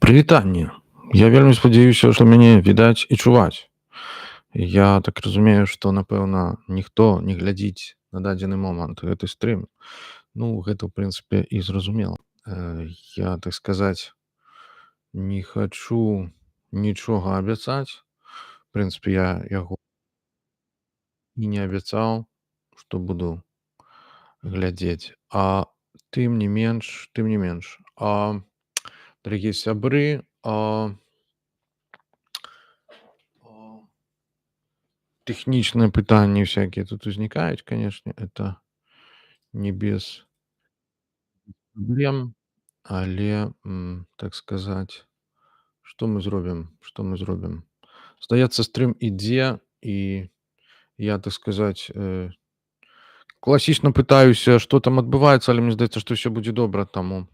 Прывітанне. Я вельмі спадзяюся, што мяне відаць і чуваць. Я так разумею, што, напэўна, ніхто не глядзіць на дадзены момант гэты стрым. Ну, гэта, ў прынцыпе, і зразумела. Я, так сказаць, не хачу нічога абяцаць. В прынцыпе, я яго і не абяцаў, што буду глядзець. Тым не менш, дарагія сябры, а технічныя пытанні всякие тут узнікаюць, канешне, это не без праблем, але, так сказаць, што мы зробім? Здаецца, стрым ідзе, і я, так сказаць, класічна пытаюся, што там адбываецца, але мне здаецца, што ўсё будзе добра, таму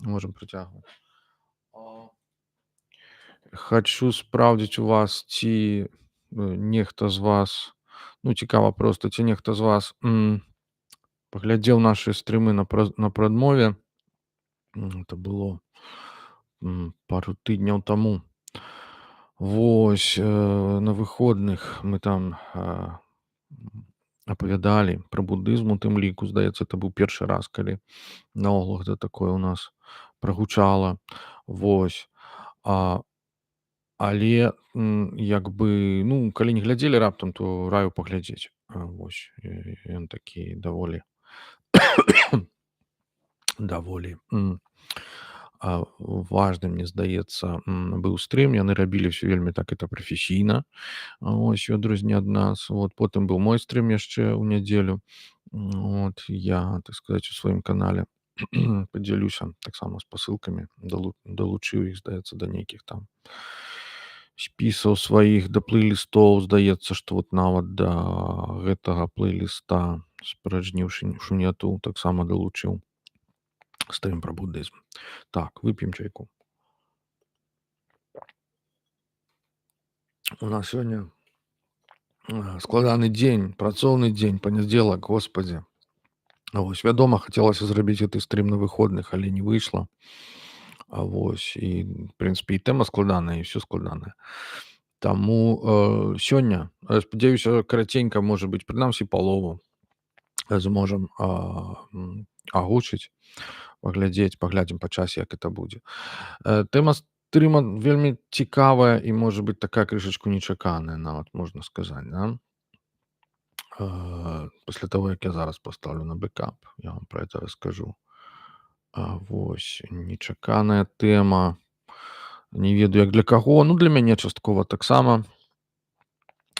можам працягваць. А, Хачу спраўдзіць у вас, ці нехта з вас, ну, цікава проста, ці нехта з вас паглядзеў нашы стрымы на прадмове. Это было пару тыдняў таму. Вось, на выходных мы там апавядалі пра будызм, у тым ліку, здаецца, это быў першы раз, калі наогул гэта такое ў нас прагучала. Вось. А, але як бы, ну, калі не глядзелі раптам, то раю паглядзець. Вось, ён такі даволі важны, мне здаецца, быў стрым. Яны рабілі ўсё вельмі так это прафесійна, ось, у адрозненне ад нас. Вот, потым быў мой стрым яшчэ ў нядзелю. Вот, я, так сказаць, у сваім канале падзялюся таксама спасылкамі, далучыў іх, здаецца, да нейкіх там спісаў сваіх, да плейлістоў. Здаецца, што вот нават да гэтага плейліста «Спаражніў шуняту» таксама далучыў стрым пра буддызм. Так, вып'ем чайку. У нас сёння складаны дзень, працоўны дзень, панядзелак, господі. Вось, вядома, хацелася зрабіць гэты стрым на выходных, але не выйшла. Вось, і, в прынцыпе, і тэма складаная, і ўсё складанае. Таму сёння, спадзяюся, караценька, можа быць, прынамсі палову зможам агучыць, паглядзім па часе, як это будзе. Тэма стрыма вельмі цікавая і, можа быць, такая крышачку нечаканая нават, можна сказаць, да? Пасля таго, як я зараз пастаўлю на бэкап, я вам пра это раскажу. Вось, нечаканая тэма. Не ведаю, як для каго, ну, для мяне часткова таксама.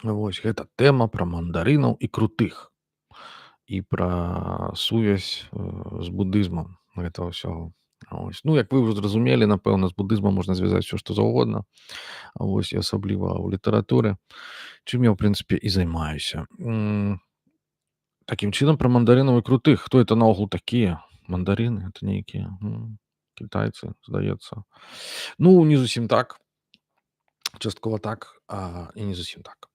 Вось, гэта тэма пра мандарынаў і крутых. І пра сувязь з будызмам гэтага ўсяго. Ось. Ну, як вы ўжо зразумелі, напэўна, з будызмам можна звязаць усё, што заўгодна. Вось, і асабліва ў літаратуры, чым я, ў прынцыпе, і займаюся. Такім чынам, пра мандарынаў і крутых. Хто это наогул такія? Мандарыны? Это нейкія кітайцы, здаецца. Ну, не зусім так. Часткова так, і не зусім так.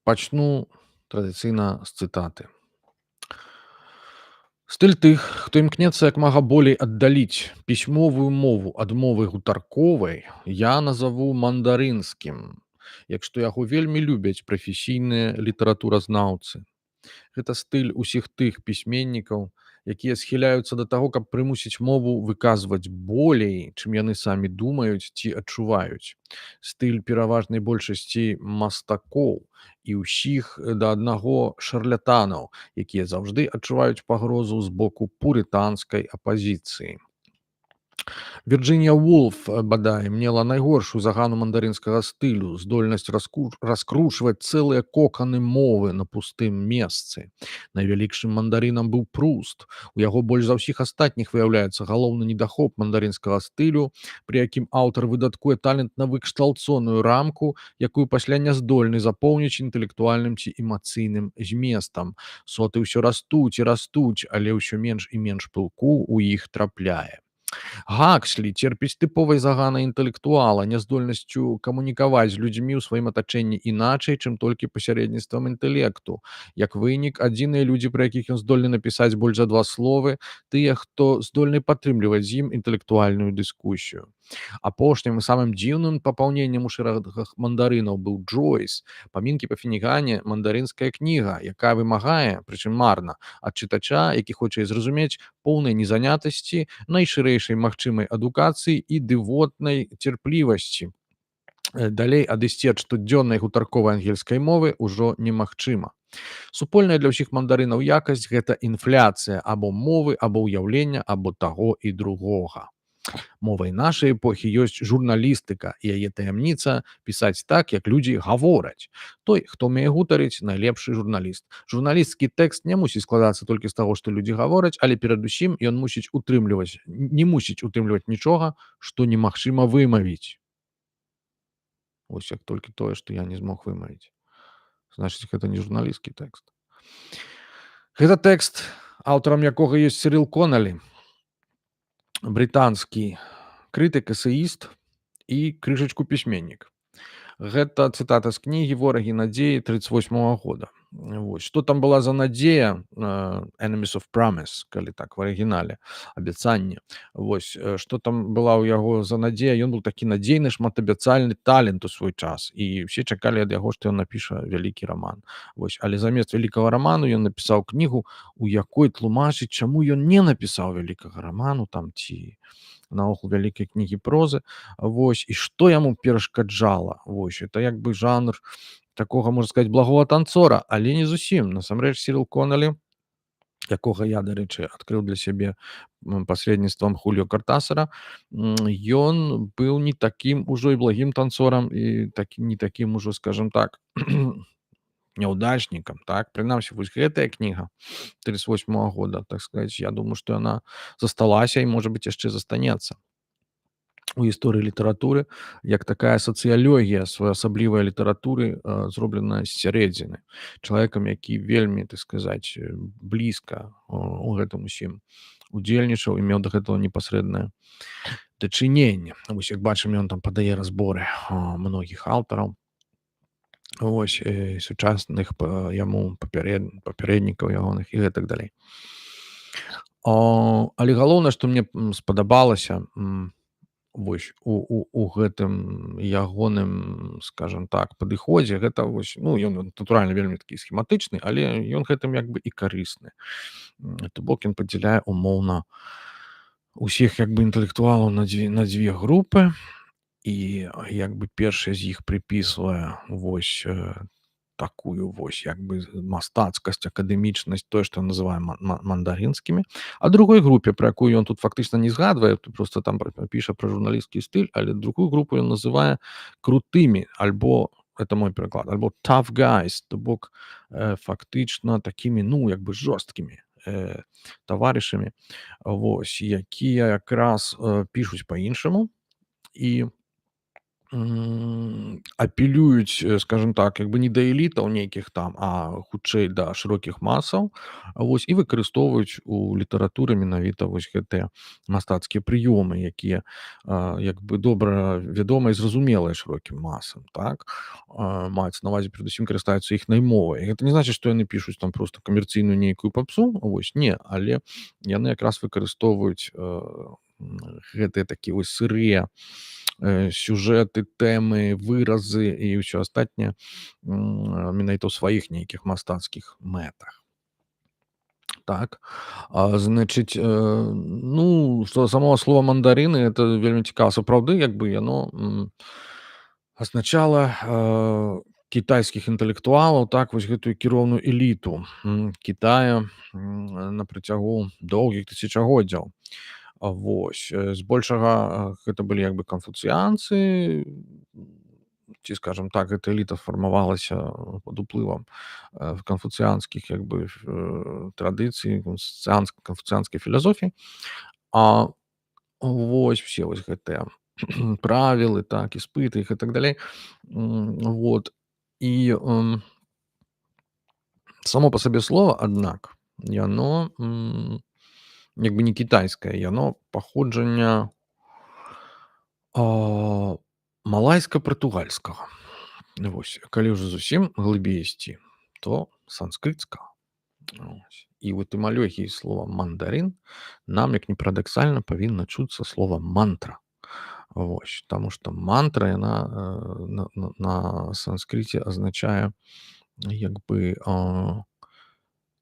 Пачну традыцыйна з цытаты. Стыль тых, хто імкнецца як мага болей аддаліць пісьмовую мову ад мовы гутарковай, я назаву мандарынскім, як што яго вельмі любяць прафесійныя літаратуразнаўцы. Гэта стыль усіх тых пісьменнікаў, якія схіляюцца да таго, каб прымусіць мову выказваць болей, чым яны самі думаюць ці адчуваюць. Стыль пераважнай большасці мастакоў і ўсіх да аднаго шарлятанаў, якія заўжды адчуваюць пагрозу з боку пурытанскай апазіцыі. Вірджынія Вулф, бадай, мела найгоршую загану мандарынскага стылю, здольнасць раскручваць цэлыя коканы мовы на пустым месцы. Найвялікшым мандарынам быў Пруст. У яго больш за ўсіх астатніх выяўляецца галоўны недахоп мандарынскага стылю, пры якім аўтар выдаткуе талент на выкшталцоную рамку, якую пасля не здольны запоўніць інтэлектуальным ці эмацыйным зместам. Соты ўсё растуць і растуць, але ўсё менш і менш пылку ў іх трапляе. Гакслі церпіць тыповай заганы інтэлектуала, няздольнасцю камунікаваць з людзьмі ў сваім атачэнні іначай, чым толькі пасярэдніцтвам інтэлекту. Як вынік, адзіныя людзі, пра якіх ён здольны напісаць больш за 2 словы, тыя, хто здольны падтрымліваць з ім інтэлектуальную дыскусію. Апошнім і самым дзіўным папаўненнем у шэрагах мандарынаў быў Джойс. Памінкі па Фінігане мандарынская кніга, якая вымагае, прычым марна, ад чытача, які хоча зразумець, поўнай незанятасці, найшырэйшай магчымай адукацыі і дывотнай цярплівасці. Далей адысці ад штодзённай гутарковай ангельскай мовы ўжо немагчыма. Супольная для ўсіх мандарынаў якасць гэта інфляцыя або мовы, або ўяўлення, або таго і другога. Мовай нашай эпохі ёсць журналістыка, і яе таямніца пісаць так, як людзі гавораць. Той, хто ўмее гутарыць, найлепшы журналіст. Журналісцкі тэкст не мусіць складацца толькі з таго, што людзі гавораць, але перадусім ён мусіць утрымліваць, не мусіць утрымліваць нічога, што немагчыма вымавіць. Вось як толькі тое, што я не змог вымавіць. Значыць, гэта не журналісцкі тэкст. Гэта тэкст, аўтарам якога ёсць Сірыл Коналі, брытанскі крытык, эсеіст і крышачку пісьменнік. Гэта цытата з кнігі «Ворагі надзеі» 38-го года. Вось. Што там была за надзея, «Enemies of Promise», калі так, в арыгінале, абяцанне. Вось. Што там была ў яго за надзея? Ён быў такі надзейны, шматабяцальны талент у свой час. І ўсе чакалі ад яго, што ён напіша вялікі раман. Вось. Але замест вялікага раману ён напісаў кнігу, у якой тлумачыць, чаму ён не напісаў вялікага раману там ці наогул вялікай кнігі прозы. Вось. І што яму перашкаджала? Вось. Это як бы жанр такога, можна сказаць, благога танцора, але не зусім. Насамрэч, Сірыл Коналі, якога я, дарэчы, адкрыў для сябе пасредніцтвам Хуліо Картасара, ён быў не такім ужо і благім танцорам, і не такім ужо, скажем так, няўдачнікам, так? Прынамсі, вось гэтая кніга 38-го года, так сказаць, я думаю, што яна засталася і, можа быць, яшчэ застанецца у гісторыі літаратуры, як такая сацыялогія своеасаблівай літаратуры, зробленая з сярэдзіны. Чалавекам, які вельмі, так сказаць, блізка у гэтым усім удзельнічаў і меў да гэтага непасрэднае дачыненне. Вось як бачым, ён там падае разборы многіх аўтараў, вось, сучасных яму папярэднікаў ягоных і гэтак далей. Але галоўнае, што мне спадабалася вось у гэтым ягоным, скажем так, падыходзе, гэта вось, ну, ён натуральна вельмі такі схематычны, але ён гэтым як бы і карысны. То бок ён падзяляе умоўна усіх як бы інтэлектуалаў на дзве групы, і як бы першая з іх прыпісвае вось такую вось як бы мастацкасць, акадэмічнасць, тое, што называем мандарынскімі, а другой групе, пра якую ён тут фактычна не згадвае, просто там піша пра журналісцкі стыль, але другую групу ён называе крутымі, альбо, это мой пераклад, альбо tough guys, то бок фактычна такімі, ну, як бы жорсткімі таварышамі, вось, якія якраз пішуць па-іншаму і апелююць, скажем так, як бы не да элітаў нейкіх там, а хутчэй да шырокіх масаў, вось, і выкарыстоўваюць у літаратуры менавіта вось гэтыя мастацкія прыёмы, якія як бы добра вядомыя і зразумелыя шырокім масам, так? Маюцца на ўвазе, перадусім, карыстаюцца іхнай мовай. Гэта не значыць, што яны пішуць там проста камерцыйную нейкую папсу, вось, не, але яны якраз выкарыстоўваюць гэтыя такія вось сырыя сюжэты, тэмы, выразы і ўсё астатняе менавіта ў сваіх нейкіх мастацкіх мэтах. Так, значыць, ну, што самого слова мандарыны, это вельмі цікава. Сапраўды, як бы яно азначала кітайскіх інтэлектуалаў, так, вось гэтую кіроўную эліту Кітая на працягу доўгіх тысячагоддзяў. Вось, збольшага гэта былі як бы канфуцыянцы, ці, скажем так, гэта эліта фармавалася пад уплывам канфуцыянскіх як бы традыцый, канфуцыянскай філасофіі. А вось усе вось гэтыя правілы, так, іспыты і так далей. Вот. І само па сабе слова, аднак, яно як бы не кітайскае, яно паходжання а, малайска-партугальскага. Вось, калі ўжо зусім глыбей ісці, то санскрытскага. Вось. І ў этымалогіі слова мандарин нам, як ні парадаксальна, павінна чуцца слова мантра. Вось, таму што мантра яна на санскрыце азначае як бы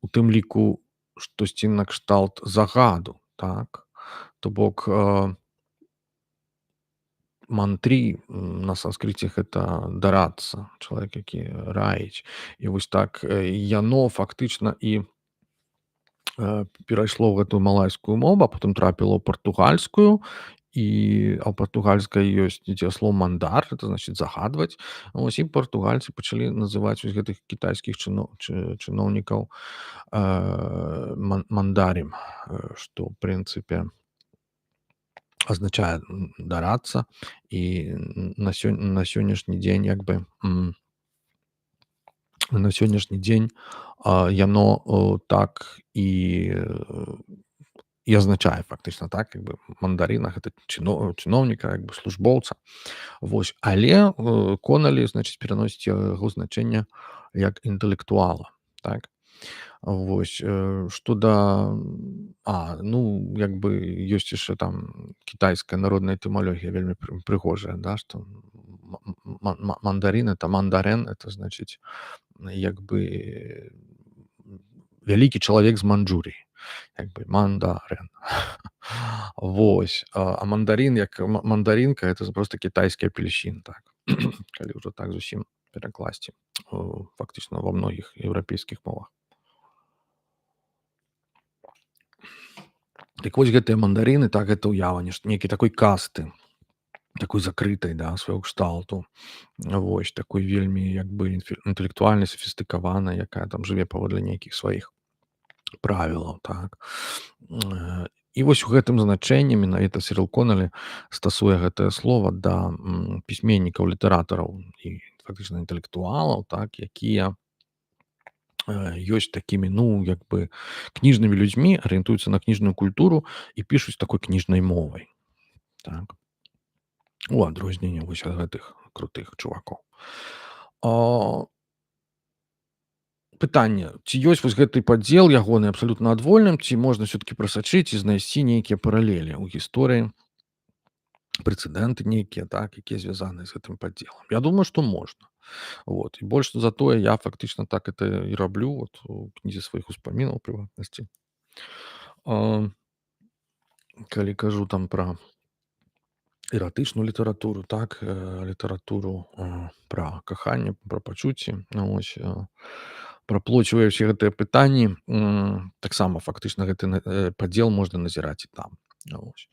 у тым ліку штосьці накшталт загаду, так? То бок мантрі на санскрыце гэта дарацца, чалавек, які раіць. І вось так яно фактычна і перайшло ў гэтую малайскую мову, а потым трапіла ў партугальскую, і а ў партугальскай ёсць дзеяслоў мандар, это значыць загадваць. Вось і партугальцы пачалі называць вось гэтых кітайскіх чыноўнікаў мандарем, што ў прынцыпе азначае дарацца, і на сённяшні дзень як бы на сённяшні дзень яно так і азначае фактычна так, як бы мандарына гэта чыноўніка, як бы службоўца. Вось, але Коналі, значыць, пераносіць яго значэнне як інтэлектуала, так. Вось, што да ну, як бы ёсць яшчэ там кітайская народная этымалогія вельмі прыгожая, да, што мандарин — это мандарэн, это значыць, як бы вялікі чалавек з Манчжурыі, як бы мандарэн. Вось, а мандарин як мандаринка — это проста кітайскі апельсін, так, калі ўжо так зусім перакласці фактычна ва многіх еўрапейскіх мовах. Дык вось гэтыя мандарыны, так, гэта ўява нейкай такой касты, такой закрытай, да, свайго кшталту. Вось, такой вельмі як бы інтэлектуальнай, сафістыкаванай, якая там жыве паводле нейкіх сваіх правілаў, так. І вось у гэтым значэнні менавіта Сірыл Коналі стасуе гэтае слова да пісьменнікаў, літаратараў і фактычна інтэлектуалаў, так, якія ёсць такімі, ну, як бы кніжнымі людзьмі, арыентуюцца на кніжную культуру і пішуць такой кніжнай мовай, так. У адрозненне вось ад гэтых крутых чувакоў. А, пытанне, ці ёсць вось гэты падзел ягоны абсалютна адвольным, ці можна ўсё-такі прасачыць і знайсці нейкія паралелі ў гісторыі, прэцэдэнты нейкія, так, якія звязаныя з гэтым падзелам? Я думаю, што можна. Вот. І больш за тое, я фактычна так это і раблю вот у кнізе сваіх успамінаў, у прыватнасці. А, калі кажу там пра эратычную літаратуру, так, літаратуру пра каханне, пра пачуцці, ну, вось, праплочвае ўсе гэтыя пытанні, таксама фактычна гэты падзел можна назіраць і там. Вось.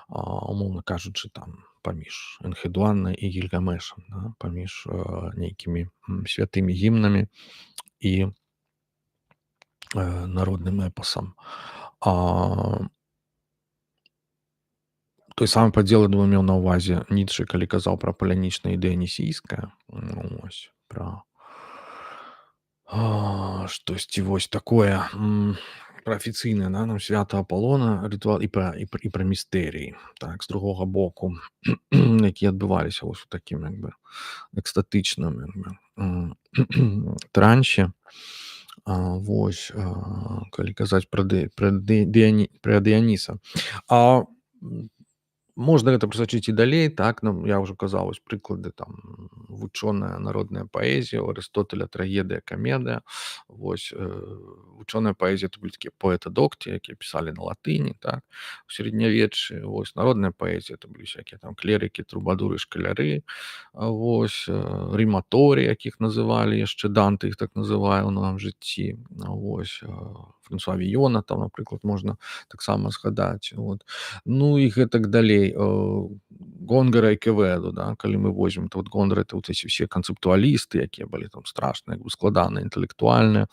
Умоўна кажучы, там паміж Энхедуанай і Гільгамешам, да, паміж нейкімі святымі гімнамі і народным эпасам. Той самы падзел, я думаю, меў на ўвазе Ніцшэ, калі казаў пра палянічнае і дыянісійскае. Вось, пра штосьці вось такое, пра афіцыйнае, да, нам свята Апалона, рытуал і пра містэрыі, так, з другога боку, якія адбываліся вось у такім як бы экстатычным як бы трансе. Вось, калі казаць пра Дыяніса. Можна гэта прасачыць і далей, так, ну, я ўжо казаў, вось прыклады там вучоная народная паэзія, у Арыстотеля трагедыя, камедыя. Вось, вучоная паэзія — это былі такія паэты-докты, якія пісалі на латыні, так, у сярэднявеччы. Вось, народная паэзія — это былі всякія там клерыкі, трубадуры, шкаляры. Вось, рыматоры, якіх называлі яшчэ, Данте іх так называе ў новым жыцці. Вось, Франсуа Віёна там, напрыклад, можна таксама згадаць. Вот. Ну і гэтак далей. Гонгара і Кеведу, да, калі мы возьмем, то вот Гонгара — это вот эти все канцэптуалісты, якія былі там страшныя, як бы складаныя, інтэлектуальныя.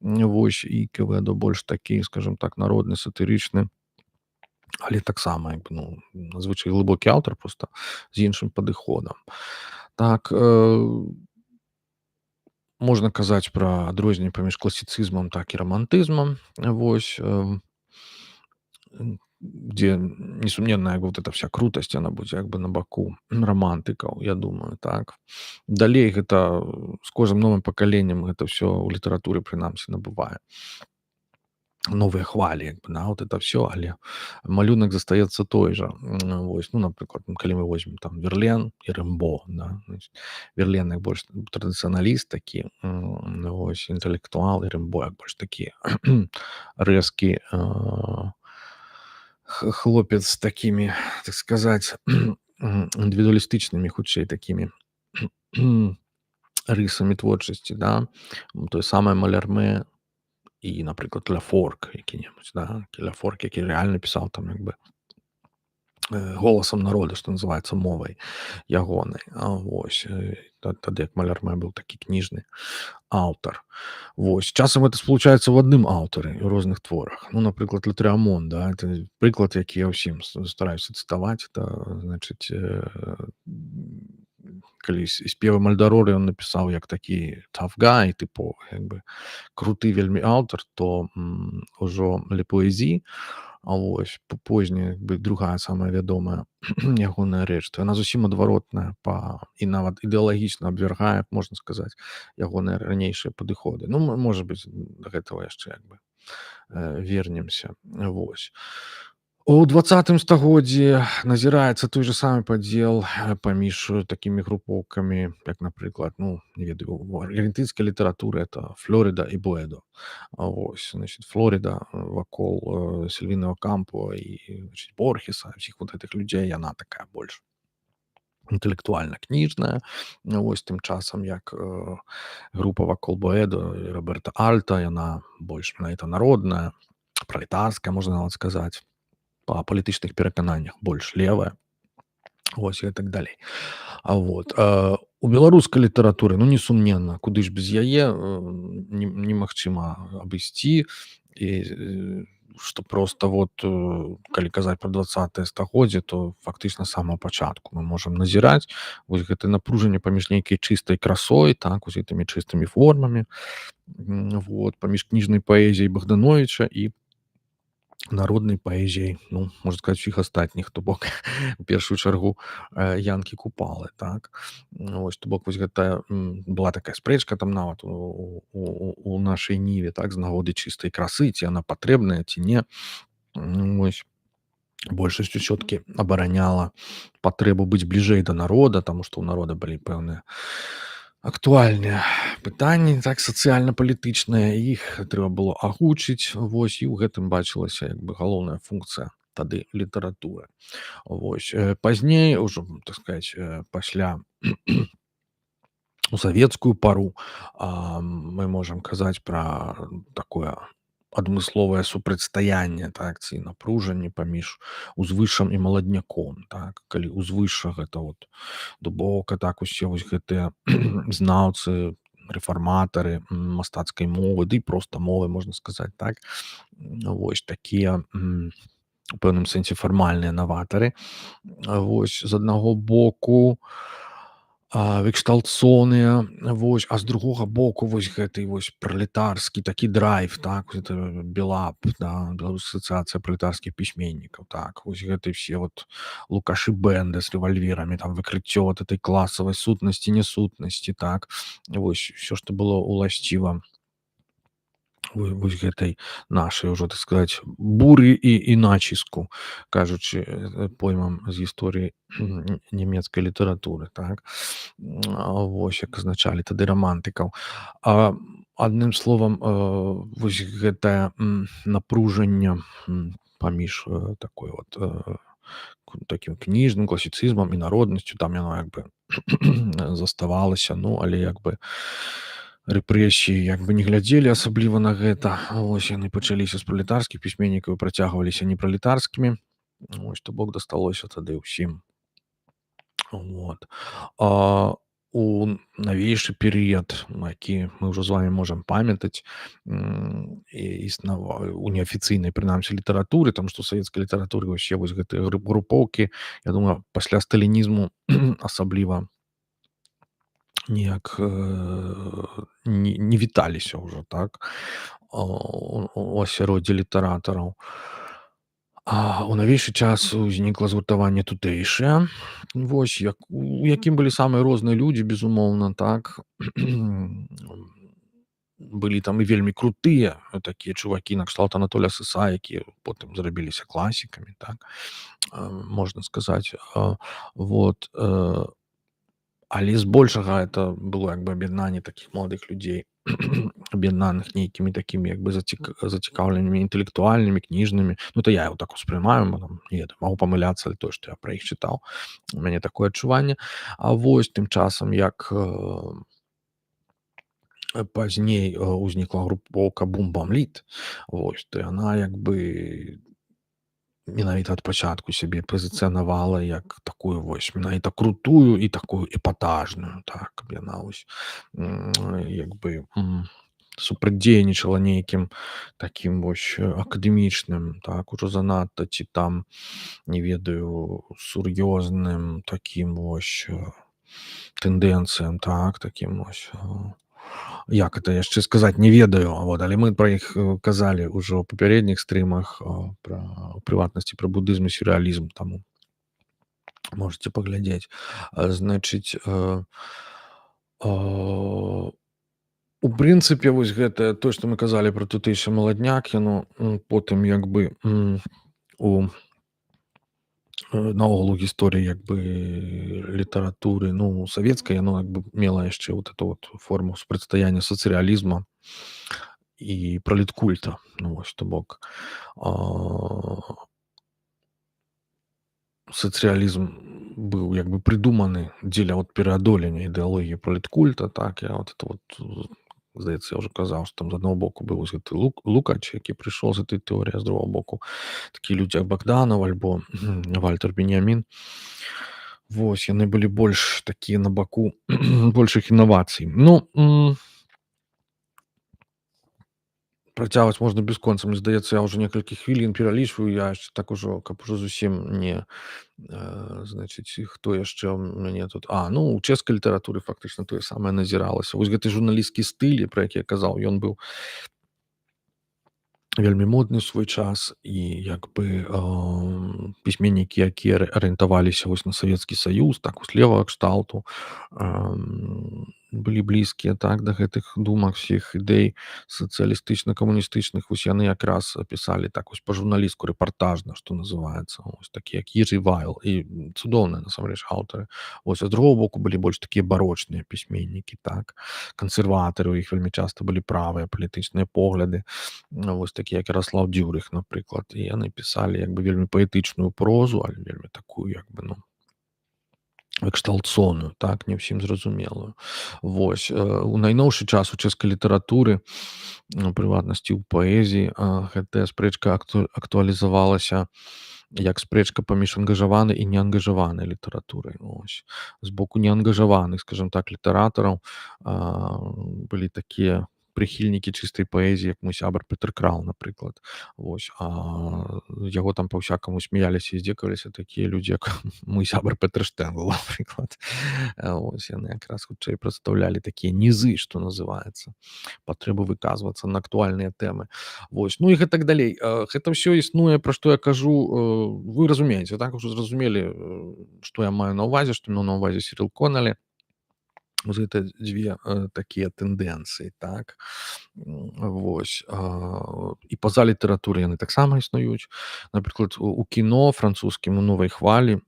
Вось, і Кеведу больш такі, скажем так, народны, сатырычны, але таксама як бы, ну, надзвычай глыбокі аўтар, проста з іншым падыходам. Так, можна казаць пра адрозненне паміж класіцызмам, так, і рамантызмам. Вось, где, несумненна як бы вот эта вся крутасць, яна будзе як бы на баку рамантыкаў, я думаю, так. Далей гэта з кожным новым пакаленнем гэта ўсё ў літаратуры прынамсі набывае новыя хвалі як бы, вот это все, але малюнак застаецца той жа. Вось, ну, напрыклад, калі мы возьмем там Верлен і Рэмбо, да, значит, Верлен як больш традыцыяналіст такі, вось, інтэлектуал, і Рэмбо як больш такі рэзкі, хлопец з такімі, так сказаць, індывідуалістычнымі, хутчэй, такімі рысамі творчасці, да. Тое самае Малярмэ і, напрыклад, Ляфорк які-небудзь, да, Ляфорк, які рэальна пісаў там як бы голасам народа, што называецца, мовай ягонай. Вось, тады як Малярмэ быў такі кніжны аўтар. Вось, часам это спалучаецца ў адным аўтары ў розных творах. Ну, напрыклад, Латрыамон, да, это прыклад, які я ўсім стараюся цытаваць. Это, значыць, калі спевы Мальдароры ён напісаў як такі tough guy, тыповы, як бы круты вельмі аўтар, то ўжо Ле Пуэзі, вось, позняя, як бы другая самая вядомая ягоная рэч, то яна зусім адваротная і нават ідэалагічна абвяргае, можна сказаць, ягоныя ранейшыя падыходы. Ну, можа быць, да гэтага яшчэ як бы вернемся. Вось. У 20 стагоддзі назіраецца той же самы падзел паміж такімі групоўкамі, як, напрыклад, ну, не ведаю, у аргентынскай літаратуры это Флорыда і Боэдо. Вось, значит, Флорыда вакол Сільвіна Окампо і, значит, Борхеса, ўсіх вот гэтых людзей, яна такая больш інтэлектуальна-кніжная. Вось, тым часам як група вакол Боэдо і Роберта Альта, яна больш менавіта народная, пралетарская, можна нават сказаць, па палітычных перакананнях больш левая, вось, і так далей. Вот. У беларускай літаратуры, ну, несумненна, куды ж без яе, немагчыма абысці, і што проста вот, калі казаць пра 20 стагоддзе, то фактычна з самага пачатку мы можам назіраць вось гэта напружанне паміж нейкай чыстай красой, так, вось гэтымі чыстымі формамі, вот, паміж кніжнай паэзіяй Богдановича і народнай паэзіяй, ну, можна сказаць, усіх астатніх, то бок у першую чаргу Янкі Купалы, так. Вось, то бок вось гэта была такая спрэчка там нават у нашай ніве, так, з нагоды чыстай красы, ці яна патрэбная ці не. Вось, большасць усё-ткі абараняла патрэбу быць бліжэй да народа, таму што ў народа былі пэўныя актуальныя пытанні, так, сацыяльна-палітычныя, іх трэба было агучыць, вось, і ў гэтым бачылася як бы галоўная функцыя тады літаратуры. Вось, пазней ужо, так сказаць, пасля у савецкую пару мы можам казаць пра такое адмысловае супрацьстаянне, так, ці напружанне паміж узвышшам і маладняком, так, калі узвышша гэта вот Дубоўка, так, усе вось гэтыя знаўцы, рэфарматары мастацкай мовы, ды проста мовы, можна сказаць, так, вось такія у пэўным сэнсе фармальныя наватары. Вось, з аднаго боку выкшталцоныя, вось, а з другога боку вось гэты вось пралетарскі такі драйв, так, это БелАП, да, Беларуская асацыяцыя пралетарскіх пісьменнікаў, так, вось гэты все вот Лукашы Бэнды з рэвальверамі, там выкрыццё вот этой класавай сутнасці, несутнасці, так, вось усё, што было уласціва вось гэтай нашай ужо, так сказаць, буры і націску, кажучы поймам з гісторыі нямецкай літаратуры, так. Вось як азначалі тады рамантыкаў. Адным словам, вось гэтае напружанне паміж такой вот такім кніжным класіцызмам і народнасцю, там яно як бы заставалася, ну, але як бы рэпрэсіі як бы не глядзелі асабліва на гэта. Вось яны пачаліся з пралетарскіх пісьменнікаў і працягваліся непралетарскімі. Вось, то бок дасталося тады ўсім. Вот. У навейшы перыяд, які мы ўжо з вами можам памятаць, існаваў у неафіцыйнай, прынамсі, літаратуры, таму што ў савецкай літаратуры усе вось гэтыя групоўкі, я думаю, пасля сталінізму асабліва неяк не віталіся ўжо, так, у асяроддзі літаратараў. У навейшы час узнікла згуртаванне тутэйшае. Вось у якім былі самыя розныя людзі, безумоўна, так. Былі там і вельмі крутыя такія чувакі накшталт Анатолія Сыса, якія потым зрабіліся класікамі, так, можна сказаць. Вот, але збольшага это было як бы аб'яднанне такіх маладых людзей, аб'яднаных нейкімі такімі як бы зацікаўленнямі інтэлектуальнымі, кніжнымі. Ну, это я яго так успрымаю, там, не ведаю, магу памыляцца, але тое, што я пра іх чытаў, у мяне такое адчуванне. А вось тым часам, як пазней узнікла групоўка Бум-Бам-Лід, вось, то яна як бы менавіта ад пачатку сябе пазіцыянавала як такую вось менавіта крутую і такую эпатажную, так, каб яна вось як бы супрацьдзейнічала нейкім такім вось акадэмічным, так, ужо занадта ці там, не ведаю, сур'ёзным такім вось тэндэнцыям, так, такім вось як это яшчэ сказаць, не ведаю, вот, але мы пра іх казалі ўжо ў папярэдніх стрымах, пра у прыватнасці пра будызм і сюррэалізм, таму можаце паглядзець. Значыць, у прынцыпе, вось гэтае тое, што мы казалі пра тутэйшы маладняк, яно потым як бы у наогул у гісторыі як бы літаратуры, ну, савецкай, яно як бы мела яшчэ вот эту вот форму супрацьстаяння сацыялізма і пралеткульта. Ну, вось, то бок, сацыялізм быў як бы прыдуманы дзеля вот пераадолення ідэалогіі пралеткульта, так, я вот это вот, здаецца, я ўжо казаў, што там з аднаго боку быў вось гэты Лукач, які прыйшоў з гэтай тэорыяй, а з другога боку такія людзі, як Богданаў альбо Вальтер Беньямін. Вось, яны былі больш такія на баку большых інавацый. Ну, працягваць можна бясконца. Мне здаецца, я ўжо некалькі хвілін пералічваю, я яшчэ так ужо, каб ужо зусім не, значыць, хто яшчэ ў мяне тут. Ну, у чэшскай літаратуры фактычна тое самае назіралася. Вось гэты журналісцкі стыль, пра які я казаў, ён быў вельмі модны ў свой час, і як бы пісьменнікі, якія арыентаваліся вось на Савецкі Саюз, так, вось левага кшталту, былі блізкія, так, да гэтых думак, усіх ідэй сацыялістычна-камуністычных, вось яны якраз пісалі так вось па-журналісцку, рэпартажна, што называецца, вось такі як Ежы Вайл, і цудоўныя насамрэч аўтары. Вось, а з другога боку былі больш такія барочныя пісьменнікі, так, кансерватары, у іх вельмі часта былі правыя палітычныя погляды, вось такі як Яраслаў Дзюрых, напрыклад, і яны пісалі як бы вельмі паэтычную прозу, але вельмі такую як бы, ну, эксталцыйную, так, не ўсім зразумелую. Вось, у найноўшы час у чэшскай літаратуры, у прыватнасці ў паэзіі, гэтая спрэчка актуалізавалася як спрэчка паміж ангажаванай і неангажаванай літаратурай. Вось. З боку неангажаваных, скажам так, літаратараў былі такія прыхільнікі чыстай паэзіі, як мой сябар Петр Крал, напрыклад. Вось, яго там па-ўсякаму смяяліся і здзекаваліся такія людзі, як мой сябар Петр Штэнгл, напрыклад. Вось, яны якраз хутчэй прадстаўлялі такія нізы, што называецца, патрэбу выказвацца на актуальныя тэмы. Вось, ну і гэтак далей. Гэта ўсё існуе, пра што я кажу, вы разумееце, так, ужо зразумелі, што я маю на ўвазе, што меў на ўвазе Сірыл Коналі. Вось гэта дзве такія тэндэнцыі, так. Вось, і па-за літаратуры яны таксама існуюць. Напрыклад, у кіно французскім, у новай хвалі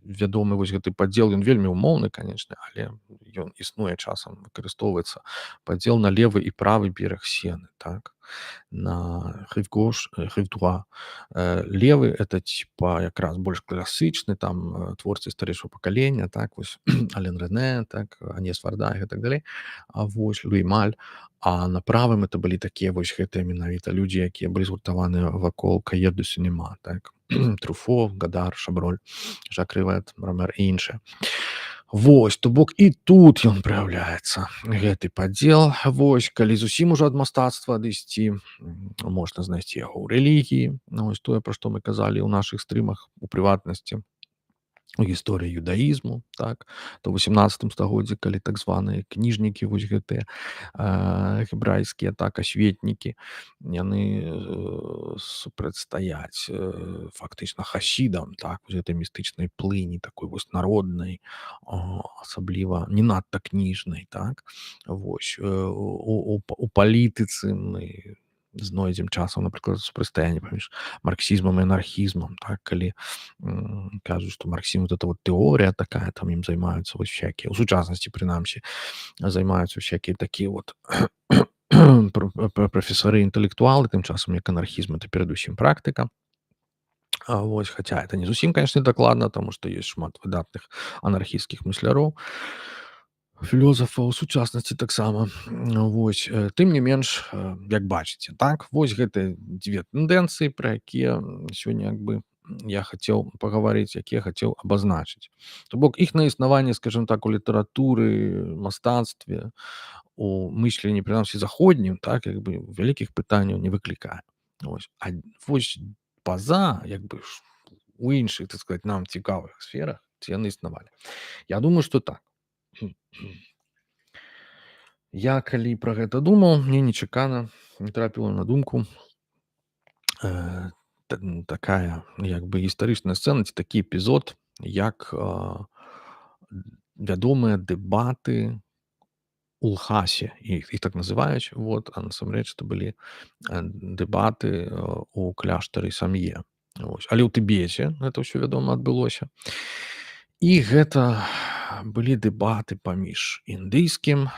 вядомы вось гэты падзел, ён вельмі ўмоўны, канечне, але ён існуе часам, выкарыстоўваецца падзел на левы і правы бераг сены, так, на rive gauche, rive droit. Левы — это типа якраз больш класычны, там творцы старэйшага пакалення, так, вось Ален Рэне, так, Агнес Варда і гэтак далей. Вось Луі Маль. А на правым это былі такія вось гэтыя менавіта людзі, якія былі згуртаваныя вакол Каhiers du cinéma, так. Труфо, Гадар, Шаброль, Жак Рывет, Ромер і іншыя. Вось, то бок і тут ён праяўляецца, гэты падзел. Вось, калі зусім ужо ад мастацтва адысці, можна знайсці яго ў рэлігіі. Вось тое, пра што мы казалі ў нашых стрымах, у прыватнасці у гісторыі юдаізму, так, то ў 18 стагоддзі, калі так званыя кніжнікі вось гэтыя гебрайскія, так, асветнікі, яны супрацьстаяць фактычна хасідам, так, вось гэтай містычнай плыні, такой вось народнай, асабліва не надта кніжнай, так. Вось у палітыцы мы знойдзем часам, напрыклад, супрацьстаянне паміж марксізмам і анархізмам, так, калі кажуць, што марксізм вот это вот тэорыя такая, там ім займаюцца вось всякія, у сучаснасці прынамсі, займаюцца всякія такія вот прафесары інтэлектуалы, тым часам як анархізм это перадусім практыка. Вось, хаця это не зусім, канешне, дакладна, таму што ёсць шмат выдатных анархісцкіх мысляроў, філёзафаў, у сучаснасці таксама. Вось, тым не менш, як бачыце, так, вось гэтыя дзве тэндэнцыі, пра якія сёння як бы я хацеў пагаварыць, якія хацеў абазначыць. То бок іхнае існаванне, скажем так, у літаратуры, мастацтве, у мысленні, прынамсі, заходнім, так, як бы вялікіх пытанняў не выклікае. Вось. А вось па-за, як бы ж у іншых, так сказаць, нам цікавых сферах ці яны існавалі. Я думаю, што так. Я калі пра гэта думаў, мне нечакана трапіла на думку такая як бы гістарычная сцэна ці такі эпізод, як вядомыя дэбаты у Лхасе. Іх так называюць, вот, а насамрэч это былі дэбаты у кляштары Сам'е. Вось. Але ў Тыбеце гэта ўсё, вядома, адбылося. І гэта былі дэбаты паміж індыйскім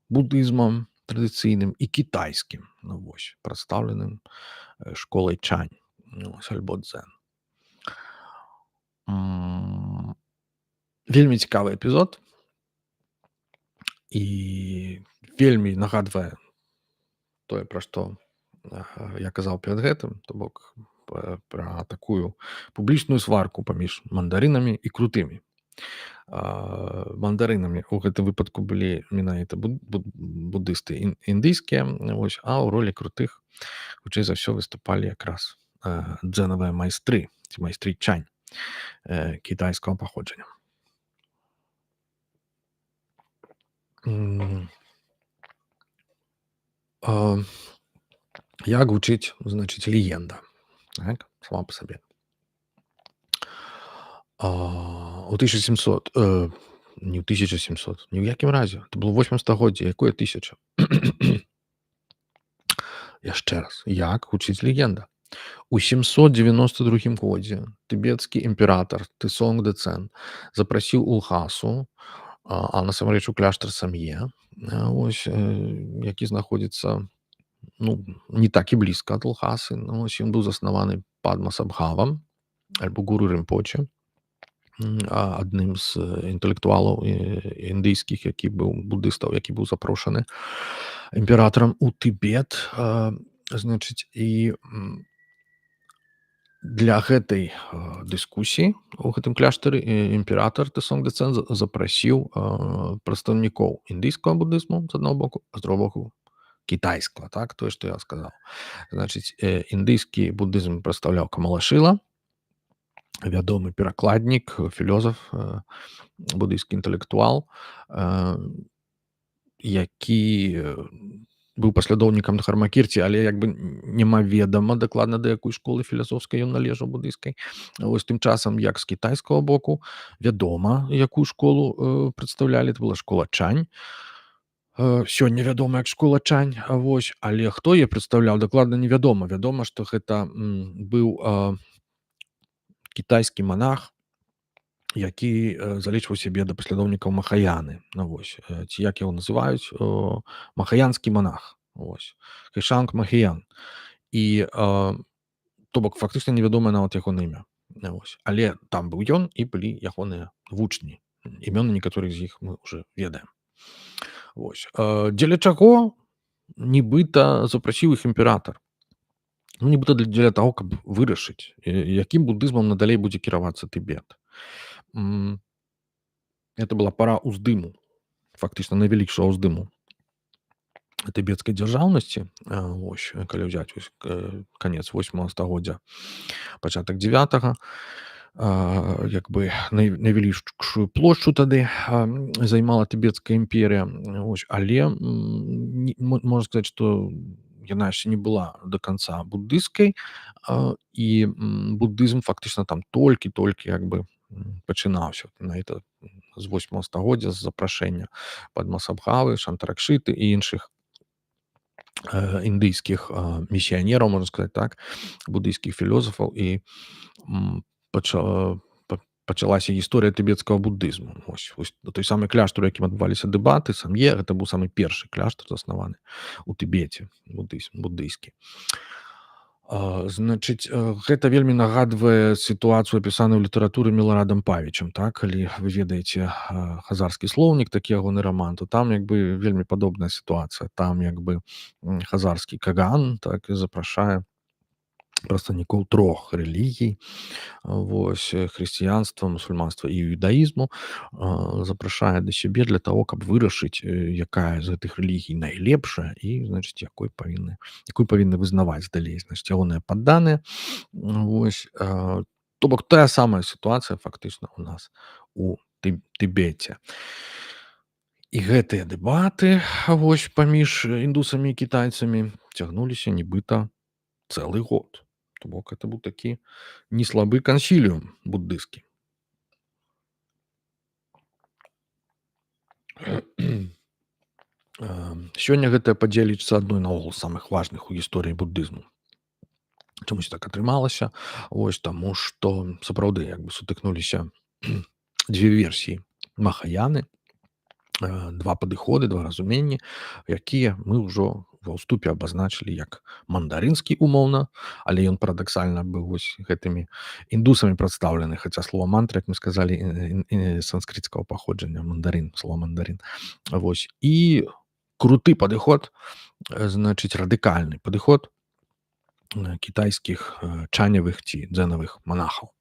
будызмам традыцыйным і кітайскім, ну, вось, прадстаўленым школай Чань, вось, альбо Дзен. Вельмі цікавы эпізод і вельмі нагадвае тое, пра што я казаў перад гэтым, то бок пра такую публічную сварку паміж мандарынамі і крутымі. Мандарынамі ў гэтым выпадку былі менавіта будысты індыйскія, вось, а ў ролі крутых хутчэй за ўсё выступалі якраз дзенавыя майстры ці майстры Чань кітайскага паходжання. Як гучыць, значыць, легенда, так, сама па сабе. У 1700, не ў 1700, ні ў якім разе, это было 8 стагоддзе, якое 1000? Яшчэ раз, як гучыць легенда? У 792 годзе тыбецкі імператар Тэсонг Дэцэн запрасіў у Лхасу, а насамрэч у кляштар Сам'е, ось, які знаходзіцца, ну, не так і блізка ад Лхасы. Ось ён быў заснаваны Падмасабхавам альбо Гуру Рымпочэ, адным з інтэлектуалаў індыйскіх, які быў будыстаў, які быў запрошаны імператарам у Тыбет. Значыць, і для гэтай дыскусіі у гэтым кляштары імператар Тэсонг Дэцэн запрасіў прадстаўнікоў індыйскага будызму з аднаго боку, а з другога боку кітайскага, так, тое, што я сказаў. Значыць, індыйскі будызм прадстаўляў Камалашыла, вядомы перакладнік, філёзаф, будыйскі інтэлектуал, які быў паслядоўнікам Дхармакірці, але як бы немаведама дакладна, да якой школы філасофскай ён належаў, будыйскай. Вось, тым часам, як з кітайскага боку, вядома, якую школу прадстаўлялі, это была школа Чань. Сёння вядома як школа Чань, вось, але хто яе прадстаўляў, дакладна невядома. Вядома, што гэта быў кітайскі манах, які залічваў сябе да паслядоўнікаў Махаяны. Вось, ці як яго называюць, махаянскі манах. Вось, Хэшанг Махаян. І то бок фактычна невядомае нават ягонае імя. Вось. Але там быў ён і былі ягоныя вучні. Імёны некаторых з іх мы ўжо ведаем. Вось. Дзеля чаго нібыта запрасіў іх імператар? Ну, нібыта дзеля таго, каб вырашыць, якім будызмам надалей будзе кіравацца Тыбет. Это была пара ўздыму, фактычна найвялікшага ўздыму тыбецкай дзяржаўнасці. Вось, калі ўзяць канец 8 стагоддзя, пачатак 9. як бы найвялікшую плошчу тады займала тыбецкая імперія. Вось, але можна сказаць, што яна яшчэ не была до конца буддысцкай, і буддызм фактычна там толькі як бы пачынаўся на это з 8 стагоддзя з запрашэння Падмасабхавы, Шантаракшыты і іншых індыйскіх місіянераў, можна сказаць так, буддыйскіх філёзафаў і м, пача- пачалася гісторыя тыбецкага буддызму. Вось той самы кляштар, у якім адбываліся дэбаты, сам'е, гэта быў самы першы кляштар заснаваны у Тыбеце, буддыйскі. Значыць, гэта вельмі нагадвае сітуацыю, апісаную ў літаратуры Міларадам Павічам, так, калі вы ведаеце хазарскі слоўнік, такі ягоны раман, то там як бы вельмі падобная сітуацыя. Там як бы хазарскі каган так і запрашае прадстаўнікоў 3 рэлігій, вось, хрысціянства, мусульманства і іудаізму, запрашае да сябе для таго, каб вырашыць, якая з гэтых рэлігій найлепшая і, значыць, якую павінны вызнаваць далей, значыць, ягоныя падданыя. Вось, то бок тая самая сітуацыя фактычна ў нас у Тыбеце. І гэтыя дэбаты, вось, паміж індусамі і кітайцамі цягнуліся нібыта цэлы год. То бок это быў такі неслабы кансіліум буддысцкі. Сёння гэтая падзея лічыцца адной наогул з самых важных у гісторыі буддызму. Чамусь так атрымалася, вось, таму што сапраўды як бы сутыкнуліся дзве версіі Махаяны, два падыходы, два разуменні, якія мы ўжо ва ўступе абазначылі як мандарынскі умоўна, але ён парадаксальна быў вось гэтымі індусамі прадстаўлены, хаця слова мантра, як мы сказалі, санскрыцкага паходжання, мандарын, слова мандарын. Вось, і круты падыход, значыць, радыкальны падыход кітайскіх чанявых ці дзэнавых манахаў.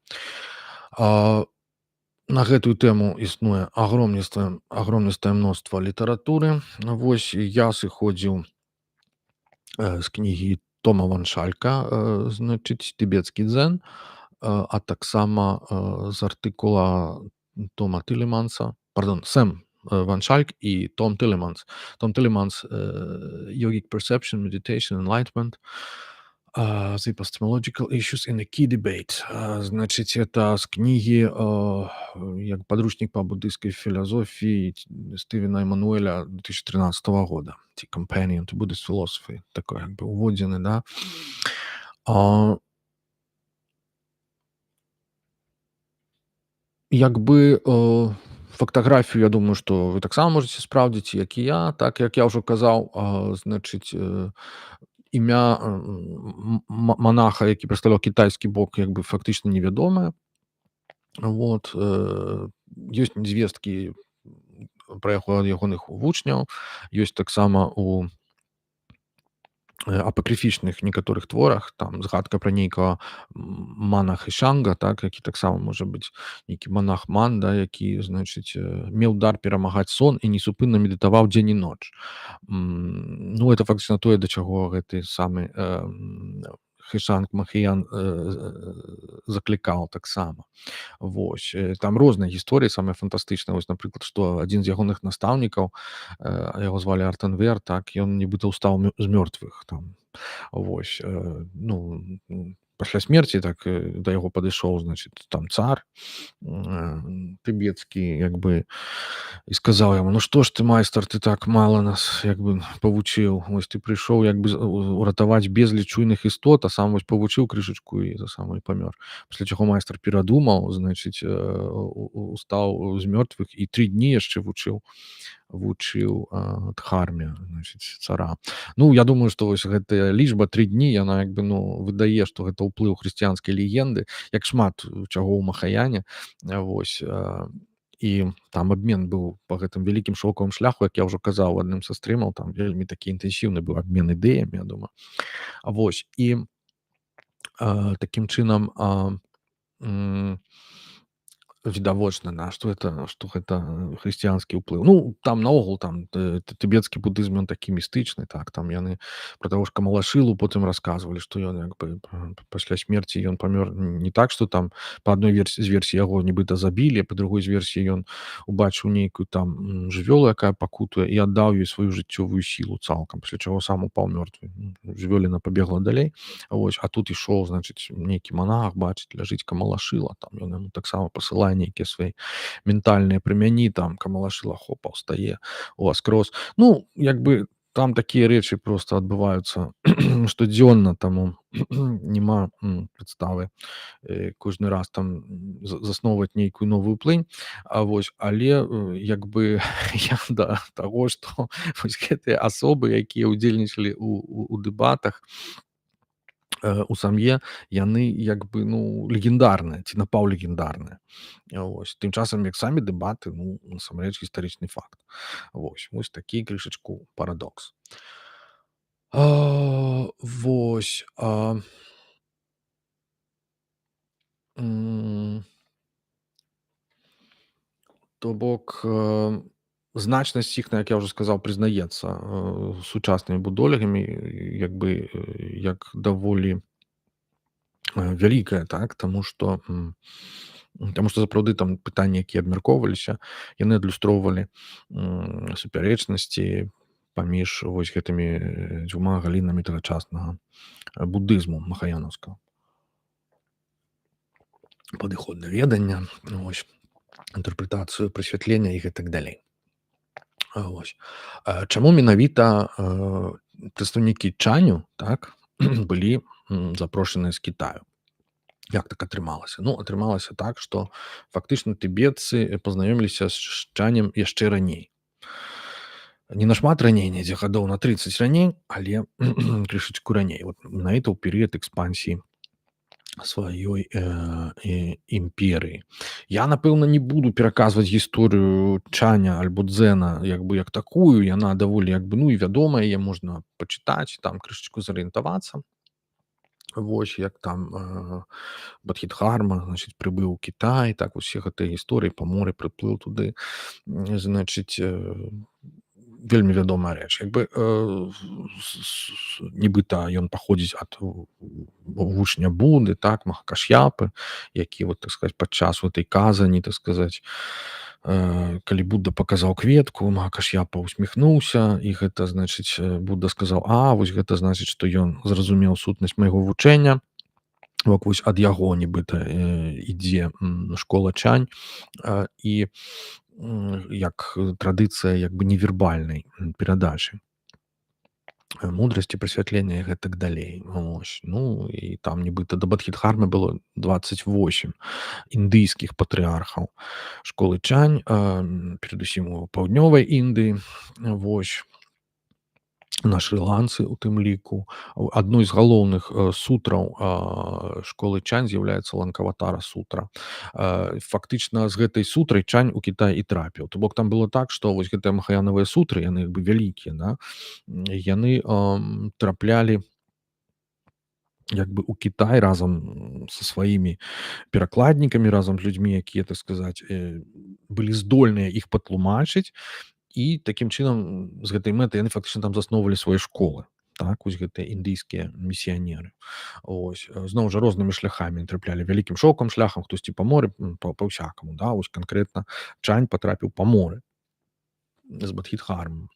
На гэтую тэму існуе агромністае мноства літаратуры. Вось я сыходзіў з кнігі Тома Ваншалька, значыць, тыбецкі дзен, а таксама з артыкула Тома Тилеманса, Сэм Ваншальк і Том Тилеманс. Том Тилеманс Yogic Perception, Meditation, Enlightenment, The Epistemological Issues in a Key Debate. Значыць, это з кнігі як падручнік па буддыйскай філасофіі Стывена Эмануэля 2013 года, ці Companion to Buddhist Philosophy, такой як бы уводзіны, да. Як бы фактаграфію, я думаю, што вы таксама можаце спраўдзіць, як і я. Так, як я ўжо казаў, значыць, імя манаха, які прадстаўляў кітайскі бок, як бы фактычна невядомае. Вот, ёсць звесткі пра ягоных вучняў, ёсць таксама у апакрыфічных некаторых творах, там згадка пра нейкага манаха Шанга, так, які таксама можа быць нейкі монах Ман, да, які, значыць, меў дар перамагаць сон і несупынна медытаваў дзень і ноч. Ну, это фактычна тое, да чаго гэты самы Хэшанг Махаян заклікаў таксама. Вось, там розныя гісторыі, самыя фантастычныя. Вось, напрыклад, што адзін з ягоных настаўнікаў, яго звалі Артенвер, так, ён нібыта ўстаў з мёртвых там. Вось, ну, пасля смерці так да яго падышоў, значыць, там цар тыбецкі, як бы, і сказаў яму: «Ну што ж ты, майстар, ты так мала нас як бы павучыў. Вось ты прыйшоў як бы уратаваць безліч чуйных істот, а сам вось павучыў крышачку і за самы памёр». Пасля чаго майстар перадумаў, значыць, устаў з мёртвых і 3 дні яшчэ вучыў дхарме, значыць, цара. Ну, я думаю, што вось гэтая лічба 3 дні, яна як бы, ну, выдае, што гэта ўплыў хрысціянскай легенды, як шмат чаго ў Махаяне. Вось, і там абмен быў па гэтым вялікім шоўкавым шляху, як я ўжо казаў у адным са стрымаў, там вельмі такі інтэнсіўны быў абмен ідэямі, я думаю. Вось, і такім чынам Відавочна, да, што гэта хрысціянскі ўплыў. Ну, там наогул там тыбецкі будызм ён такі містычны, так, там яны пра таго ж Камалашылу потым расказвалі, што ён як бы пасля смерці ён памёр не так, што там па адной з версій яго нібыта забілі, а па другой з версій ён убачыў нейкую там жывёлу, якая пакутуе, і аддаў ёй сваю жыццёвую сілу цалкам, пасля чаго сам упаў мёртвы. Жывёліна пабегла далей. Вось, а тут ішоў, значыць, нейкі манах, бачыць, ляжыць Камалашыла, там ён яму таксама пасылае нейкія свае ментальныя прымяні, там Камалашыла хопа ўстае уваскрос. Ну, як бы там такія рэчы проста адбываюцца штодзённа, таму няма падставы кожны раз там засноўваць нейкую новую плынь. А вось, але як бы я да таго, што вось гэтыя асобы, якія ўдзельнічалі у дэбатах у сям'е, яны як бы ну легендарныя ці напаўлегендарныя. Вось. Тым часам як самі дэбаты, ну насамрэч гістарычны факт. Вось такі крышачку парадокс. Вось м, то бок значнасць іх, як я ўжо сказаў, прызнаецца сучаснымі будолегамі, як бы як даволі вялікая, так, таму што сапраўды там пытанні, якія абмяркоўваліся, яны адлюстроўвалі супярэчнасці паміж вось гэтымі дзвюма галінамі тагачаснага будызму махаянаўскага. Падыход да ведання, вось, інтэрпрэтацыю прасвятлення і гэтак далей. Вось. Чаму менавіта прадстаўнікі чаню, так, былі запрошаныя з Кітаю? Як так атрымалася? Ну, атрымалася так, што фактычна тыбетцы пазнаёміліся з чанем яшчэ раней. Не нашмат раней, недзе гадоў на 30 раней, але крышачку раней. Вот менавіта ў перыяд экспансіі сваёй імперыі. Я, напэўна, не буду пераказваць гісторыю чаня альбо дзена як бы як такую. Яна даволі як бы ну і вядомая, яе можна пачытаць, там крышачку зарыентавацца. Вось як там Бадхідхарма, значыць, прыбыў у Кітай, так усе гэтыя гісторыі па моры прыплыў туды, значыць, вельмі вядомая рэч. Як бы нібыта ён паходзіць ад вучня Буды, так, Махакаш'япы, які вот, так сказаць, падчас гэтай казані, так сказаць, калі Будда паказаў кветку, Махакаш'япа усміхнуўся, і гэта, значыць, Будда сказаў: вось гэта значыць, што ён зразумеў сутнасць майго вучэння. Вось ад яго нібыта ідзе школа чань і як традыцыя як бы невербальнай перадачы мудрасці, прасвятлення і гэтак далей. Вось. Ну і там нібыта да Бадхідхармы было 28 індыйскіх патрыархаў школы чань, перадусім у паўднёвай Індыі. Вось. На шры-ланцы у тым ліку. Адной з галоўных сутраў школы чань з'яўляецца Ланкаватара сутра. Фактычна з гэтай сутрай чань у Кітай і трапіў. То бок там было так, што вось гэтыя махаянавыя сутры, яны як бы вялікія, да? Яны траплялі як бы у Кітай разам са сваімі перакладнікамі, разам з людзьмі, якія, так сказаць, былі здольныя іх патлумачыць. І такім чынам з гэтай мэтай яны фактычна там засноўвалі свае школы. Так, вось гэтыя індыйскія місіянеры. Ось. Зноў жа рознымі шляхамі траплялі, вялікім шоўкам шляхам, хтосьці па моры, па-ўсякаму, да? Вось канкрэтна чань патрапіў па моры з Бадхідхармам.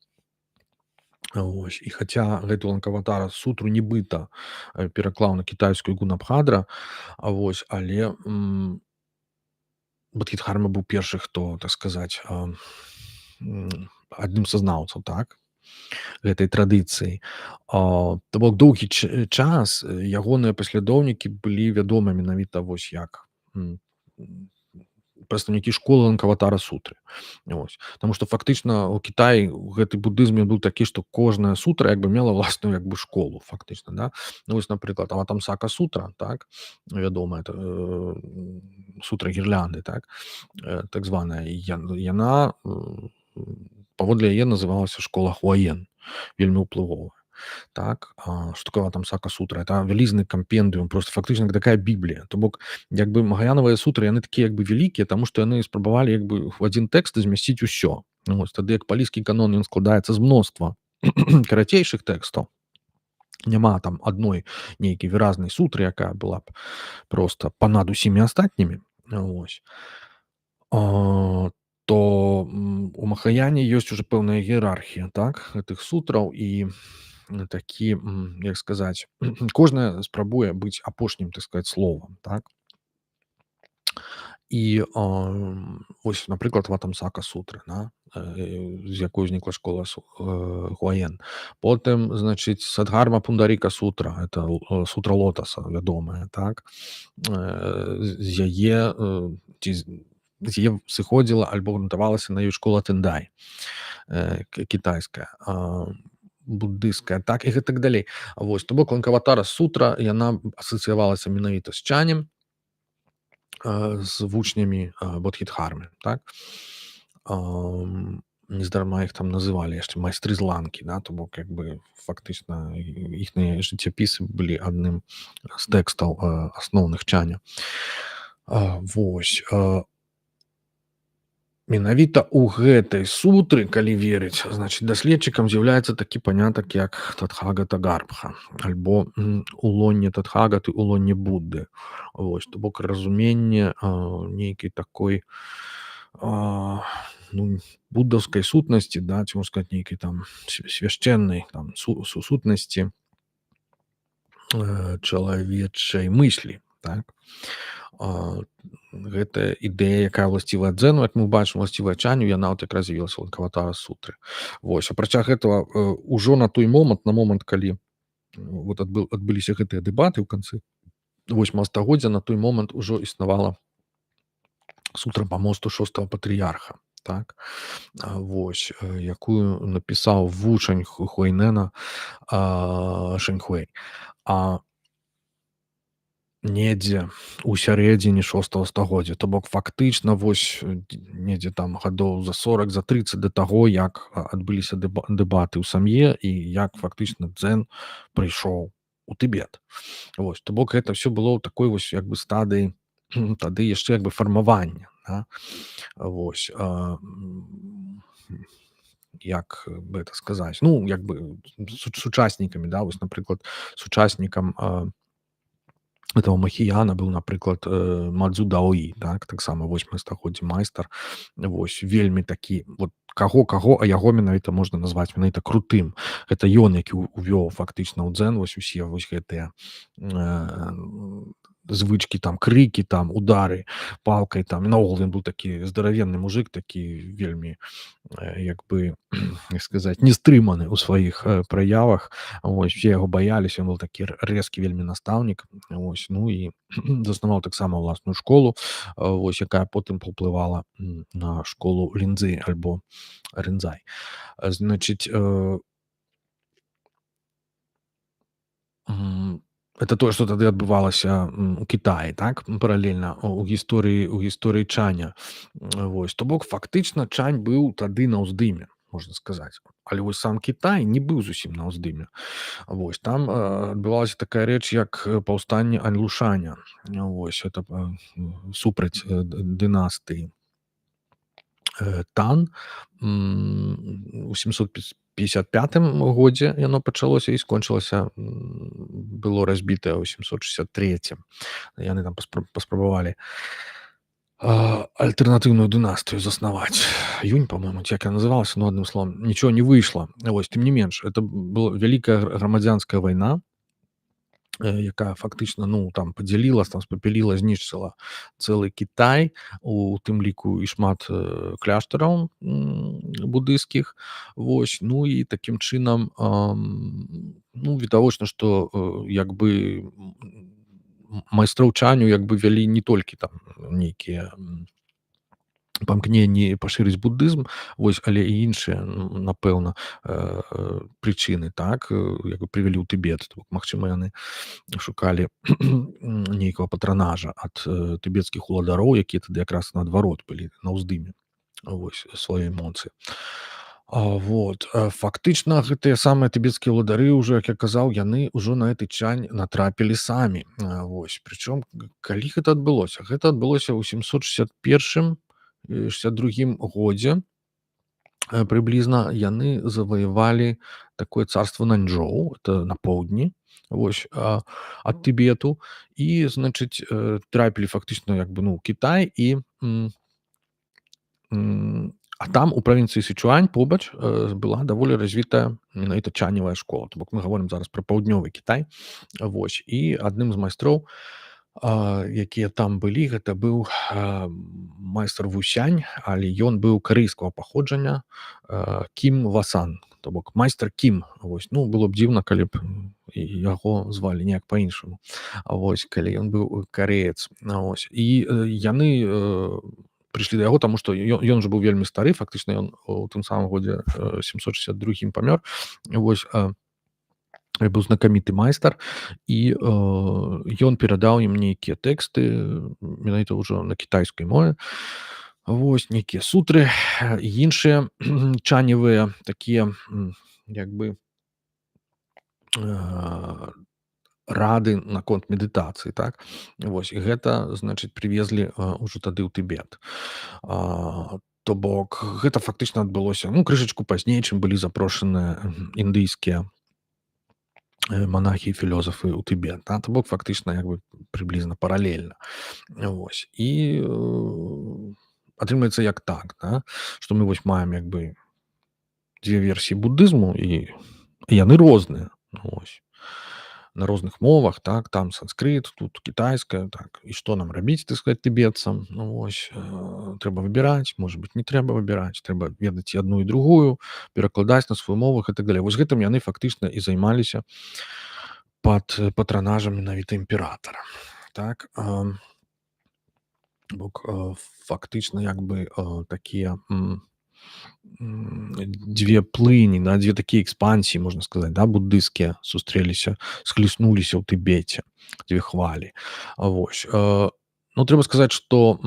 Вось. І хаця гэту Ланкаватара сутру нібыта пераклаў на кітайскую Гунабхадра, вось, але Бадхідхарма быў першы, хто, так сказаць, адным са знаўцаў, так, гэтай традыцыі. То бок доўгі час ягоныя паслядоўнікі былі вядомы менавіта вось як прадстаўнікі школы Ланкаватара сутры. Вось. Таму што фактычна у Кітаі гэты будызм быў такі, што кожная сутра як бы мела ўласную як бы школу фактычна, да? Ну, вось, напрыклад, Аватамсака сутра, так, вядомая сутра гірлянды, так, так званая, яна паводле яе называлася школа Хуаен, вельмі ўплывовая. Так, што такое Ватамсака сутра? Это вялізны кампендыум, просто фактычна такая біблія. То бок як бы Магаянавыя сутры яны такія як бы вялікія, таму што яны спрабавалі як бы в адзін тэкст змясціць усё. Ну, вось тады як паліскі канон ён складаецца з мноства карацейшых тэкстаў. Няма там адной нейкай выразнай сутры, якая была б просто панад усімі астатнімі. Вось. А, то, у Махаяне ёсць ужо пэўная іерархія, так, гэтых сутраў і, такі, як сказаць, кожная спрабуе быць апошнім, так сказаць, словам, так. І, вось, напрыклад, Ватамсака сутры, да, з якой узнікла школа Гуаен. Потым, значыць, Садхарма Пундаріка сутра, это сутра лотаса вядомая, так. З яе, ці з яе сыходзіла альбо грунтавалася на ёй школа Тэндай, кітайская, буддысцкая, так і гэтак далей. Вось, то бок Ланкаватара сутра, яна асацыявалася менавіта з чанем, з вучнямі Бодхідхармы, так. Нездарма іх там называлі яшчэ майстры з ланкі, да, то бок як бы фактычна іхныя жыццяпісы былі адным з тэкстаў асноўных чаня. Вось. Менавіта ў гэтай сутры, калі верыць, значыць, даследчыкам з'яўляецца такі панятак, як Татхагата Гарбха, альбо улонне Татхагаты, улонне Будды. Вось, то бок разуменне нейкай такой, ну, буддаўскай сутнасці, да, ці можна сказаць, нейкай там свяшчэннай там сутнасці чалавечай мыслі, так. Гэтая ідэя, якая ўласцівая дзену, як мы бачым, уласцівая чаню, яна от якраз з'явілася ў Ланкаватара сутры. Вось, апрача гэтага, ужо на той момант, калі вот адбыліся гэтыя дэбаты ў канцы 8 стагоддзя, на той момант ужо існавала сутра памосту 6-го патрыярха, так. Вось, якую напісаў вучань Хуэйнэна Шэньхуэй. Недзе ў сярэдзіне 6-го стагоддзя. То бок фактычна вось недзе там гадоў за 40, за 30 да таго, як адбыліся дэбаты ў сям'е і як фактычна дзен прыйшоў у Тыбет. Вось, то бок гэта ўсё было ў такой вось як бы стадыі тады яшчэ як бы фармавання, да. Вось, як бы это сказаць, ну, як бы сучаснікамі, да, вось, напрыклад, сучаснікам этого Махіяна быў, напрыклад, Мадзу Даоі, так, таксама 8 стагоддзе майстар. Вось, вельмі такі, вот каго, а яго менавіта можна назваць менавіта крутым. Гэта ён, які увёў фактычна ў дзен вось усе вось гэтыя звычкі, там, крыкі, там, удары палкай, там, і наогул ён быў такі здаравенны мужык, такі вельмі, як бы, як сказаць, нестрыманы ў сваіх праявах. Вось, усе яго баяліся, ён быў такі рэзкі вельмі настаўнік. Вось, ну і заснаваў таксама ўласную школу, вось, якая потым паўплывала на школу Ліндзы альбо Рынзай. Значыць, это тое, што тады адбывалася у Кітаі, так, паралельна у гісторыі чаня. Вось, то бок фактычна чань быў тады на ўздыме, можна сказаць. Але вось сам Кітай не быў зусім на ўздыме. Вось, там адбывалася такая рэч, як паўстанне Аньлушаня. Вось, это супраць дынастыі Тан. У 755 годзе яно пачалося і скончылася, было разбітае ў 763. Яны там паспрабавалі альтэрнатыўную дынастыю заснаваць. Юнь, па-мойму, ці як яна называлася, ну, адным словам, нічого не выйшла. Вось, тым не менш, это была вялікая грамадзянская вайна, якая фактычна, ну, там падзяліла, там спапяліла, знішчыла цэлы Кітай, у тым ліку і шмат кляштараў буддыйскіх. Вось, ну і такім чынам, ну, відавочна, што як бы майстроў чаню як бы вялі не толькі там нейкія памкненні пашырыць буддызм, вось, але і іншыя, напэўна, прычыны, так, як бы прывялі ў Тыбет. Магчыма, яны шукалі нейкага патранажа ад тыбецкіх уладароў, якія тады якраз наадварот былі на ўздыме, вось, сваёй моцы. Фактычна гэтыя самыя тыбецкія ўладары ўжо, як я казаў, яны ўжо на гэты чань натрапілі самі. Прычым калі гэта адбылося? Гэта адбылося ў 761 62 годзе. Прыблізна яны заваявалі такое царства Наньчжоу, это на поўдні, ад Тыбету. І, значыць, трапілі фактычна як бы, ну, ў Кітай і, а там у правінцыі Сычуань побач, была даволі развітая менавіта чаневая школа. То бок мы гаворым зараз пра паўднёвы Кітай. І адным з майстроў, якія там былі, гэта быў, майстар Вусянь, але ён быў карэйскага паходжання, Кім Васан, то бок майстар Кім. Ну, было б дзіўна, калі б яго звалі неяк па-іншаму. Калі ён быў кареец. І яны прыйшлі да яго, таму што ён жа быў вельмі стары, фактычна ён у тым самым годзе 762 памёр. Быў знакаміты майстар, і ён перадаў ім нейкія тэксты менавіта ўжо на кітайскай мове. Нейкія сутры і іншыя чаневыя такія як бы рады наконт медытацыі, так. І гэта, значыць, прывезлі ўжо тады ў Тыбет. То бок гэта фактычна адбылося, ну, крышачку пазней, чым былі запрошаныя індыйскія монахи і філёзафы ў Тыбет. То бок фактычна як бы прыблізна паралельна. І атрымліваецца як так, да? Што мы маем як бы дзве версіі будызму, і яны розныя. На розных мовах, так, там санскрыт, тут кітайская, так. І што нам рабіць, так сказаць, тыбетцам? Трэба выбіраць, можа быць, не трэба выбіраць, трэба ведаць і адну і другую, перакладаць на сваю мову і так далей. Гэтым яны фактычна і займаліся пад патранажам менавіта імператара. Так, бок фактычна як бы такія дзве плыні, да, дзве такія экспансіі, можна сказаць, да, буддысцкія сустрэліся, схліснуліся ў Тыбеце, дзве хвалі. Ну, трэба сказаць, што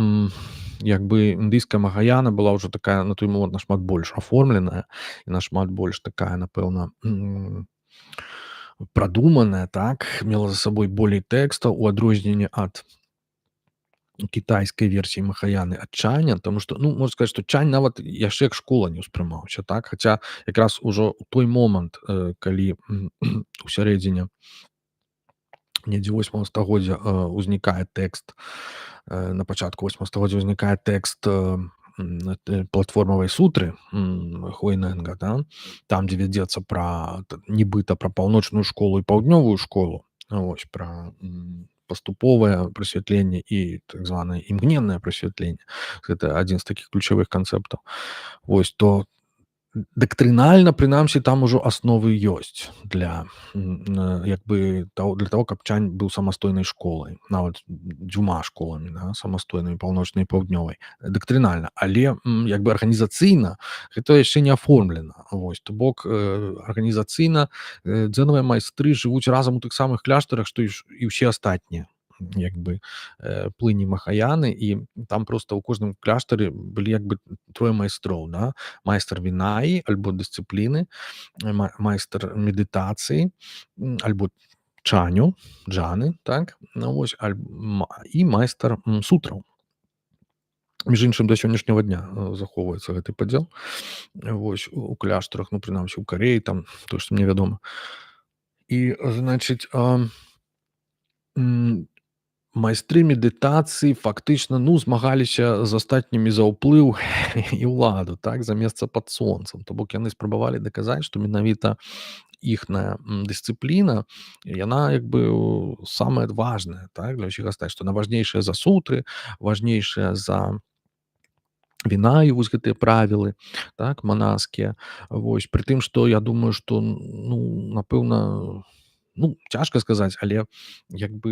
як бы індыйская Махаяна была ўжо такая на той момант нашмат больш аформленая і нашмат больш такая, напэўна, прадуманая, так, мела за сабой болей тэкстаў у адрозненне ад кітайскай версіі Махаяны ад чаня, таму што, ну, можна сказаць, што чань нават яшчэ як школа не ўспрымаўся, так. Хаця якраз ужо ў той момант, калі у сярэдзіне недзе 8 стагоддзя ўзнікае тэкст, на пачатку 8 стагоддзя ўзнікае тэкст платформавай сутры Хуайнэнга, да? Там, дзе вядзецца пра нібыта пра паўночную школу і паўднёвую школу, пра паступовае прасвятленне і так званае імгненнае прасвятленне. Гэта адзін з такіх ключавых канцэптаў. То дактрынальна, прынамсі, там ужо асновы ёсць для як бы для таго, каб чань быў самастойнай школай, нават дзвюма школамі, да, самастойнымі, паўночнай і паўднёвай, дактрынальна. Але як бы арганізацыйна гэта яшчэ не аформлена. То бок арганізацыйна дзенавыя майстры жывуць разам у тых самых кляштарах, што і ўсе астатнія як бы плыні Махаяны, і там проста ў кожным кляштары былі як бы трое майстроў, да? Майстар вінаі альбо дысцыпліны, майстар медытацыі альбо чаню, джаны, так, і майстар сутраў. Між іншым, да сённяшняга дня захоўваецца гэты падзел у кляштарах, ну, прынамсі ў Карэі, там то, што мне вядома. І, значыць, майстры медытацыі фактычна, ну, змагаліся з астатнімі за ўплыў і ўладу, так, за месца пад сонцам. То бок яны спрабавалі даказаць, што менавіта іхная дысцыпліна, яна як бы самая важная, так, для ўсіх астатніх, што яна важнейшая за сутры, важнейшая за вінаю, гэтыя правілы, так, манаскія. Пры тым, што я думаю, што, ну, напэўна, ну, цяжка сказаць, але як бы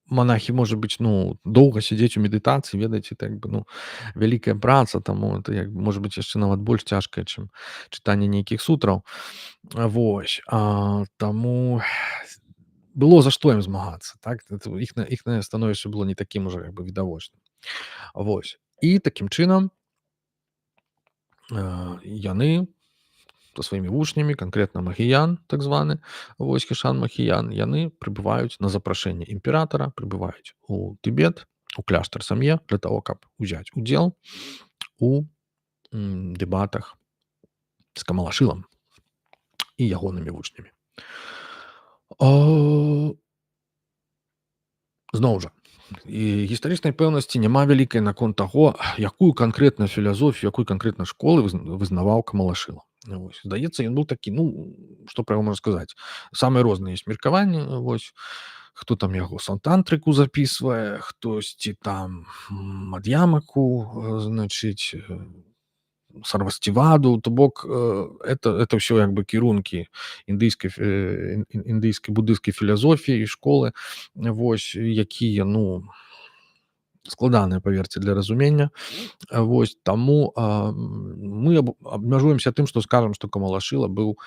монахі, можа быць, ну, доўга сядзець у медытацыі, ведаеце, так бы, ну, вялікая праца, таму это як можа быць яшчэ нават больш цяжкае, чым чытанне нейкіх сутраў. Таму было за што ім змагацца, так. Іхнае становішча было не такім ужо як бы відавочным. І такім чынам яны са сваімі вучнямі, канкрэтна Магіян, так званы, вось Хішан Магіян, яны прыбываюць на запрашэнне імператара, прыбываюць у Тыбет, у кляштар Сам'е для таго, каб узяць удзел у дэбатах з Камалашылам і ягонымі вучнямі. А, Зноў жа, і гістарычнай пэўнасці няма вялікай наконт таго, якую канкрэтна філазофію, якой канкрэтна школы вызнаваў Камалашыла. Вось. Здаецца, ён быў такі, ну, што пра яго можна сказаць, самыя розныя ёсць меркаванні, вось. Хто там яго сантантрыку запісвае, хтосьці там мад'ямаку, значыць, сарвасціваду, то бок это ўсё як бы кірункі індыйскай буддыйскай філазофіі і школы, вось, якія, ну, складаныя, паверце, для разумення. Вось, таму мы абмяжуемся тым, што скажам, што Камалашыла быў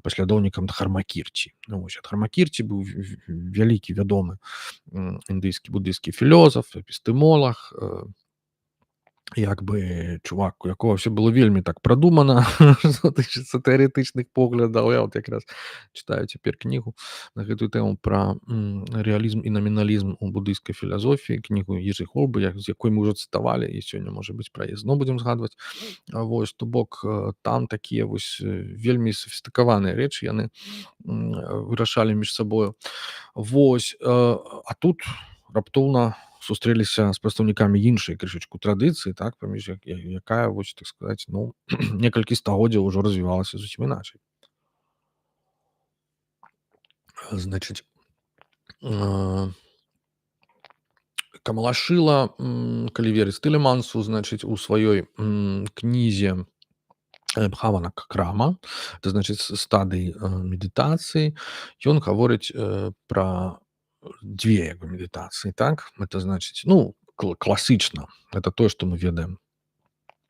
паслядоўнікам Дхармакірці. Ну, вось, Дхармакірці быў вялікі, вядомы індыйскі буддыйскі філозаф, эпістэмолаг, як бы чувак, у якога ўсё было вельмі так прадумана што тычыцца тэарэтычных поглядаў. Я вот якраз чытаю цяпер кнігу на гэтую тэму пра рэалізм і наміналізм у буддыйскай філазофіі, кнігу Ежы Хобы, з якой мы ўжо цытавалі, і сёння, можа быць, пра яе зноў будзем згадваць. Вось, то бок там такія вось вельмі софістыкаваныя рэчы яны вырашалі між сабою. Вось, а тут раптоўна сустрэліся з прадстаўнікамі іншай крышачку традыцыі, так, паміж якая, вось, так сказаць, ну, некалькі стагоддзяў ужо развівалася зусім іначай. Значыць, Камалашыла, калі верыць Тэлемансу, значыць, у сваёй кнізе Бхавана Крама, это значыць стадыі медытацыі, ён гаворыць пра дзве як бы медытацыі, так, это значыць, ну, класычна, это тое, што мы ведаем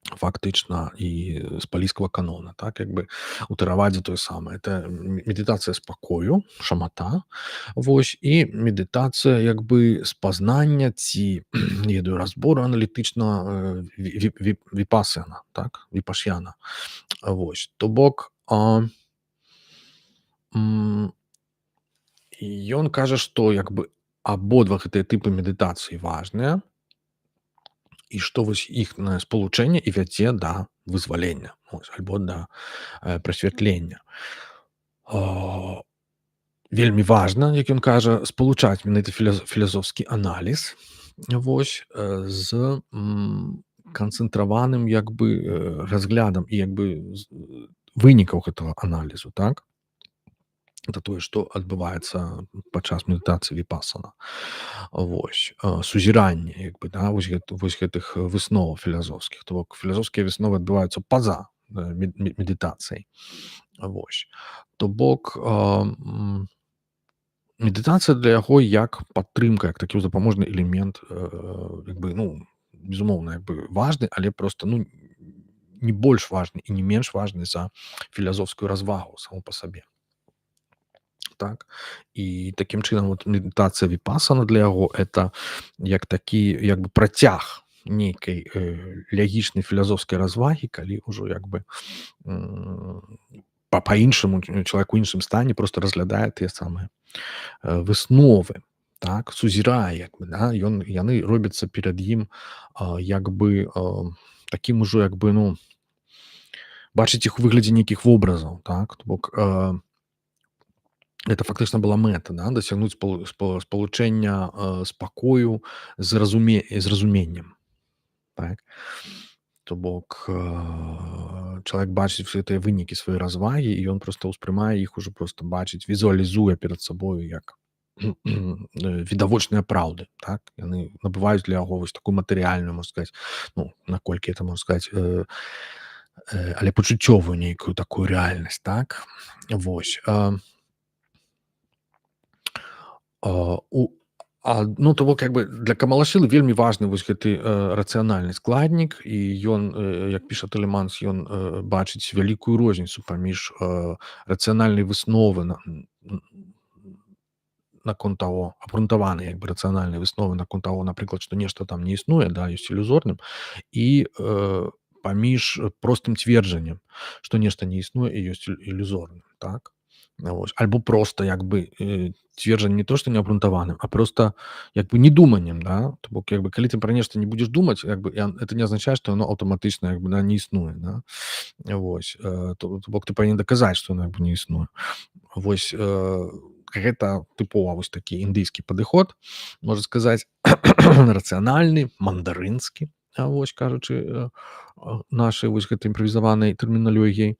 фактычна і з палійскага канона, так, як бы у тэравадзе тое самае, это медытацыя спакою, шамата, вось, і медытацыя як бы спазнання ці, не ведаю, разбору аналітычна віпасана, так, віпашьяна. Вось, то бок ён кажа, што як бы абодва гэтыя тыпы медытацыі важныя, і што вось іхнае спалучэнне і вядзе да вызвалення, вось, альбо да прасвятлення. Вельмі важна, як ён кажа, спалучаць менавіта філазофскі аналіз, вось, з канцэнтраваным як бы разглядам і як бы вынікаў гэтага аналізу, так. Это тое, што адбываецца падчас медытацыі віпасана. Вось, сузіранне, як бы, да, вось гэтых высноваў філазофскіх. То бок філазофскія высновы адбываюцца па-за медытацыяй. Вось. То бок медытацыя для яго як падтрымка, як такі дапаможны элемент, як бы, ну, безумоўна, як бы важны, але проста, ну, не больш важны і не менш важны за філазофскую развагу саму па сабе. Так, і такім чынам вот медытацыя віпасана для яго это як такі як бы працяг нейкай лягічнай філазофскай развагі, калі ўжо як бы па-іншаму чалавек у іншым стане просто разглядае тыя самыя высновы, так, сузірае, як бы, да, яны робяцца перад ім як бы такім ужо як бы, ну, бачыць іх у выглядзе нейкіх вобразаў, так, то бок это фактычна была мэта, да, дасягнуць спалучэння спакою з разуменнем, так. То бок чалавек бачыць гэтыя вынікі сваёй развагі і ён проста ўспрымае іх ужо проста бачыць, візуалізуе перад сабою як відавочныя праўды, так. Яны набываюць для яго вось такую матэрыяльную, можна сказаць, ну, наколькі это можна сказаць, але пачуццёвую нейкую такую рэальнасць, так. Вось. Ну, то бок як бы для Камалашылы вельмі важны вось гэты рацыянальны складнік, і ён, як піша Тэлеманс, ён бачыць вялікую розніцу паміж рацыянальнай высновы наконт таго, абгрунтаванай як бы рацыянальнай высновы наконт таго, напрыклад, што нешта там не існуе, да, ёсць ілюзорным, і паміж простым цверджаннем, што нешта не існуе і ёсць ілюзорным, так? Вось. Альбо проста як бы цверджанне не то, што неабрунтаваным, а просто як бы недуманнем, да? То бок як бы калі ты пра нешта не будзеш думаць, як бы это не азначае, што яно аўтаматычна як бы, да, не існуе, да? Вось, то бок ты павінен даказаць, што яно як бы не існуе. Вось, гэта тыпова вось такі індыйскі падыход, можна сказаць, рацыянальны, мандарынскі, вось кажучы, нашай вось гэтай імправізаванай тэрміналогіяй.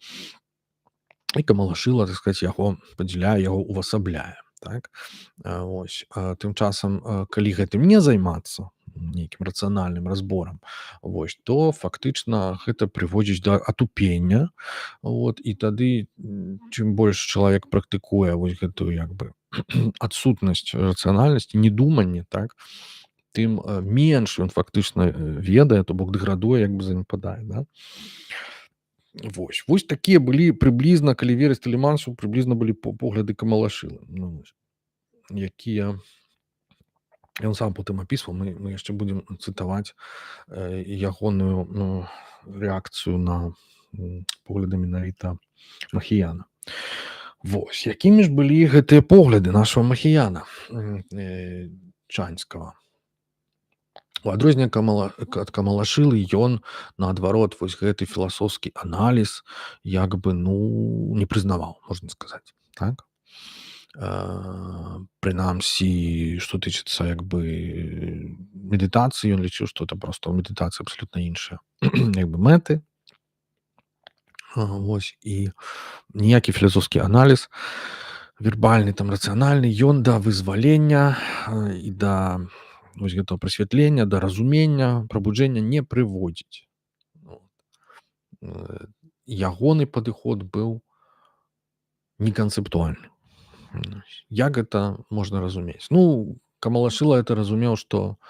І Камалашыла, так сказаць, яго падзяляе, яго увасабляе, так. Вось, тым часам, калі гэтым не займацца, нейкім рацыянальным разборам, вось, то фактычна гэта прыводзіць да атупення. Вот, і тады, чым больш чалавек практыкуе вось гэтую як бы адсутнасць рацыянальнасці, недуманне, так, тым, менш ён фактычна, ведае, то бок дэградуе, як бы занепадае, да. Вось такія былі прыблізна, калі верыць Тэлемансу, прыблізна былі погляды Камалашылы, ну, вось, якія ён сам потым апісваў. Мы яшчэ будзем цытаваць ягоную, ну, рэакцыю на погляды менавіта Махіяна. Вось якімі ж былі гэтыя погляды нашага Махіяна Чанскага. У адрозненне ад Камалашылы ён, наадварот, вось гэты філасофскі аналіз як бы, ну, не прызнаваў, можна сказаць, так. Прынамсі, што тычыцца як бы медытацыі, ён лічыў, што это проста ў медытацыі абсалютна іншыя як бы мэты. Вось, і ніякі філасофскі аналіз, вербальны, там, рацыянальны, ён да вызвалення і да вось гэтага прасвятлення, да разумення, прабуджэння не прыводзіць. Ягоны падыход быў неканцэптуальны. Як гэта можна разумець? Ну, Камалашыла это разумеў, што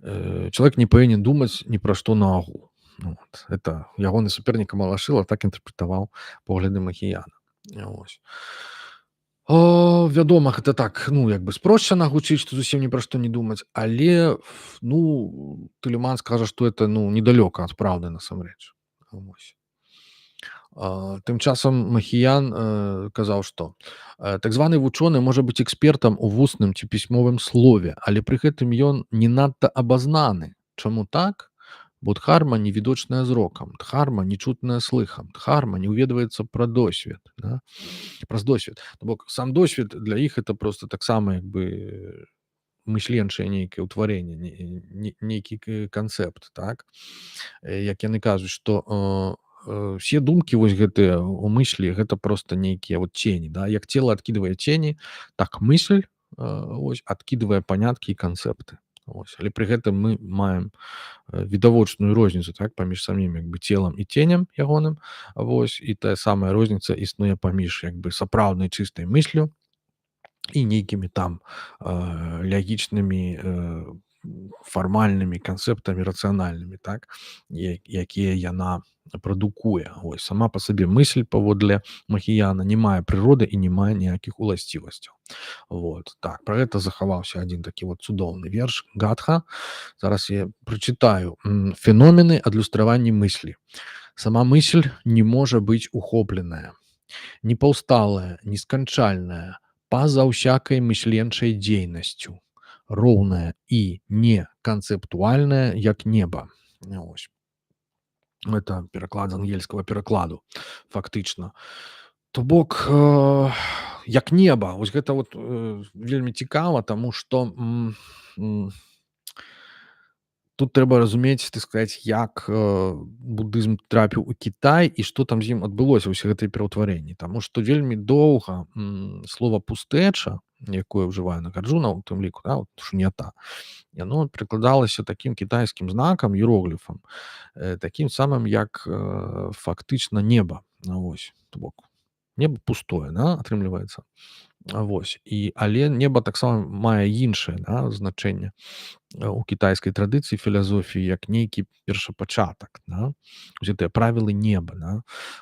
чалавек не павінен думаць ні пра што наогул. Вот. Это ягоны супернік Камалашыла так інтэрпрэтаваў погляды Махіяна. Вось. Вядома, гэта так, ну, як бы спрошчана гучыць, што зусім ні пра што не думаць, але, ну, Тэлеманс кажа, што это, ну, недалёка ад праўды насамрэч. Вось. Тым часам Махіян казаў, што так званы вучоны можа быць экспертам у вусным ці пісьмовым слове, але пры гэтым ён не надта абазнаны. Чаму так? Бо дхарма невідочная зрокам, дхарма нечутная слыхам, дхарма не ўведваецца пра досвед, да? Праз досвед. То бок сам досвед для іх это просто таксама як бы мысленчае нейкае ўтварэнне, нейкі канцэпт, так. Як яны кажуць, што все думкі вось гэтыя у мыслі гэта просто нейкія вот цені, да? Як цела адкідвае цені, так мысль вось адкідвае паняткі і канцэпты. Вось. Але пры гэтым мы маем відавочную розніцу, так, паміж самім як бы целам і ценем ягоным. Вось, і тая самая розніца існуе паміж як бы сапраўднай чыстай мысллю і нейкімі там лягічнымі фармальнымі канцэптамі рацыянальнымі, так, якія яна прадукуе. Ось, сама па сабе мысль паводле Махіяна не мае прыроды і не мае ніякіх уласцівасцяў. Вот, так, пра гэта захаваўся адзін такі вот цудоўны верш Гатха. Зараз я прачытаю. Феномены адлюстравання мыслі. Сама мысль не можа быць ухопленая, непаўсталая, несканчальная, па-за ўсякай мысленчай дзейнасцю, роўная і не канцэптуальная, як неба. Ось. Это пераклад з ангельскага перакладу, фактычна. То бок, як неба. Вось гэта вот вельмі цікава, таму што тут трэба разумець, так сказаць, як будызм трапіў у Кітай і што там з ім адбылося, ўсе гэтыя пераўтварэнні. Таму што вельмі доўга слова пустэча, якое ўжывае Нагарджуна, у тым ліку, да, шунята, яно прыкладалася такім кітайскім знакам, іерогліфам, такім самым, як фактычна неба. Вось, то бок неба пустое, да, атрымліваецца. Вось. Але неба таксама мае іншае, да, значэнне у кітайскай традыцыі філасофіі як нейкі першапачатак, да? Вось гэтыя правілы неба, да?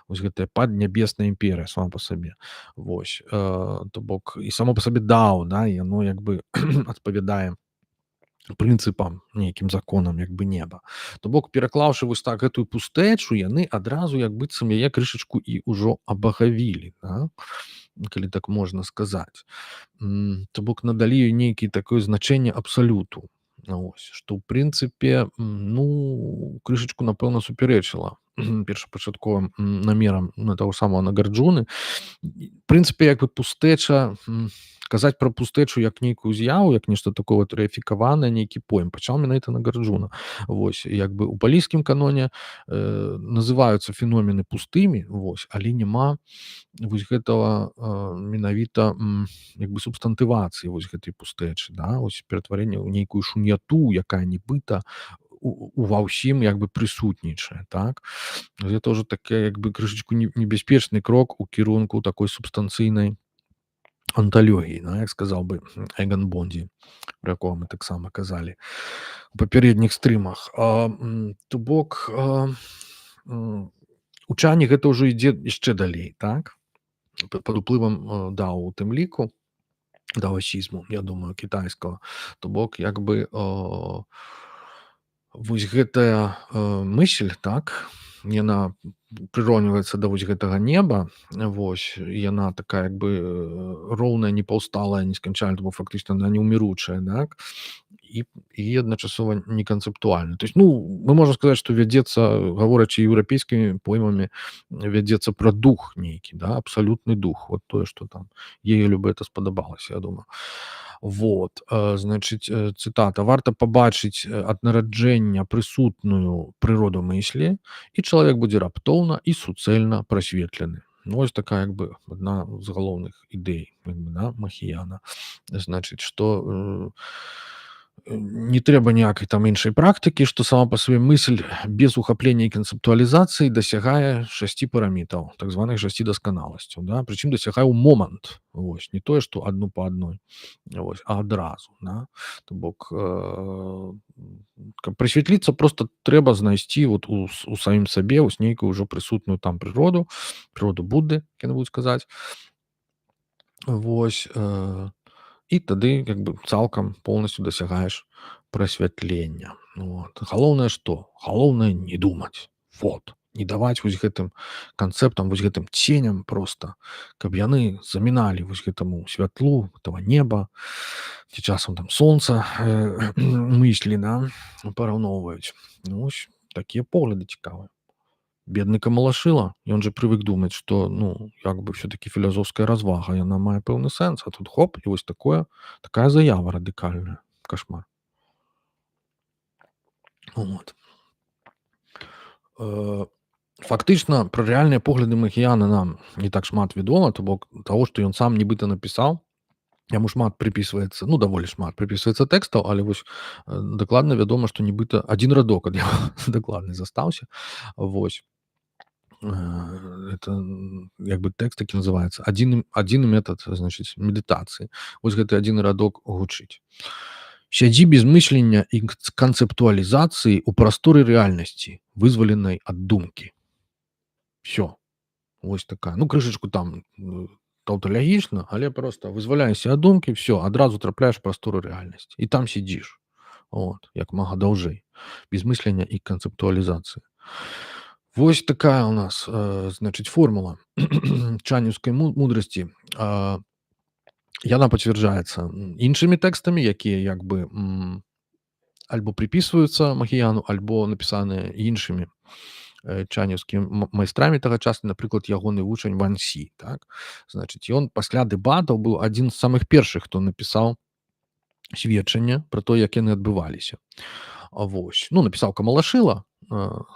Вось гэтая паднябесная імперыя сама па сабе. Вось, то бок і само па сабе дао, да, яно як бы адпавядае прынцыпам, нейкім законам як бы неба. То бок пераклаўшы вось так гэтую пустэчу, яны адразу як быццам яе крышачку і ўжо абагавілі, да? Калі так можна сказаць. То бок надалі ёй нейкі такое значэнне абсалюту. Ось, што ў прынцыпе, ну, крышачку, напэўна, супярэчыла першапачатковым намерам таго самага Нагарджуны. Прынцыпе, як бы пустэча, казаць пра пустэчу як нейкую з'яву, як нешта такое трэфікаванае, нейкі поем пачаў менавіта Нагарджуна. Вось, як бы ў палійскім каноне называюцца феномены пустымі, вось, але няма вось гэтага менавіта як бы субстантывацыі вось гэтай пустэчы, да? Вось ператварэнне ў нейкую шун'яту, якая нібыта ува ўсім як бы прысутнічае, так? Гэта ўжо такі як бы крышачку небяспечны крок у кірунку такой субстанцыйнай анталогіі, да, як сказаў бы Эган Бонді, пра якога мы таксама казалі у папярэдніх стрымах. То бок учанне гэта ўжо ідзе яшчэ далей, так? Пад уплывам дао, у тым ліку даосізму, я думаю, кітайскага. То бок як бы вось гэтая мысль, так, яна прыроўніваецца да вось гэтага неба, вось, і яна такая як бы роўная, непаўсталая, несканчальная, бо фактычна яна неўміручая, так, і адначасова неканцэптуальна. То есть, ну, мы можам сказаць, што вядзецца, гаворачы еўрапейскімі поймамі, вядзецца пра дух нейкі, да, абсалютны дух. Вот тое, што там Гегелю бы это спадабалася, я думаю. Вот, значыць, цытата: «Варта пабачыць ад нараджэння прысутную прыроду мыслі, і чалавек будзе раптоўна і суцэльна прасветлены». Ну, вось такая як бы адна з галоўных ідэй, як бы, да, Махіяна. Значыць, што не трэба ніякай там іншай практыкі, што сама па сабе мысль без ухаплення і канцэптуалізацыі дасягае 6 парамітаў, так званых 6 дасканаласцяў, да? Прычым дасягае ў момант, вось, не тое, што адну па адной, вось, а адразу, да? То бок каб прасветліцца, проста трэба знайсці вот у самім сабе вось нейкую ўжо прысутную там прыроду Будды, як яны будуць казаць. Вось, і тады як бы цалкам поўнасцю дасягаеш прасвятлення. Вот. Галоўнае што? Галоўнае не думаць. Вот. Не даваць вось гэтым канцэптам, вось гэтым ценям проста, каб яны заміналі вось гэтаму святлу, этого неба, ці часам там сонца мыслі, да, параўноўваюць. Ну, вось такія погляды цікавыя. Бедны Камалашыла, ён жа прывык думаць, што, ну, як бы ўсё-такі філазофская развага, яна мае пэўны сэнс, а тут хоп, і вось такая заява радыкальная. Кашмар. Вот. Фактычна, пра рэальныя погляды Махіяна нам не так шмат вядома, то бок таго, што ён сам нібыта напісаў, яму шмат прыпісваецца, ну, даволі шмат прыпісваецца тэкстаў, але вось дакладна вядома, што нібыта адзін радок ад яго дакладны застаўся. Вось. Это як бы тэкст такі называецца адзіны метад, значыць, медытацыі. Вось гэты адзіны радок гучыць: «Сядзі без мыслення і канцэптуалізацыі ў прасторы рэальнасці, вызваленай ад думкі». Всё. Вось такая. Ну, крышачку там таўталягічна, але проста вызваляешся ад думкі, всё, адразу трапляеш у прастору рэальнасці. І там сядзіш. Вот, як мага даўжэй. Без мыслення і канцэптуалізацыі. Вось такая у нас, значыць, формула чанеўскай мудрасці. Яна пацвярджаецца іншымі тэкстамі, якія як бы альбо прыпісваюцца Махіяну, альбо напісаныя іншымі чанеўскімі майстрамі тагачасна, напрыклад, ягоны вучань Ван Сі, так? Значыць, ён пасля дэбатаў быў адзін з самых першых, хто напісаў сведчанне пра то, як яны адбываліся. Вось. Ну, напісаў Камалашыла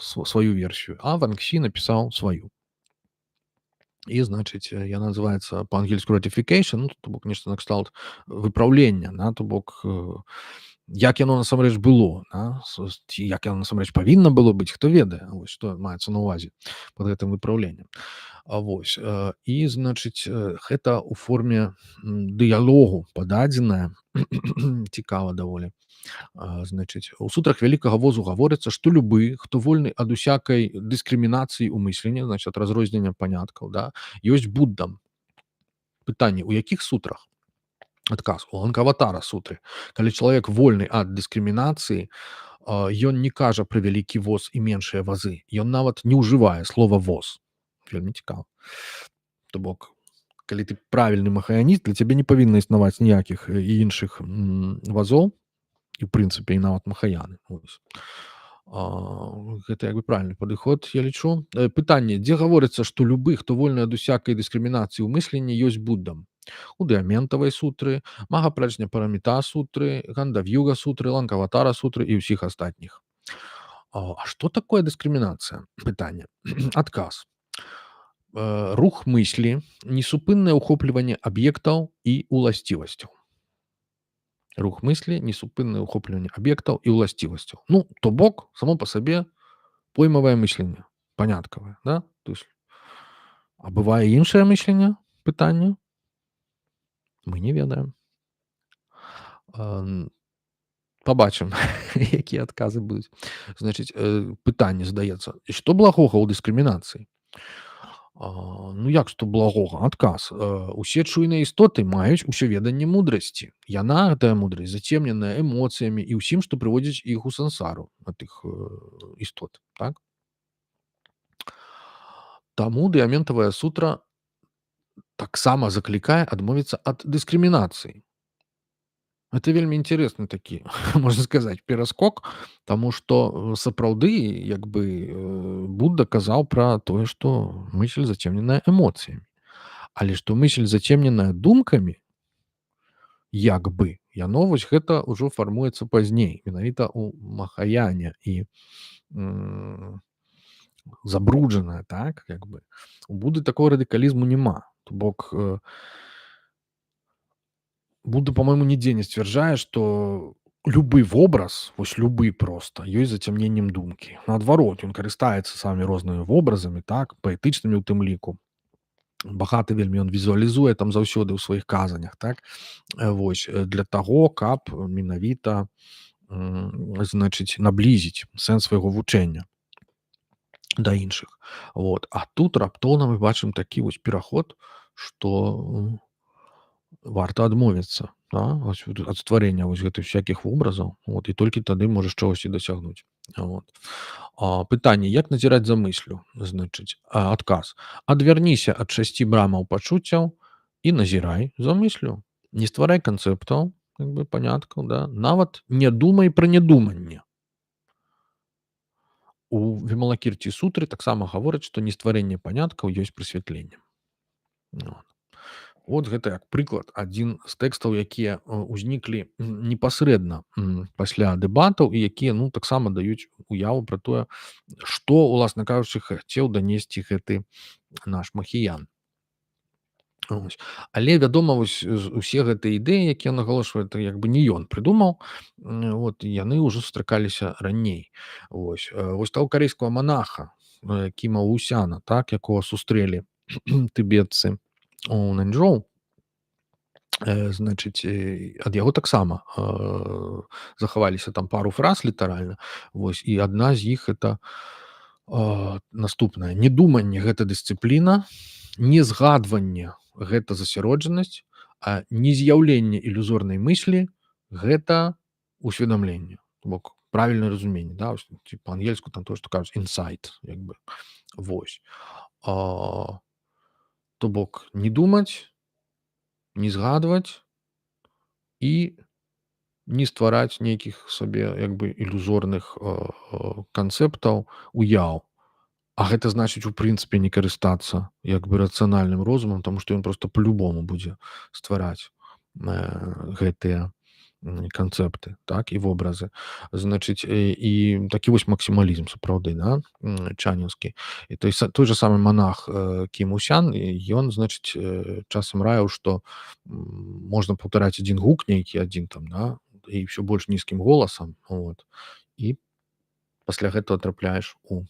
сваю версію, а Ван Ксі напісаў сваю. І, значыць, яна называецца па-ангельску ratification, ну, то бок нешта накшталт выпраўлення, да? То бок як яно насамрэч было, да? Ці як яно насамрэч павінна было быць, хто ведае, вось, што маецца на ўвазе пад гэтым выпраўленнем. Вось. І, значыць, гэта ў форме дыялогу пададзеная, цікава даволі. Значыць, у сутрах вялікага возу гаворыцца, што любы, хто вольны ад усякай дыскрымінацыі ў мысленні, значыць, ад разрознення паняткаў, да, ёсць Буддам. Пытанне, у якіх сутрах? Адказ у Ланкаватара сутры. Калі чалавек вольны ад дыскрымінацыі, ён не кажа пра вялікі воз і меншыя вазы. Ён нават не ўжывае слова воз. Вельмі цікава. То бок, калі ты правільны махаяніст, для цябе не павінна існаваць ніякіх іншых вазоў і ў прынцыпе і нават махаяны. Вось. Гэта як бы правільны падыход, я лічу. Пытанне, дзе гаворыцца, што любы, хто вольны ад усякай дыскрымінацыі ў мысленні, ёсць Буддам? У Дыаментавай сутры, Магапрачня Параміта сутры, Гандав'юга сутры, Ланкаватара сутры і ўсіх астатніх. А што такое дыскрымінацыя? Пытанне. Адказ. Рух мыслі, несупыннае ўхопліванне аб'ектаў і уласцівасцяў. Рух мыслі, несупыннае ўхопліванне аб'ектаў і ўласцівасцяў. Ну, то бок, само па сабе поймавае мысленне, паняткавае, да? То есть, а бывае іншае мысленне? Пытанне. Мы не ведаем. Пабачым, якія адказы будуць. Значыць, пытанне задаецца. Што благога ў дыскрымінацыі? Ну як што благога? Адказ. Усе чуйныя істоты маюць усёведанне мудрасці. Яна, гэтая мудрасць, зацемненая эмоцыямі і ўсім, што прыводзіць іх у сансару, гэтых істот. Так? Таму Дыаментавая сутра таксама заклікае адмовіцца ад дыскрымінацыі. Это вельмі інтарэсны такі, можна сказаць, пераскок, таму што сапраўды як бы Будда казаў пра тое, што мысль зацемненая эмоцыямі. Але што мысль зацемненая думкамі, як бы, яно вось гэта ўжо фармуецца пазней, менавіта ў Махаяне і забруджаная, так, як бы. У Будды такого радыкалізму няма. То бок, Будда, по-моему, нідзе не сцвярджае, што любы вобраз, вось любы проста, ёсць зацямненнем думкі. Наадварот, ён карыстаецца самымі рознымі вобразамі, так, паэтычнымі ў тым ліку. Багаты вельмі ён візуалізуе там заўсёды ў сваіх казаннях, так. Вось, для таго, каб менавіта, значыць, наблізіць сэнс свайго вучэння да іншых. Вот. А тут раптоўна мы бачым такі вось пераход, што варта адмовіцца, да, вось ад стварэння вось гэтых всякіх вобразаў, вот, і толькі тады можаш чагосьці дасягнуць. Вот. Пытанне, як назіраць за мыслю? Значыць, адказ. Адвярніся ад 6 брамаў пачуццяў і назірай за мыслю. Не стварай канцэптаў, як бы паняткаў, да, нават не думай пра недуманне. У Вімалакірці сутры таксама гавораць, што нестварэнне паняткаў ёсць прасвятленнем. Вот. Вот гэта як прыклад адзін з тэкстаў, якія ўзніклі непасрэдна пасля дэбатаў і якія, ну, таксама даюць уяву пра тое, што, уласна кажучы, хацеў данесці гэты наш Махіян. Вось. Але, вядома, вось усе гэтыя ідэі, якія нагалошвае, это як бы не ён прыдумаў, вот, яны ўжо сустракаліся раней. Вось. Вось таго карэйскага манаха Кіма Усяна, так, якога сустрэлі тыбетцы у Наньчжоу, значыць, ад яго таксама захаваліся там пару фраз літаральна. Вось, і адна з іх это наступная. Недуманне гэта дысцыпліна, незгадванне гэта засяроджанасць, а нез'яўленне ілюзорнай мыслі гэта усведамленне. Бок правільнае разуменне, да, па-ангельску там тое, што кажуць insight, як бы. Вось. То бок не думаць, не згадваць і не ствараць нейкіх сабе як бы ілюзорных канцэптаў, уяў. А гэта значыць, у прынцыпе, не карыстацца як бы рацыянальным розумам, таму што ён проста па-любому будзе ствараць гэтыя канцэпты, так, і вобразы. Значыць, і такі вось максімалізм сапраўды, да, чанінскі. І той же самы монах Кім Усян, ён, значыць, часам раіў, што можна паўтараць адзін гук нейкі, адзін там, да, і ўсё больш нізкім голасам, вот, і пасля гэтага трапляеш у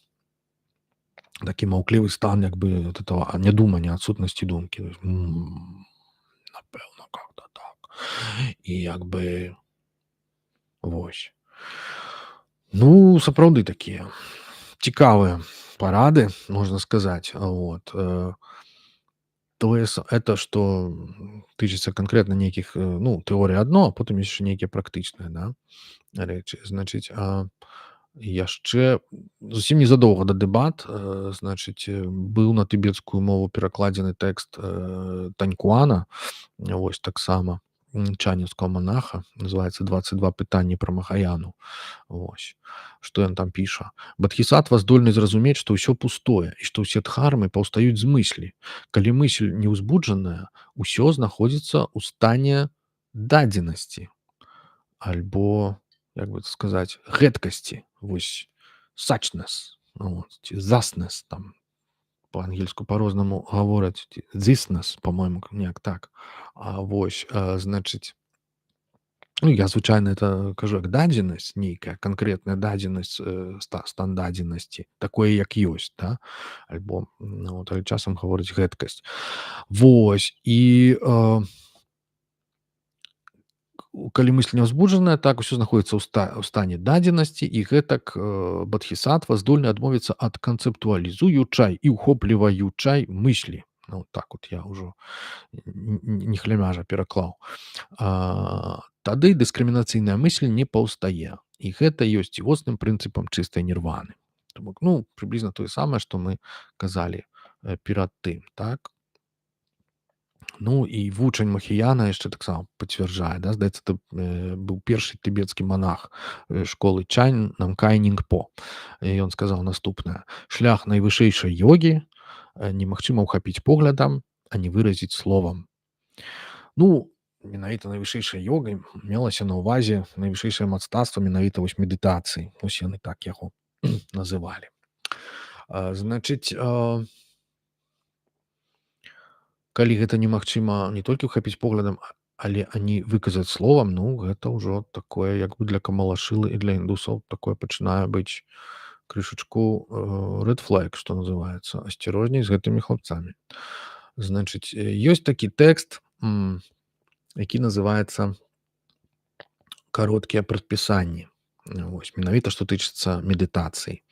такі маўклівы стан, як бы, от этого нядумання, адсутнасці думкі. Напэўна, как-то так. І як бы вось. Ну, сапраўды такія цікавыя парады, можна сказаць. Вот. это што тычыцца канкрэтна нейкіх, ну, тэорый адно, а потым яшчэ нейкія практычныя, да, рэчы. Значыць, яшчэ зусім незадоўга да дэбат, значыць, быў на тыбецкую мову перакладзены тэкст, Танькуана, вось таксама, чанінскага манаха, называецца «22 пытанні пра Махаяну». Вось. Што ён там піша: «Бадхісатва здольны зразумець, што ўсё пустое і што ўсе дхармы паўстаюць з мыслі. Калі мысль неўзбуджаная, усё знаходзіцца ў стане дадзенасці альбо, як бы сказаць, гэткасці. Вось suchness, вот, ці thusness, там па-ангельску па-рознаму гавораць, ці thisness, па-мойму, неяк так. Вось, значыць, ну, я звычайна это кажу як дадзенасць, нейкая канкрэтная дадзенасць, стан дадзенасці, такое, як ёсць, да? Альбо, ну, вот, але часам гаворыць гэткасць. Вось, і калі мысль няўзбуджаная, так усё знаходзіцца ў стане дадзенасці, і гэтак бадхісатва здольны адмовіцца ад канцэптуалізуючай і ўхопліваючай мыслі. Ну, так вот я ўжо не хлямяжа пераклаў. Тады дыскрымінацыйная мысль не паўстае. І гэта ёсць івосным прынцыпам чыстай нірваны. То бок, ну, прыблізна тое самае, што мы казалі перад тым, так? Ну, і вучань Махіяна яшчэ таксама пацвярджае, да, здаецца, это быў першы тыбецкі манах школы Чань Намкай Нінгпо. І ён сказаў наступнае: «Шлях найвышэйшай ёгі немагчыма ўхапіць поглядам, а не выразіць словам». Ну, менавіта найвышэйшай ёгай мелася на ўвазе найвышэйшае мастацтва менавіта вось медытацыі. Вось яны так яго называлі. Значыць, калі гэта немагчыма не толькі ўхапіць поглядам, але ані выказаць словам, ну, гэта ўжо такое, як бы для камалашылы і для індусаў такое пачынае быць крышачку red flag, што называецца. Асцярожней з гэтымі хлапцамі. Значыць, ёсць такі тэкст, які называецца «Кароткія прадпісанні». Вось, менавіта, што тычыцца медытацыі.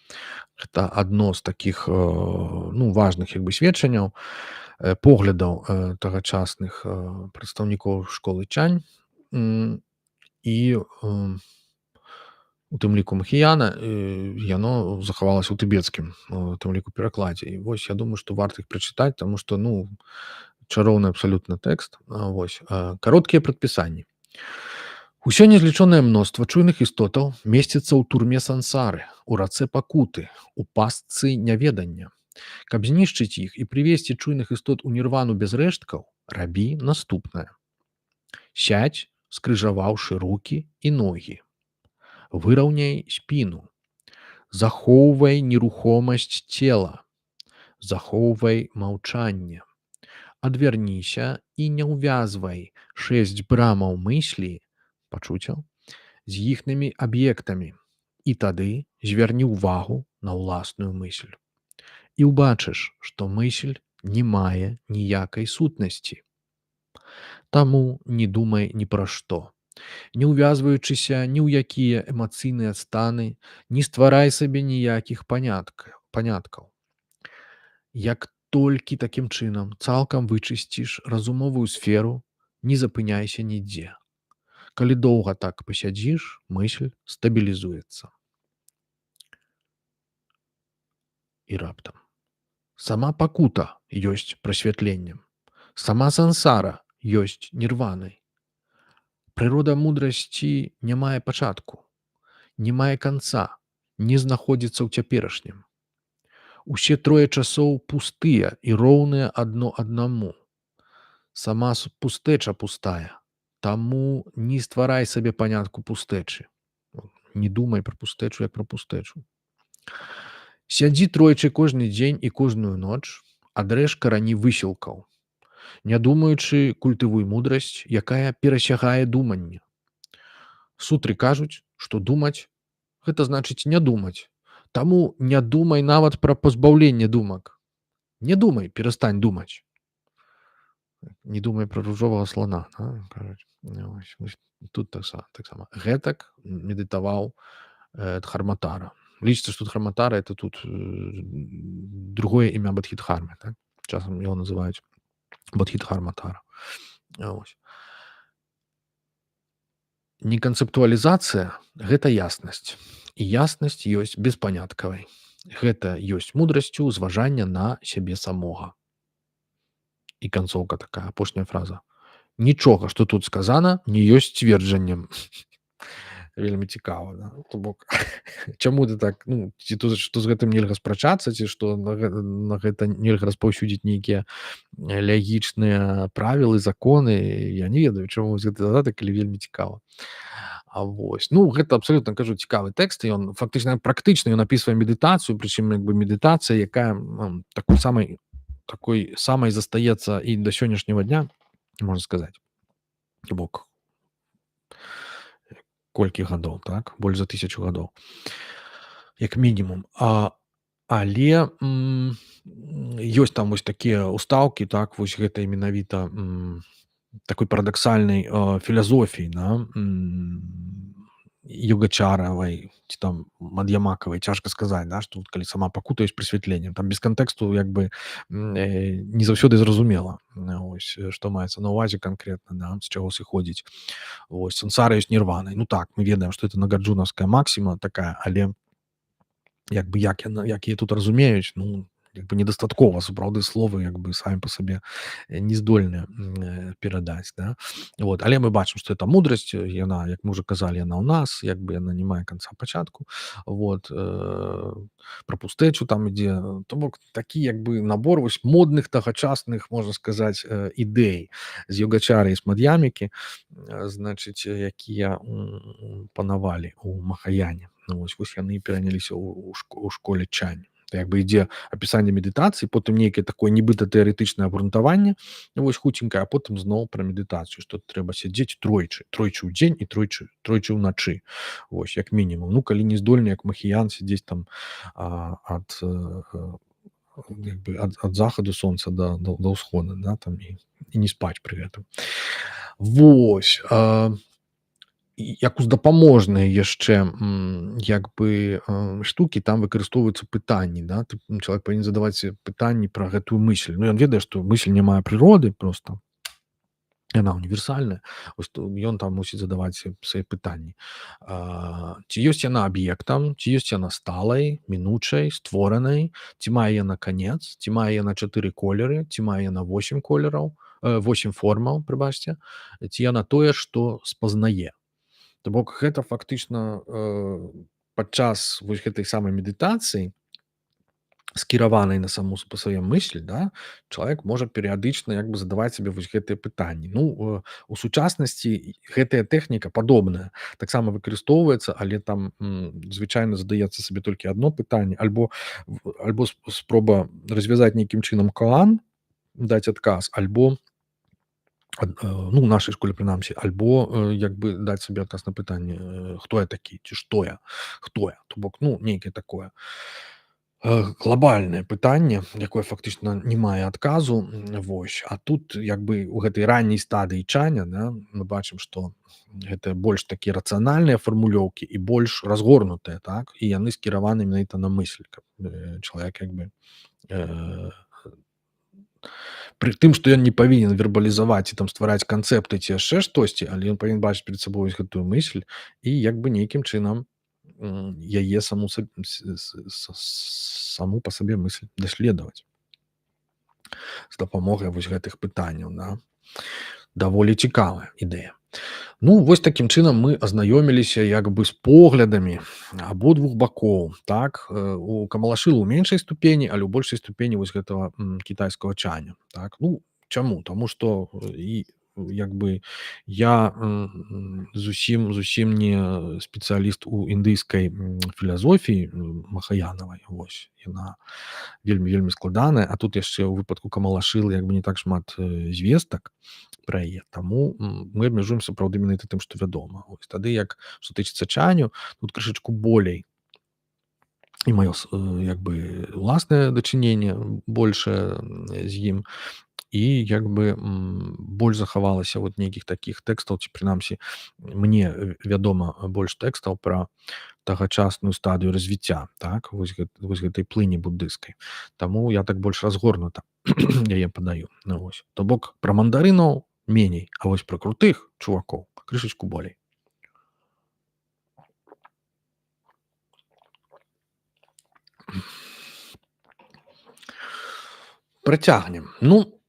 Гэта адно з такіх, ну, важных, як бы, сведчанняў, поглядаў тагачасных прадстаўнікоў школы Чань, і у тым ліку Махіяна, яно захавалася ў тыбецкім, у тым ліку перакладзе. І вось я думаю, што варта іх прачытаць, таму што, ну, чароўны абсалютна тэкст. Вось, кароткія прадпісанні. Усё незлічонае мноства чуйных істотаў месціцца ў турме сансары, у рацэ пакуты, у пастцы няведання. Каб знішчыць іх і прывесці чуйных істот у нірвану без рэшткаў, рабі наступнае. Сядзь, скрыжаваўшы рукі і ногі. Выраўняй спіну. Захоўвай нерухомасць цела. Захоўвай маўчанне. Адвярніся і не ўвязвай 6 брамаў мыслі, пачуццяў, з іхнымі аб'ектамі, і тады звярні ўвагу на ўласную мысль. І ўбачыш, што мысль не мае ніякай сутнасці. Таму не думай ні пра што. Не ўвязваючыся ні ў якія эмацыйныя станы, не стварай сабе ніякіх паняткаў. Як толькі такім чынам цалкам вычысціш разумовую сферу, не запыняйся нідзе. Калі доўга так пасядзіш, мысль стабілізуецца. І раптам. Сама пакута ёсць прасвятленнем. Сама сансара ёсць нірванай. Прырода мудрасці не мае пачатку, не мае канца, не знаходзіцца ў цяперашнім. Усе трое часоў пустыя і роўныя адно аднаму. Сама пустэча пустая, таму не стварай сабе панятку пустэчы. Не думай пра пустэчу, як пра пустэчу. Сядзі тройчы кожны дзень і кожную ноч, адрэж карані высілкаў. Не думаючы, культывуй мудрасць, якая перасягае думанне. Сутры кажуць, што думаць – гэта значыць не думаць. Таму не думай нават пра пазбаўленне думак. Не думай, перастань думаць. Не думай пра ружовага слана. Тут таксама. Гэтак медытаваў Дхарматара. Лічыцца, што Дхарматара – это тут другое імя Бадхідхармы. Так? Часам яго называюць Бодхидхарма-тара. Вось. Неканцэптуалізацыя гэта яснасць. І яснасць ёсць беспаняткавай. Гэта ёсць мудрасцю зважання на сябе самога. І канцоўка такая, апошняя фраза. Нічога, што тут сказана, не ёсць цверджаннем. Вельмі цікава, да? То бок чаму ты так, ну, ці то, што з гэтым нельга спрачацца, ці што на гэта нельга распаўсюдзіць нейкія лягічныя правілы, законы. Я не ведаю, чаму вось гэты дадатак, калі вельмі цікава. А вось, ну, гэта абсалютна, кажу, цікавы тэкст, і ён фактычна практычна ён апісвае медытацыю, прычым як бы медытацыя, якая такой самай застаецца і да сённяшняга дня, можна сказаць. Бок колькі гадоў, так? Больш за 1000 гадоў. Як мінімум. Але ёсць там вось такія ўстаўкі, так, вось гэтай менавіта такой парадаксальнай філазофіі, да, йогачаравай ці там мад'ямакавай, цяжка сказаць, да, што калі сама пакута ёсць прасвятленнем, там без кантэксту як бы не заўсёды зразумела, ось, што маецца на ўвазе канкрэтна, да, з чаго сыходзіць. Вось, сансара ёсць нірванай. Ну так, мы ведаем, што это нагарджунаўская максіма такая, але як бы як яе тут разумеюць, ну, як бы недастаткова, сапраўды словы як бы самі па сабе не здольныя перадаць, да. Вот. Але мы бачым, што это мудрасць, яна, як мы ўжо казалі, яна ў нас, як бы яна не мае канца пачатку. Вот. Пра пустэчу там ідзе. То бок такі як бы набор вось модных тагачасных, можна сказаць, ідэй з йогачары і з мад'ямікі, значыць, якія панавалі ў Махаяне. Ну, вось яны пераняліся ў школе Чань. Як бы ідзе апісанне медытацыі, потым нейкае такое нібыта тэарэтычнае абгрунтаванне, вось хуценькае, а потым зноў пра медытацыю, што трэба сядзець тройчы ў дзень і тройчы ўначы. Вось, як мінімум. Ну, калі не здольны, як махіян, сядзець там ад захаду сонца да ўсхода, да, там, і не спаць пры гэтым. Вось. Як уздапаможныя яшчэ як бы штукі там выкарыстоўваюцца пытанні, да? Чалавек павінен задаваць пытанні пра гэтую мысль. Ну, ён ведае, што мысль не мае прыроды проста, яна універсальная. Ён там мусіць задаваць свае пытанні. Ці ёсць яна аб'ектам, ці ёсць яна сталай, мінучай, створанай, ці мае яна канец, ці мае яна 4 колеры, ці мае яна 8 колераў, 8 формаў, прыбачце, ці яна тое, што спазнае. То бок гэта фактычна падчас вось гэтай самай медытацыі, скіраванай на саму па свае мысль, да, чалавек можа перыядычна як бы задаваць сабе вось гэтыя пытанні. Ну, у сучаснасці гэтая тэхніка падобная, таксама выкарыстоўваецца, але там звычайна задаецца сабе толькі адно пытанне, альбо спроба развязаць нейкім чынам каан, даць адказ, альбо ну, у нашай школе прынамсі, альбо як бы даць сабе адказ на пытанне, хто я такі, ці што я, хто я. То бок, ну, нейкае такое глобальнае пытанне, якое фактычна не мае адказу. Вось. А тут як бы у гэтай ранняй стадыі чаня, да, мы бачым, што гэта больш такія рацыянальныя фармулёўкі і больш разгорнутыя, так, і яны скіраваны менавіта на мысль, каб чалавек як бы пры тым, што ён не павінен вербалізаваць і там ствараць канцэпты ці яшчэ штосьці, але ён павінен бачыць перад сабой гэтую мысль і як бы нейкім чынам яе саму па сабе мысль даследаваць з дапамогай вось гэтых пытанняў, да. Даволі цікавая ідэя. Ну, вось такім чынам мы азнаёміліся як бы з поглядамі абодвух бакоў, так. У Камалашылы ў меншай ступені, але ў большай ступені вось гэтага кітайскага чаня, так. Ну, чаму? Таму што і як бы я зусім не спецыяліст у індыйскай філазофіі махаянавай, вось. Яна вельмі складаная, а тут яшчэ ў выпадку Камалашылы як бы не так шмат звестак пра яе. Таму мы абмяжуем сапраўды менавіта тым, што вядома. Ось тады як што тычыцца чаню, тут крышачку болей і маё як бы уласнае дачыненне большае з ім. і як бы больш захавалася вот нейкіх такіх тэкстаў, ці прынамсі мне вядома больш тэкстаў пра тагачасную стадыю развіцця, так, вось гэтай плыні буддыйскай. Таму я так больш разгорнута яе падаю. Ну, вось. То бок пра мандарынаў меней, а вось пра крутых чувакоў крышачку болей. Працягнем. Ну,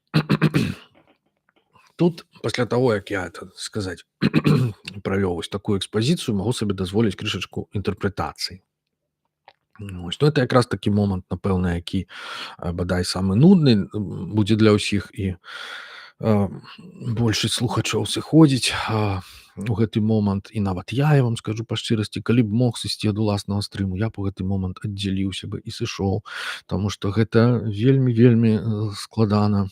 тут пасля таго, як я это сказаць правёў вось такую экспазіцыю, магу сабе дазволіць крышачку інтэрпрэтацыі. Вось. Ну, это якраз такі момант, напэўна, які бадай самы нудны будзе для ўсіх і а, большасць слухачоў сыходзіць у гэты момант, і нават я вам скажу па шчырасці, калі б мог сысці ад уласнага стрыму, я б у гэты момант аддзяліўся бы і сышоў, таму што гэта вельмі вельмі складана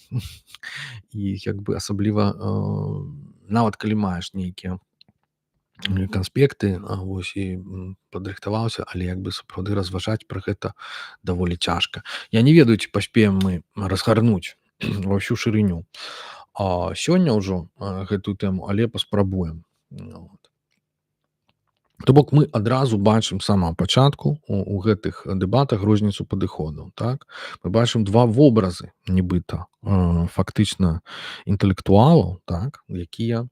і як бы асабліва нават калі маеш нейкія канспекты, вось і падрыхтаваўся, але як бы сапраўды разважаць пра гэта даволі цяжка. Я не ведаю, ці паспеем мы разгарнуць ва ўсю шырыню сёння ўжо гэтую тэму, але паспрабуем. Ну, вот. То бок мы адразу бачым з самага пачатку у гэтых дэбатах розніцу падыходаў, так. Мы бачым два вобразы нібыта фактычна інтэлектуалаў, так, якія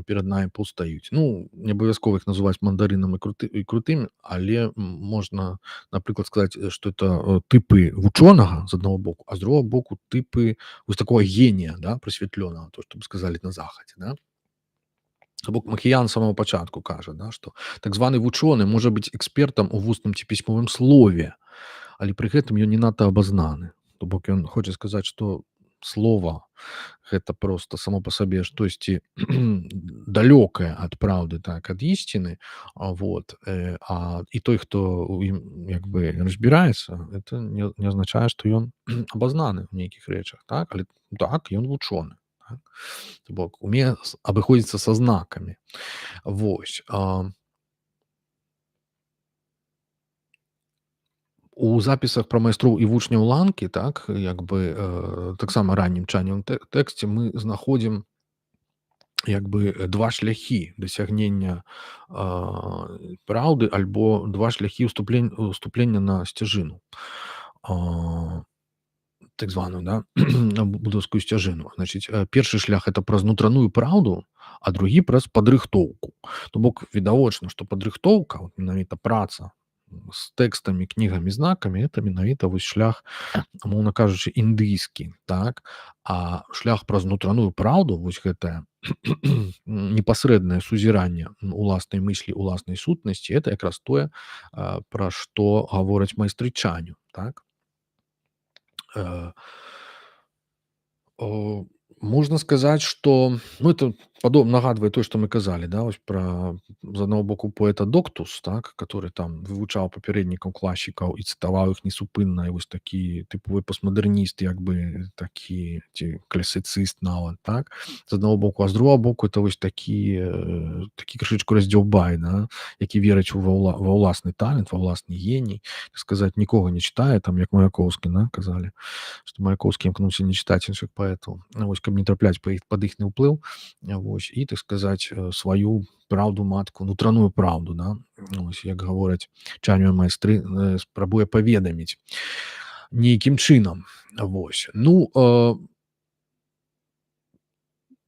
перад намі паўстаюць. Ну, не абавязкова іх называць мандарынам і крутымі, але можна, напрыклад, сказаць, што это тыпы вучонага з аднаго боку, а з другога боку тыпы вось такога генія, да, прасвятлёнага, то, што б сказалі на захадзе, да. То бок Макіян з самого пачатку кажа, да, што так званы вучоны можа быць экспертам у вусным ці пісьмовым слове, але пры гэтым ён не надта абазнаны. То бок ён хоча сказаць, што слова гэта проста само па сабе штосьці далёкае ад праўды, так, ад ісціны, вот, і той, хто у ім як бы разбіраецца, это не азначае, што ён абазнаны ў нейкіх рэчах, так, але так, ён вучоны. Так? То бок умее абыходзіцца са знакамі. Вось. У запісах пра майстроў і вучняў ланкі, так, як бы таксама раннім чаннем тэксце мы знаходзім як бы два шляхі дасягнення праўды альбо два шляхі уступлення на сцяжыну. Так званую, да, будаўскую сцяжыну. Значыць, першы шлях это праз нутраную праўду, а другі праз падрыхтоўку. То бок відавочна, што падрыхтоўка, менавіта праца з тэкстамі, кнігамі, знакамі, это менавіта вось шлях, умоўна кажучы, індыйскі, так. А шлях праз нутраную праўду, вось гэтае непасрэднае сузіранне уласнай мыслі, уласнай сутнасці, это якраз тое, пра што гавораць майстры чаню, так. О, можна сказаць, што ну, это нагадвае тое, што мы казалі, да, вось пра з аднаго боку поэта Доктус, так, который там вывучаў папярэднікаў класікаў і цытаваў іх несупынна, і вось такі тыповы постмадэрніст, як бы такі ці класіцыст нават, так, з аднаго боку, а з другога боку это вось такі крышачку раздзяўбай, да, які верыць ва ўласны талент, ва ўласны геній, так сказаць, нікога не чытае, там як Маяковскі, да, казалі, што Маяковскі імкнуўся не чытаць іншых паэтаў, вось каб не трапляць пад іхні ўплыў, вось, і так сказаць сваю праўду матку, нутраную праўду, да, ось, як гавораць чаню майстры, спрабуе паведаміць нейкім чынам, вось. Ну,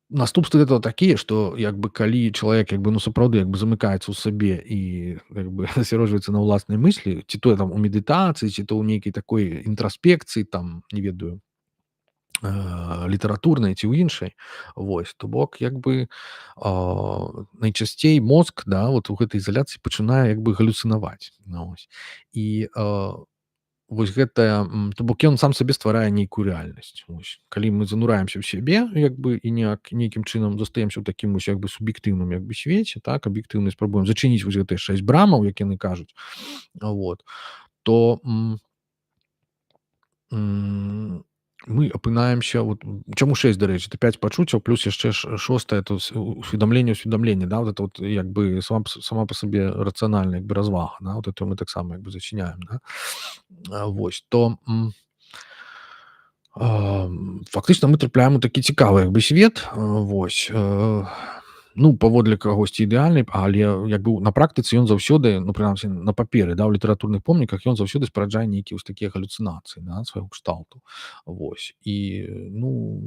наступствы этого такія, што як бы калі чалавек як бы ну сапраўды як бы замыкаецца ў сабе і як бы асярожваецца на ўласнай мыслі, ці то там у медытацыі, ці то ў нейкай такой інтраспекцыі, там не ведаю, літаратурнай ці ў іншай, вось, то бок як бы найчасцей мозг, да, вот у гэтай ізаляцыі пачынае як бы галюцынаваць, ну, вось. І вось гэтая, то бок ён сам сабе стварае нейкую рэальнасць. Вось. Калі мы занураемся ў сябе як бы і нейкім чынам застаемся ў такім вось як бы суб'ектыўным як бы свеце, так, аб'ектыўна спрабуем зачыніць вось гэтыя 6 брамаў, як яны кажуць, вот, то мы апынаемся вот чаму 6, дарэчы, это 5 пачуццяў плюс яшчэ 6 это усведамленне, да, вот это вот як бы сама па сабе рацыянальная як бы развага, да, вот это мы таксама як бы зачыняем, да. Вось, то Фактычна мы трапляем у такі цікавы як бы свет, вось, ну, паводле кагосьці ідэальны, але як бы на практыцы ён заўсёды, ну, прынамсі на паперы, да, ў літаратурных помніках ён заўсёды спараджае нейкія вось такія галюцынацыі, да, свайго кшталту. Вось. І, ну,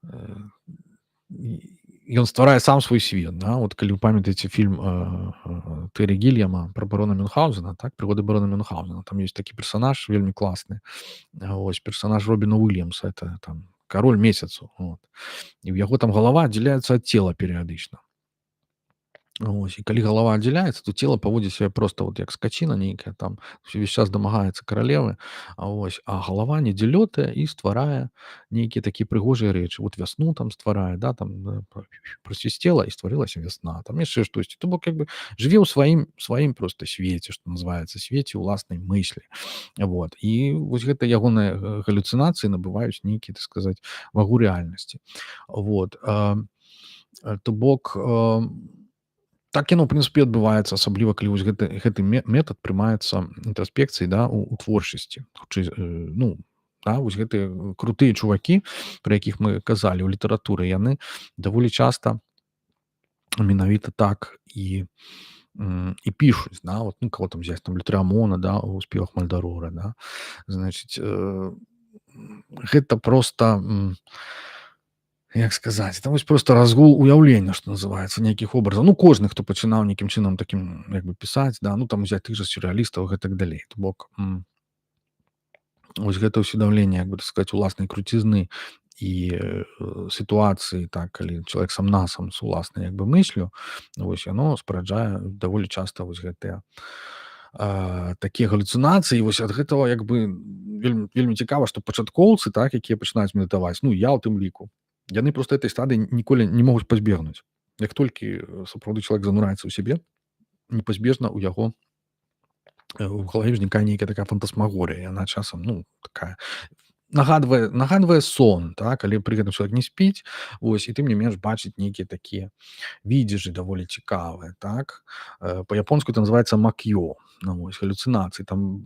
э, ён стварае сам свой свет, да. Вот калі вы памятаеце фільм, Тэры Гільяма пра барона Мюнхгаузена, так, "Прыгоды барона Мюнхгаузена", там ёсць такі персанаж вельмі класны. Вось персанаж Робіна Уільямса, это там кароль месяцу, вот. І ў яго там галава аддзяляецца ад цела перыядычна. Вось, і калі галава аддзяляецца, то цела паводзіць сябе проста вот як скаціна нейкая там, увесь час дамагаецца каралевы, вось, а галава недзе лётае і стварае нейкія такія прыгожыя рэчы. Вот вясну там стварае, да, там, прасвісцела і стварылася вясна, там яшчэ штосьці. То бок як бы жыве ў сваім проста свеце, што называецца, свеце ўласнай мыслі. Вот. І вось гэта ягоныя галюцынацыі набываюць нейкі, так сказаць, вагу рэальнасці. Вот. То бок, так яно, ў прынцыпе, адбываецца, асабліва калі вось гэты метад прымаецца інтраспекцыяй, да, у творчасці. Хутчэй, ну, да, вось гэтыя крутыя чувакі, пра якіх мы казалі ў літаратуры, яны даволі часта менавіта так і пішуць, да, вот, ну, каго там взять, там Лютрамона, да, у "Спевах Мальдарора", да. Значыць, гэта проста, як сказаць, там вось проста разгул уяўлення, што называецца, нейкіх образаў. Ну, кожны, хто пачынаў нейкім чынам такім як бы пісаць, да, ну, там узяць тых жа сюррэалістаў, гэтак далей. То бок, вось гэта ўсведамленне, як бы так сказаць, уласнай круцізны і сітуацыі, так, калі чалавек сам-насам з уласнай як бы мыслю, вось яно спараджае даволі часта вось гэтыя такія галюцынацыі. Вось ад гэтага як бы вельмі цікава, што пачаткоўцы, так, якія пачынаюць медытаваць, ну, я ў тым ліку, яны проста этой стадыі ніколі не могуць пазбегнуць. Як толькі сапраўды чалавек занураецца ў сябе, непазбежна ў яго у галаве ўзнікае нейкая такая фантасмагорыя. Яна часам, ну, такая нагадвае сон, так, але пры гэтым чалавек не спіць, вось, і тым не менш бачыць нейкія такія відзежы даволі цікавыя, так. Па-японску это называецца макё, ну, вось, галюцынацыі. Там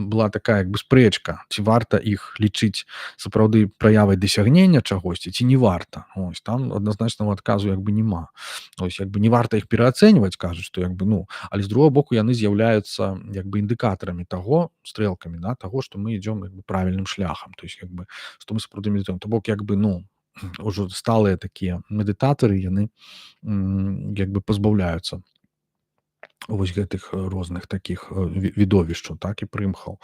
была такая як бы спрэчка, ці варта іх лічыць сапраўды праявай дасягнення чагосьці, ці не варта. Ось, там адназначнага адказу як бы няма. Ось, як бы не варта іх пераацэньваць, кажуць, што як бы, ну, але з другога боку яны з'яўляюцца як бы індыкатарамі таго, стрэлкамі, да, таго, што мы ідзём як бы правільным шляхам, то есть як бы што мы сапраўды медытуем. То бок як бы, ну, ўжо сталыя такія медытатары, яны як бы пазбаўляюцца вось гэтых розных такіх відовішчаў, так, і прымхаў.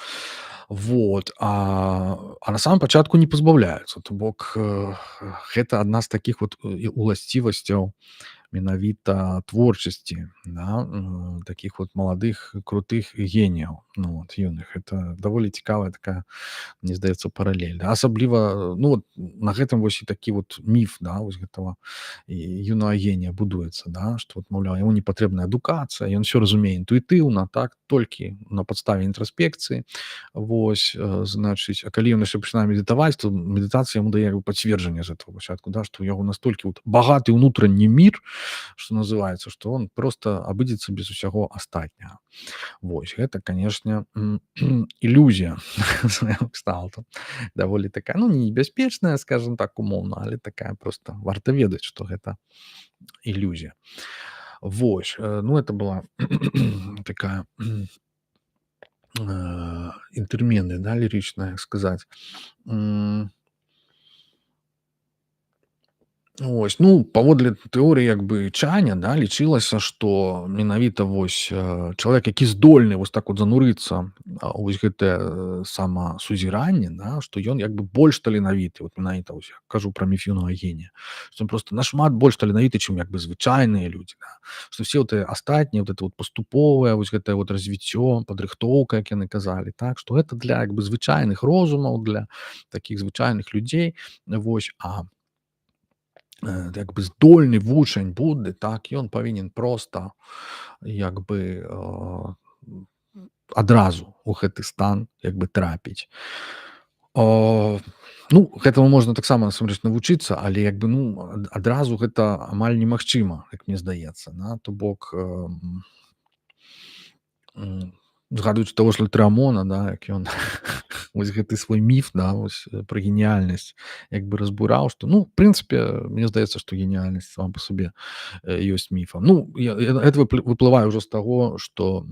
Вот. А на самом пачатку не пазбаўляюцца. То бок гэта адна з такіх вот уласцівасцяў менавіта творчасці, да, такіх вот маладых крутых геніяў, ну, вот, юных. Это даволі цікавая такая, мне здаецца, паралель, да. Асабліва, ну, вот на гэтым вось і такі вот міф, да, вось гэтага юнага генія будуецца, да, што вот, маўляў, яму не патрэбная адукацыя, ён усё разумее інтуітыўна, так, толькі на падставе інтраспекцыі. Вось, значыць, а калі ён яшчэ пачынае медытаваць, то медытацыя яму дае пацверджанне з этого пачатку, да, што ў яго настолькі вот багаты ўнутраны мір, што называецца, што он проста абыдзецца без усяго астатняга. Вось, гэта, канешне, ілюзія свайго кшталту. Даволі такая, ну, не небяспечная, скажем так, умоўна, але такая проста варта ведаць, што гэта ілюзія. Вось, ну, это была такая інтэрменная, да, лірычная, як сказаць. Ось, ну, паводле тэорыі як бы Чаня, да, лічылася, што менавіта вось чалавек, які здольны вось так вот занурыцца вось гэтае самасузіранне, да, што ён як бы больш таленавіты, вот менавіта вось я кажу пра міф юнага генія, што ён проста нашмат больш таленавіты, чым як бы звычайныя людзі, да. Што все вот астатнія, вот это вот паступовае, вось гэтае вот развіццё, падрыхтоўка, як яны казалі, так, што гэта для як бы звычайных розумаў, для такіх звычайных людзей, вось, як бы здольны вучань Будды, так, ён павінен проста як бы адразу ў гэты стан як бы трапіць. Ну, гэтаму можна таксама насамрэч навучыцца, але як бы, ну, адразу гэта амаль немагчыма, як мне здаецца, да? То бок згадуючы таго ж Лютрамона, да, як ён вось гэты свой міф, да, вось, пра геніяльнасць як бы разбураў, што, ну, в прынцыпе, мне здаецца, што геніяльнасць сама па сабе, ёсць міфам. Ну, гэта выплывае ўжо з таго, што,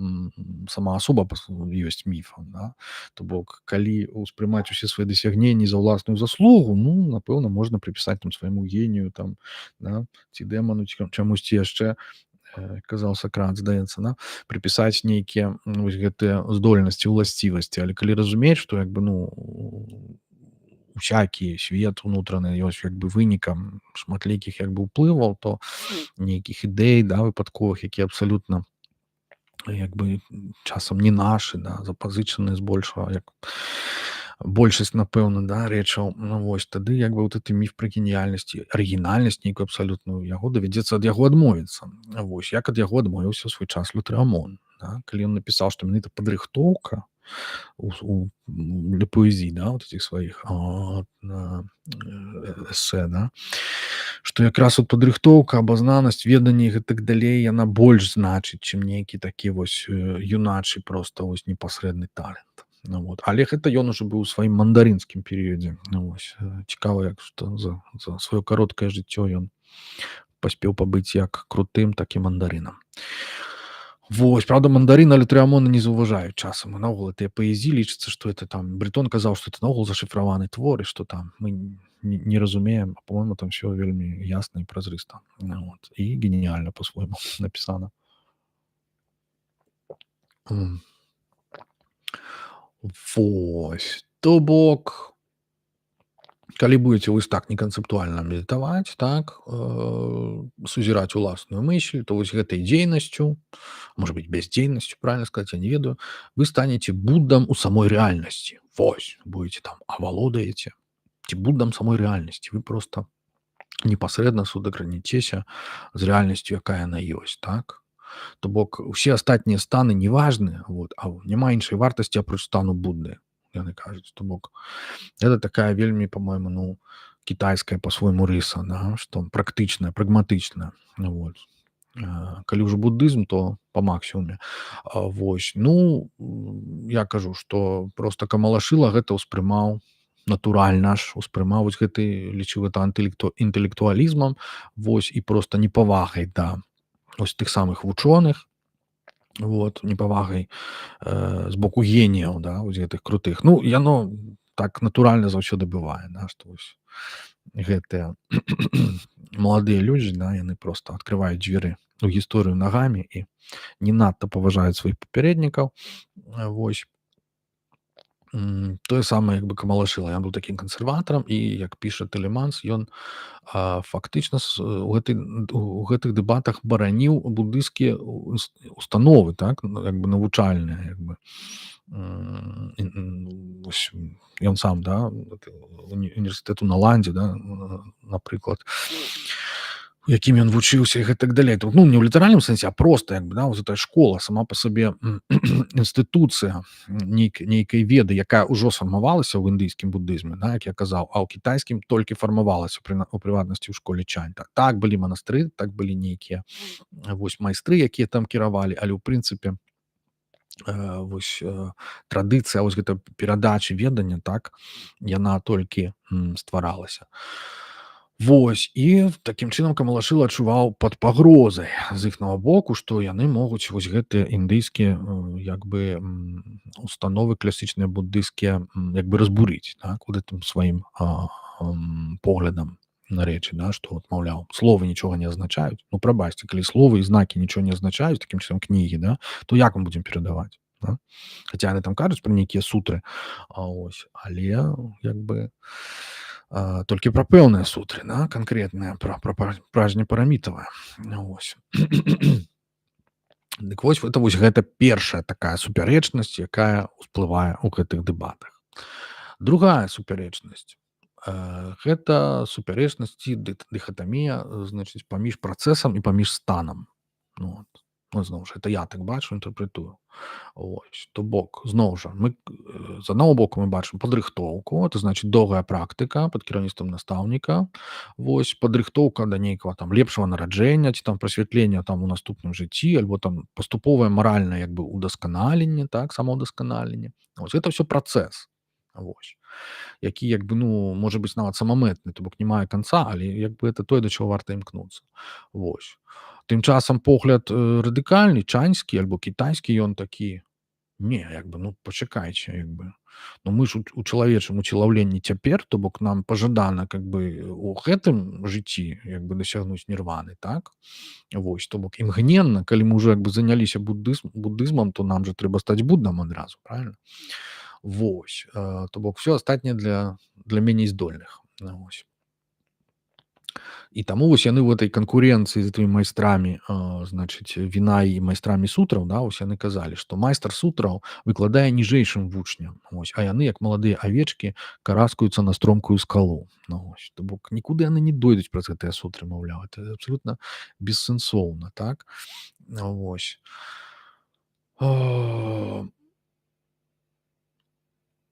сама асоба ёсць міфам, да. То бок, калі ўспрымаць усе свае дасягненні за ўласную заслугу, ну, напэўна, можна прыпісаць там свайму генію там, да, ці дэману, ці чамусьці яшчэ, казаў Сакрат, здаецца, да, прыпісаць нейкія вось гэтыя здольнасці, уласцівасці. Але калі разумець, што як бы, ну, усякі свет унутраны ёсць як бы вынікам шматлікіх як бы ўплываў, то нейкіх ідэй, да, выпадковых, якія абсалютна як бы часам не нашы, да, запазычаныя збольшага, як большасць, напэўна, да, рэчаў. Ну вось, тады як бы вот гэты міф пра геніяльнасць, арыгінальнасць нейкую абсалютную, яго давядзецца ад яго адмовіцца. Вось, як ад яго адмовіўся ў свой час Лутрыамон, да, калі ён напісаў, што менавіта падрыхтоўка для паэзіі, да, вот этих сваіх эсэ, да, што якраз от падрыхтоўка, абазнанасць, веданне і гэтак далей, яна больш значыць, чым нейкі такі вось юначы проста вось непасрэдны талент. Ну, вот. Але гэта ён ужо быў у сваім мандарынскім перыядзе. Ну, вось. Цікава, як што за сваё кароткае жыццё ён паспеў пабыць як крутым, так і мандарынам. Вось, правда, мандарына Лутрыамона не заўважаюць часам. І наогул гэтыя паэзіі лічыцца, што это там Брэтон казаў, што это наогул зашыфраваны твор, і што там мы не разумеем, а по-мойму там все вельмі ясна і празрыста. Ну, вот. І геніяльна по-свойму напісана. Вось. То бок, калі будзеце вось так неканцэптуальна медытаваць, так, сузіраць уласную мысль, то вось гэтай дзейнасцю, можа быць, бяздзейнасцю, правильно сказаць, я не ведаю, вы станеце Буддам у самой рэальнасці. Вось, будете там, авалодаеце, ці Буддам самой рэальнасці. Вы проста непасрэдна судакранецеся з рэальнасцю, якая яна ёсць, так? То бок, усе астатнія станы неважныя, вот, а няма іншай вартасці апроч стану Будды, яны кажуць. То бок, это такая вельмі, по-мойму, ну, кітайская по-свойму рыса, да, што практычная, прагматычная. Вот. Калі ўжо буддызм, то па максімуме. Вось. Ну, я кажу, што проста Камалашыла гэта ўспрымаў натуральна ж, успрымаў вось гэты, лічыў гэта інтэлектуалізмам, вось, і проста непавагай да ось тых самых вучоных, вот, непавагай з боку геніяў, да, вось гэтых крутых. Ну, яно так натуральна заўсёды бывае, да, што вось гэтыя маладыя людзі, да, яны проста адкрываюць дзверы у гісторыю нагамі і не надта паважаюць сваіх папярэднікаў. Вось. Тое самае як бы Камалашыла. Ён быў такім кансерватарам, і як піша Тэлеманс, ён фактычна у гэтых дэбатах бараніў буддыйскія установы, так, як бы навучальныя, як бы. Вось, ён сам, да, універсітэту на Ландзе, да, напрыклад, у якім ён вучыўся і гэтак далей. Ну, не ў літаральным сэнсе, а проста, як бы, да, вось гэтая школа сама па сабе інстытуцыя нейкай веды, якая ўжо сфармавалася ў індыйскім буддызме, да, як я казаў, а ў кітайскім толькі фармавалася у прыватнасці ў школе Чань. Так былі манастыры, так былі нейкія вось майстры, якія там кіравалі, але ў прынцыпе вось традыцыя вось гэта перадачы ведання, так, яна толькі стваралася. Вось, і такім чынам Камалашыла адчуваў пад пагрозай з іхнага боку, што яны могуць вось гэтыя індыйскія як бы установы класічныя буддыйскія як бы разбурыць, так, вот гэтым сваім поглядам на рэчы, да, што, вот, маўляў, словы нічога не азначаюць. Ну, прабачце, калі словы і знакі нічога не азначаюць, такім чынам кнігі, да, то як мы будзем перадаваць, да? Хаця яны там кажуць пра нейкія сутры, ось, але як бы толькі пра пэўныя сутры, да, канкрэтныя, пра пражнепарамітавыя. Вось. Дык вось, гэта першая такая супярэчнасць, якая ўсплывае ў гэтых дэбатах. Другая супярэчнасць гэта супярэчнасць ці дыхатамія, значыць, паміж працэсам і паміж станам. Ну, зноў жа, это я так бачу, інтэрпрэтую. Ось, то бок, зноў жа, мы з аднаго боку мы бачым падрыхтоўку, это значыць доўгая практыка пад кіраўніцтвам настаўніка, вось, падрыхтоўка да нейкага там лепшага нараджэння ці там прасвятлення там у наступным жыцці, альбо там паступовае маральнае як бы удасканаленне, так, самаўдасканаленне. Вось, гэта ўсё працэс. Вось. Які як бы, ну, можа быць нават самамэтны, то бок не мае канца, але як бы это тое, да чаго варта імкнуцца. Вось. Тым часам погляд, радыкальны, чаньскі альбо кітайскі, ён такі: не, як бы, ну, пачакайце, як бы. Ну, мы ж у чалавечым уцелаўленні цяпер, то бок нам пажадана как бы у гэтым жыцці як бы дасягнуць нірваны, так? Вось, то бок імгненна, калі мы ўжо як бы заняліся буддызмам, то нам жа трэба стаць буддам адразу, правільна? Вось, то бок всё астатняе для меней здольных. Ну, вось. І таму вось яны ў этой канкурэнцыі з гэтымі майстрамі, значыць, віна і майстрамі сутраў, да, вось яны казалі, што майстар сутраў выкладае ніжэйшым вучням, вось, а яны, як маладыя авечкі, караскаюцца на стромкую скалу. Ну, вось, то бок нікуды яны не дойдуць праз гэтыя сутры, маўляў, это абсалютна бессэнсоўна, так? Ну, вось. А,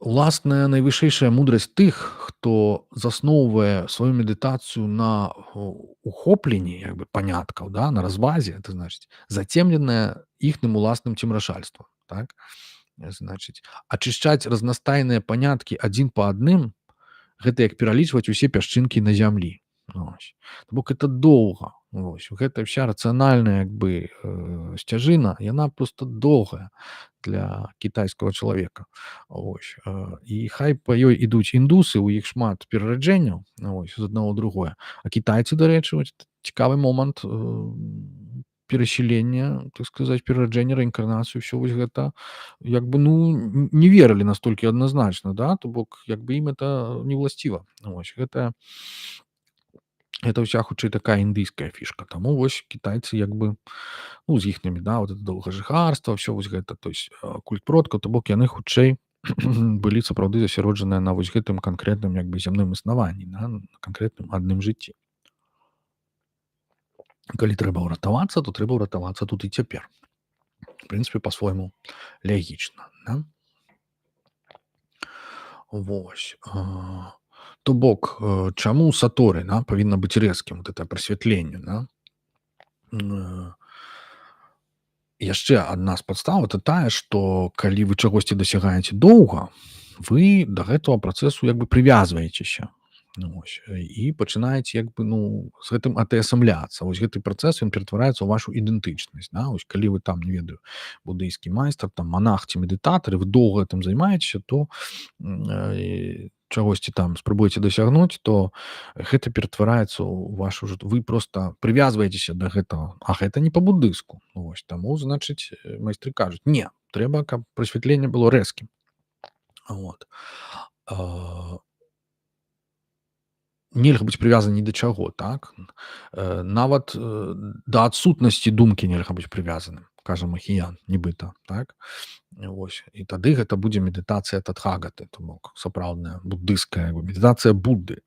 Уласная найвышэйшая мудрасць тых, хто засноўвае сваю медытацыю на ухопленні як бы паняткаў, да, на развазе, это значыць зацемленая іхным уласным цемрашальствам, так? Значыць, ачышчаць разнастайныя паняткі адзін па адным, гэта як пералічваць усе пясчынкі на зямлі. Вось. То бок это доўга. Вось. Гэта ўся рацыянальная як бы сцяжына, яна проста доўгая для кітайскага чалавека. Вось. І хай па ёй ідуць індусы, у іх шмат перараджэнняў, вось, з аднаго ў другое. А кітайцы, дарэчы, вось цікавы момант перасялення, так сказаць, перараджэння, рэінкарнацыю, ўсё вось гэта як бы, ну, не верылі настолькі адназначна, да, то бок як бы ім это не ўласціва. Вось гэта ўся хутчэй такая індыйская фішка. Таму вось кітайцы як бы, ну, з іхнымі, да, вот это доўгажыхарства, ўсё вось гэта, то есть культ продкаў, то бок яны хутчэй былі сапраўды засяроджаныя на вось гэтым канкрэтным як бы зямным існаванні, да, на канкрэтным адным жыцці. Калі трэба ўратавацца, то трэба ўратавацца тут і цяпер. В прынцыпе, па-свойму лягічна, да? Вось. То бок, чаму саторы, да, павінна быць рэзкім, вот это прасвятленне, да? Яшчэ адна з падстаў это тая, што калі вы чагосьці дасягаеце доўга, вы да гэтага працэсу як бы прывязваецеся. Ну, вось, і пачынаеце як бы, ну, з гэтым атаясамляцца. Вось гэты працэс ён ператвараецца ў вашу ідэнтычнасць, да? Вось калі вы там, не ведаю, будыйскі майстар, там манах ці медытатар, і вы доўга гэтым займаецеся, то чагосьці там спрабуеце дасягнуць, то гэта ператвараецца ў вашу вы проста прывязваецеся да гэтага, а гэта не па-будыйску. Вось таму, значыць, майстры кажуць: не, трэба, каб прасвятленне было рэзкім. Вот. Нельга быць прывязаны ні да чаго, так? Нават да адсутнасці думкі нельга быць прывязаным, кажа Махіян, нібыта, так? Вось. І тады гэта будзе медытацыя тадхагаты, то бок сапраўдная буддыйская медытацыя Будды.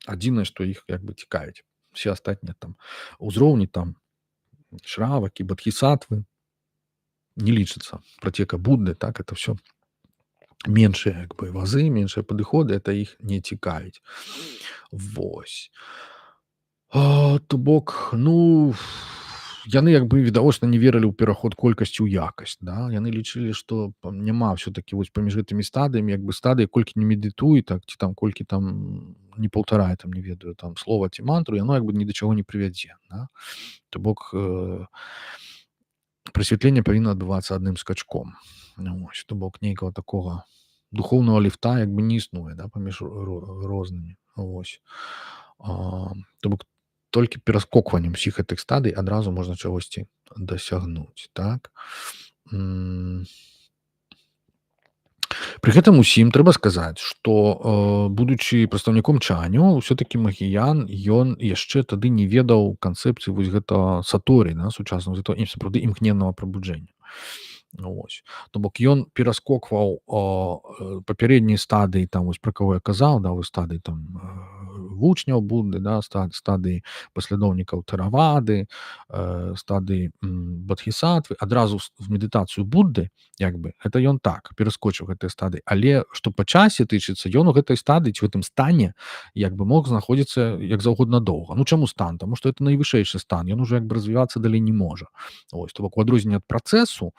Адзінае, што іх як бы цікавіць. Усе астатнія там узроўні там шравакі, бадхісатвы не лічацца. Працека Будды, так, это ўсё меншыя як бы вазы, меншыя падыходы, это іх не цікавіць. Вось. То бок, ну, яны як бы відавочна не верылі ў пераход колькасці ў якасць, да? Яны лічылі, што няма ўсё-такі вось паміж гэтымі стадыямі як бы стадыі колькі не медытуй, так, ці там колькі там не паўтарае, там, не ведаю, там слова ці мантру, яно як бы ні да чаго не прывядзе, да? То бок прасвятленне павінна адбывацца адным скачком. Ну, вось, то бок нейкага такога духоўнага ліфта як бы не існуе, да, паміж рознымі. Вось. То бок толькі пераскокваннем усіх гэтых стадый адразу можна чагосьці дасягнуць, так? Пры гэтым усім трэба сказаць, што будучы прадстаўніком чаню, ўсё-такі Махіян, ён яшчэ тады не ведаў канцэпцыі вось гэта саторы, да, сучаснага, сапраўды імгненнага прабуджэння. Вось. То бок ён пераскокваў папярэднія стадыі, там вось пра каго я казаў, да, вось стадыі там вучняў Будды, да, стадыі паслядоўнікаў Тэравады, стадыі Бадхісатвы, адразу в медытацыю Будды, як бы гэта ён так пераскочыў гэтыя стадыі, але што па часе тычыцца, ён у гэтай стадыі ці ў гэтым стане як бы мог знаходзіцца як заўгодна доўга. Ну чаму стан? Таму што это найвышэйшы стан, ён ужо як бы развівацца далей не можа. Вось, то бок у адрозненне ад працэсу,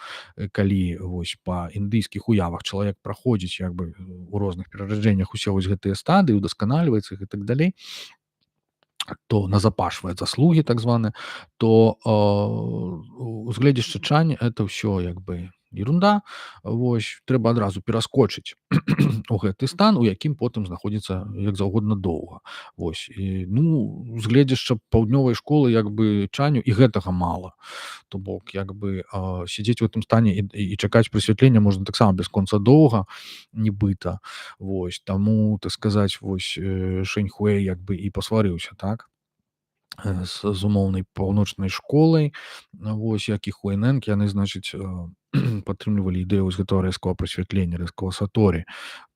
калі вось па індыйскіх уявах чалавек праходзіць як бы у розных перараджэннях усе вось гэтыя стадыі, удасканальваецца іх і так далей, то назапашвае заслугі так званыя, то узгледзішча Чань это ўсё як бы ерунда. Вось трэба адразу пераскочыць у гэты стан, у якім потым знаходзіцца як заўгодна доўга. Вось і, ну, узгледзішча паўднёвай школы як бы Чаню і гэтага мала. То бок як бы сядзець у гэтым стане і чакаць прасвятлення можна таксама бясконца доўга, нібыта. Вось таму, так сказаць, вось Шэньхуэй як бы і пасварыўся, так, з умоўнай паўночнай школай. Вось як і Хуайнэнг, яны, значыць, падтрымлівалі ідэю вось гэтага рэзкага прасвятлення, рэзкага саторі,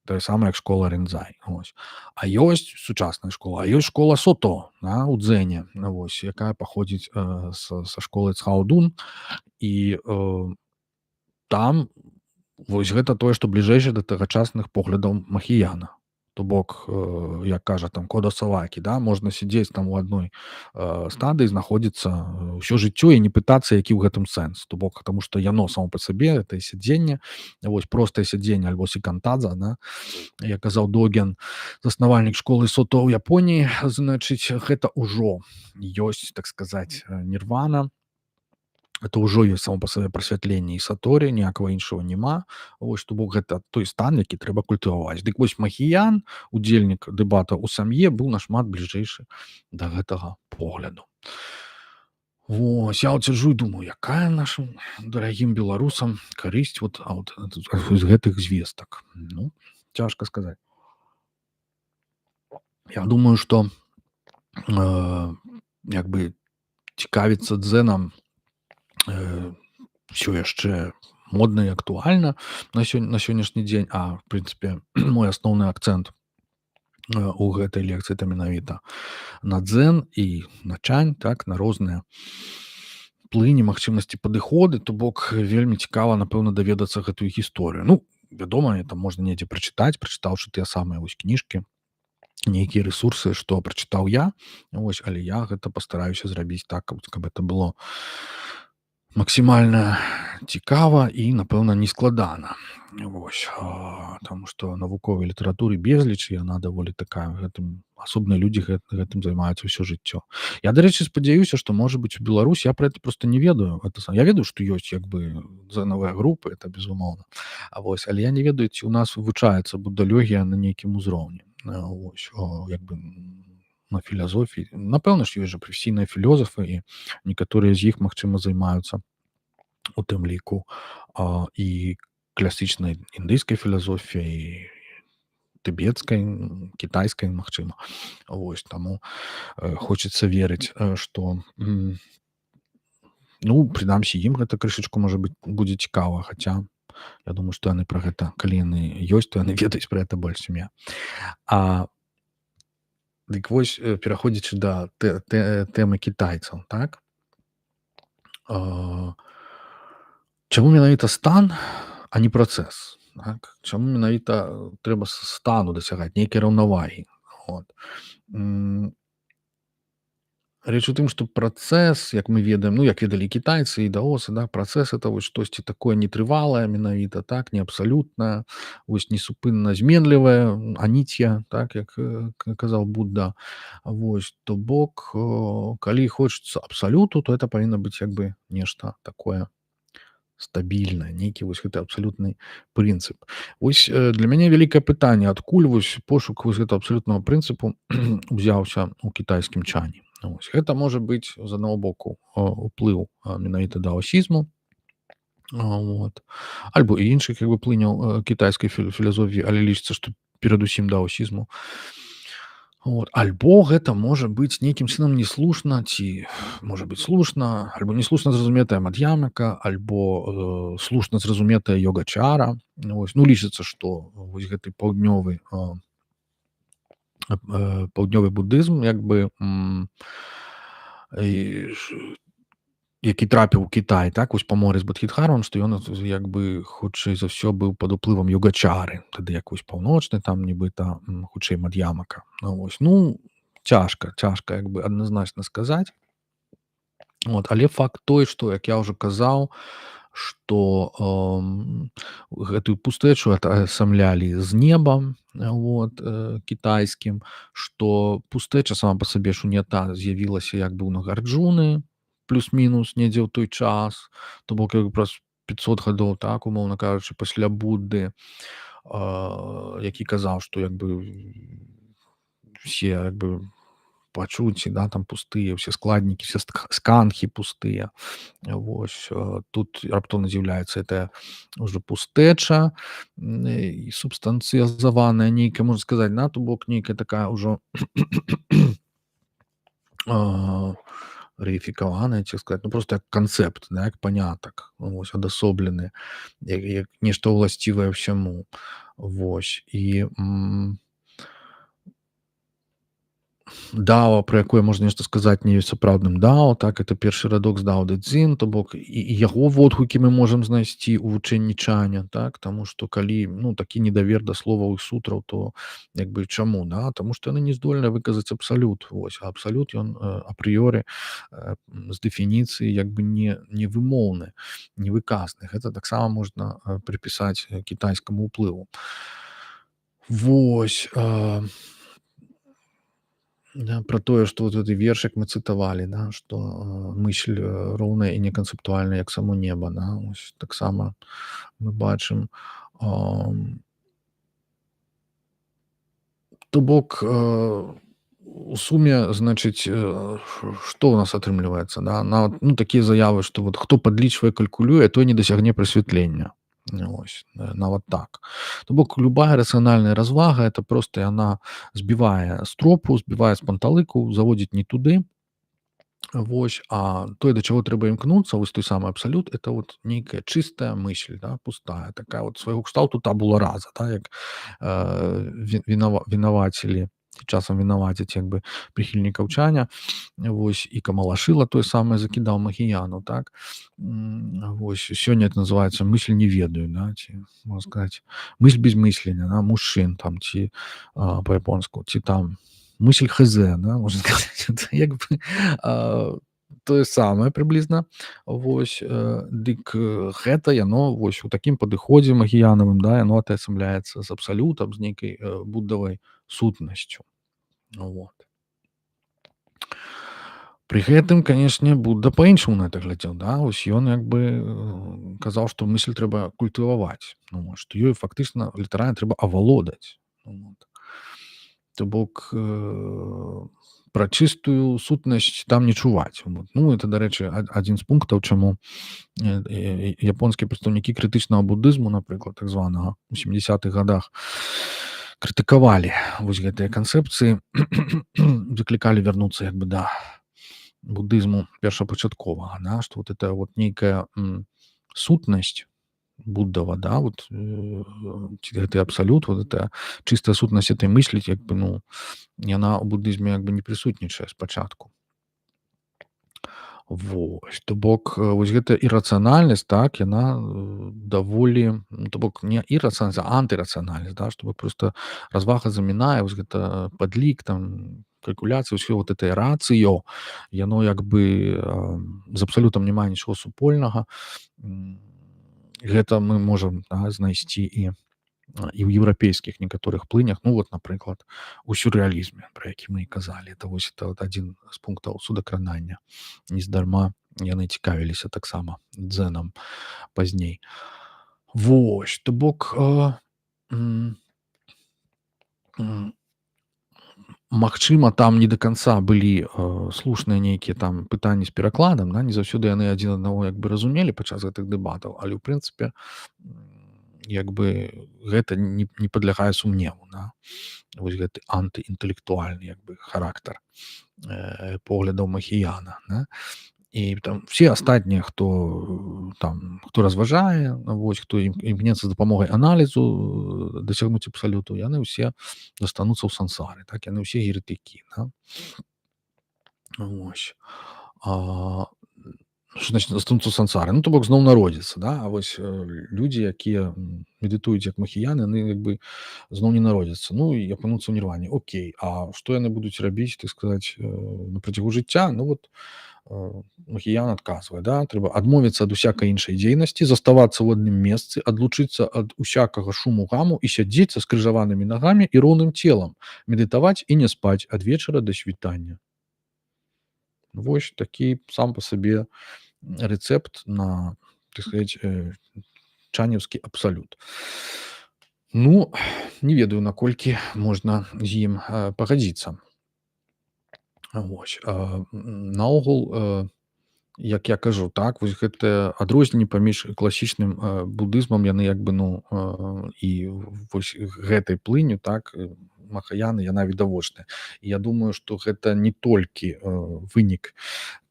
тое самае як школа Рэнзай. Вось. А ёсць сучасная школа, а ёсць школа Сото, да, у дзэне, вось, якая паходзіць са школы Цхаодун, і там вось гэта тое, што бліжэйшае да тагачасных поглядаў Махіяна. То бок, як кажа там Кода Савакі, да, можна сядзець там у адной стадыі, знаходзіцца ўсё жыццё і не пытацца, які ў гэтым сэнс. То бок, таму што яно само па сабе, гэта сядзенне, вось простае сядзенне альбо сікантадза, да, як казаў Доген, заснавальнік школы Сото ў Японіі, значыць, гэта ўжо ёсць, так сказаць, нірвана. Это ўжо ёсць само па сабе прасвятленне і саторі, ніякага іншага няма. Вось, то бок гэта той стан, які трэба культываваць. Дык вось Махіян, удзельнік дэбатаў у сям'і, быў нашмат бліжэйшы да гэтага погляду. Вось, я вот сиджу і думаю, якая нашым дарагім беларусам карысць вот з гэтых звестак. Ну, цяжка сказаць. Я думаю, што як бы цікавіцца дзенам ўсё яшчэ модна і актуальна на сённяшні дзень, а в прынцыпе мой асноўны акцэнт у гэтай лекцыі это менавіта на дзен і на Чань, так, на розныя плыні, магчымасці, падыходы. То бок вельмі цікава, напэўна, даведацца гэтую гісторыю. Ну, вядома, это можна недзе прачытаўшы тыя самыя вось кніжкі, нейкія рэсурсы, што прачытаў я, вось, але я гэта пастараюся зрабіць так, каб это было максімальна цікава і, напэўна, нескладана. Вось, таму што навуковай літаратуры безліч, яна даволі такая, гэтым асобныя людзі гэтым займаюцца ўсё жыццё. Я, дарэчы, спадзяюся, што, можа быць, у Беларусі, я пра гэта проста не ведаю. Я ведаю, што ёсць як бы дзенавыя групы, это безумоўна. Вось, але я не ведаю, ці ў нас вывучаецца буддалогія на нейкім узроўні. Вось, як бы на філазофіі. Напэўна ж, ёсць жа прафесійныя філёзафы, і некаторыя з іх, магчыма, займаюцца у тым ліку і класічнай індыйскай філазофіяй, тыбецкай, кітайскай, магчыма. Вось, таму хочацца верыць, што ну, прынамсі, ім гэта крышачку, можа быць, будзе цікава, хаця я думаю, што яны пра гэта, калі яны ёсць, то яны ведаюць пра гэта больш, чым я. Дык вось, пераходзячы да тэмы кітайцаў, так? Чаму менавіта стан, а не працэс? Так? Чаму менавіта трэба стану дасягаць, нейкай раўнавагі? Вот. Рэч у тым, што працэс, як мы ведаем, ну, як ведалі кітайцы і даосы, да, працэс это вось штосьці такое нетрывалае менавіта, так, не абсалютнае, вось несупынна зменлівае, аніцья, так, як казаў Будда. Вось, то бок, калі хочацца абсалюту, то это павінна быць як бы нешта такое стабільнае, нейкі вось гэты абсалютны прынцып. Вось для мяне вялікае пытанне, адкуль вось пошук вось гэтага абсалютнага прынцыпу узяўся ў кітайскім Чані. Вось. Гэта можа быць, з аднаго боку, уплыў менавіта даосізму, вот, альбо і іншых як бы плыняў кітайскай філазофіі, але лічыцца, што перадусім даосізму. Вот. Альбо гэта можа быць нейкім чынам неслушна, ці можа быць слушна, альбо неслушна зразуметая мад'ямака, альбо слушна зразуметая йогачара. Вось. Ну, лічыцца, што вось гэты паўднёвы паўднёвы будызм як бы, і які трапіў у Кітай, так, вось па моры з Бодхідхармам, што ён як бы хутчэй за ўсё быў пад уплывам ёгачары, тады як вось паўночны там нібыта, хутчэй Мад'ямака. Вось, ну, цяжка як бы адназначна сказаць. Вот, але факт той, што, як я ўжо казаў, што, гэтую пустэчу атасамлялі з небам, вот, кітайскім, што пустэча сама па сабе шуньята з'явілася як бы ў Нагарджуны, плюс-мінус недзе ў той час, то бок як бы праз 500 гадоў, так, умоўна кажучы, пасля Будды, які казаў, што як бы все як бы пачуцці, да, там пустыя, ўсе складнікі, все сканхі пустыя. Вось, тут раптоўна з'яўляецца гэтая ўжо пустэча, і субстанцыязаваная нейкая, можна сказаць, да, то бок нейкая такая ўжо рэіфікаваная, ці сказаць, ну, проста як канцэпт, да, як панятак, вось, адасоблены, як нешта ўласцівае ўсяму. Вось, і дао, про якое можна нешта сказаць, не ёсць сапраўдным дао, так, это першы радок з дао дэ цзін, то бок і яго водгукі мы можам знайсці ў вучэнні чаня, так, таму што калі, ну, такі недавер да словаў і сутраў, то як бы чаму, да, таму што яны не здольныя выказаць абсалют, вось, а абсалют ён апрыёры з дэфініцыі як бы невымоўны, невыказны. Гэта таксама можна прыпісаць кітайскаму ўплыву. Вось, да, про тое, што вот гэты вершык мы цытавалі, да, што мысль роўная і неканцэптуальная, як само неба, да, ось таксама мы бачым. То бок, у суме, значыць, што ў нас атрымліваецца, да, нават, ну, такія заявы, што вот хто падлічвае, калькулюе, той не дасягне прасвятлення. Ось, нават так. То бок любая рацыянальная развага это проста яна збівае з тропу, збівае з панталыку, заводзіць не туды. Вось, а тое, да чаго трэба імкнуцца, вось той самы абсалют, это вот нейкая чыстая мысль, да, пустая, такая вот свайго кшталту табула раса, да, як вінавацілі, часам вінавацяць як бы прыхільнікаў чаня, вось, і Камалашыла той самы закідаў Магіяну, так. Вось, сёння это называецца мысль не ведаю, да, ці, можна сказаць, мысль без мыслення, да, мужчын там, ці па-японску, ці там мысль хз, да, можна сказаць, это як бы тое самае прыблізна. Вось, дык гэта яно вось у такім падыходзе магіянавым, да, яно атасамляецца з абсалютам, з нейкай буддавай сутнасцю. Вот. Пры гэтым, канешне, Будда па-іншаму на гэта глядзеў, да, вось ён як бы казаў, што мысль трэба культываваць, ну, што ёй фактычна літаральна трэба авалодаць. Вот. То бок пра чыстую сутнасць там не чуваць. Ну, это, дарэчы, адзін з пунктаў, чаму японскія прадстаўнікі крытычнага будызму, напрыклад, так званага, у 70-х гадах крытыкавалі вось гэтыя канцэпцыі, заклікалі вярнуцца як бы да будызму першапачатковага, да, што вот это вот нейкая сутнасць Буддава, да, вот гэты абсалют, вот это чыстая сутнасць этой мыслі, як бы, ну, яна ў будызме як бы не прысутнічае спачатку. Вось, то бок, вось гэта ірацыянальнасць, так, яна даволі, то бок не ірацыянальнасць, а антырацыянальнасць, да, што проста развага замінае вось гэта падлік, там, калькуляцыя, ўсё вот это рацыё, яно як бы з абсалютам не мае нічога супольнага. Гэта мы можам, да, знайсці і ў еўрапейскіх некаторых плынях, ну вот, напрыклад, у сюррэалізме, пра які мы і казалі. Это вось это вот адзін з пунктаў судакранання. Нездарма яны цікавіліся таксама дзэнам пазней. Вось, то бок магчыма, там не да канца былі слушныя нейкія там пытанні з перакладам, да, не заўсёды яны адзін аднаго як бы разумелі падчас гэтых дэбатаў, але ў прынцыпе як бы гэта не падлягае сумневу, да. Вось гэты антыінтэлектуальны як бы характар поглядаў Махіяна, да. І там все астатнія, хто там хто разважае, вось хто імкнецца з дапамогай аналізу дасягнуць абсалюту, яны ўсе застануцца ў сансары, так яны ўсе еретыкі, да? Вось. А, што значыць застануцца ў сансары? Ну, то бок зноў народзіцца, да? А вось людзі, якія медытуюць як махіяны, яны як бы зноў не народзяцца. Ну і апынуцца ў нірване. Окей, а што яны будуць рабіць, так сказаць, на працягу жыцця? Ну вот Махіян адказвае, да, трэба адмовіцца ад усякай іншай дзейнасці, заставацца ў адным месцы, адлучыцца ад усякага шуму гаму і сядзець са скрыжаванымі нагамі і роўным целам, медытаваць і не спаць ад вечара да світання. Вось такі сам па сабе рэцэпт на, так сказаць, чанеўскі абсалют. Ну, не ведаю, наколькі можна з ім пагадзіцца. Вось. Наогул, як я кажу, так, вось гэтае адрозненне паміж класічным будызмам, яны як бы, ну, і вось гэтай плынню, так, махаяны, яна відавочная. І я думаю, што гэта не толькі вынік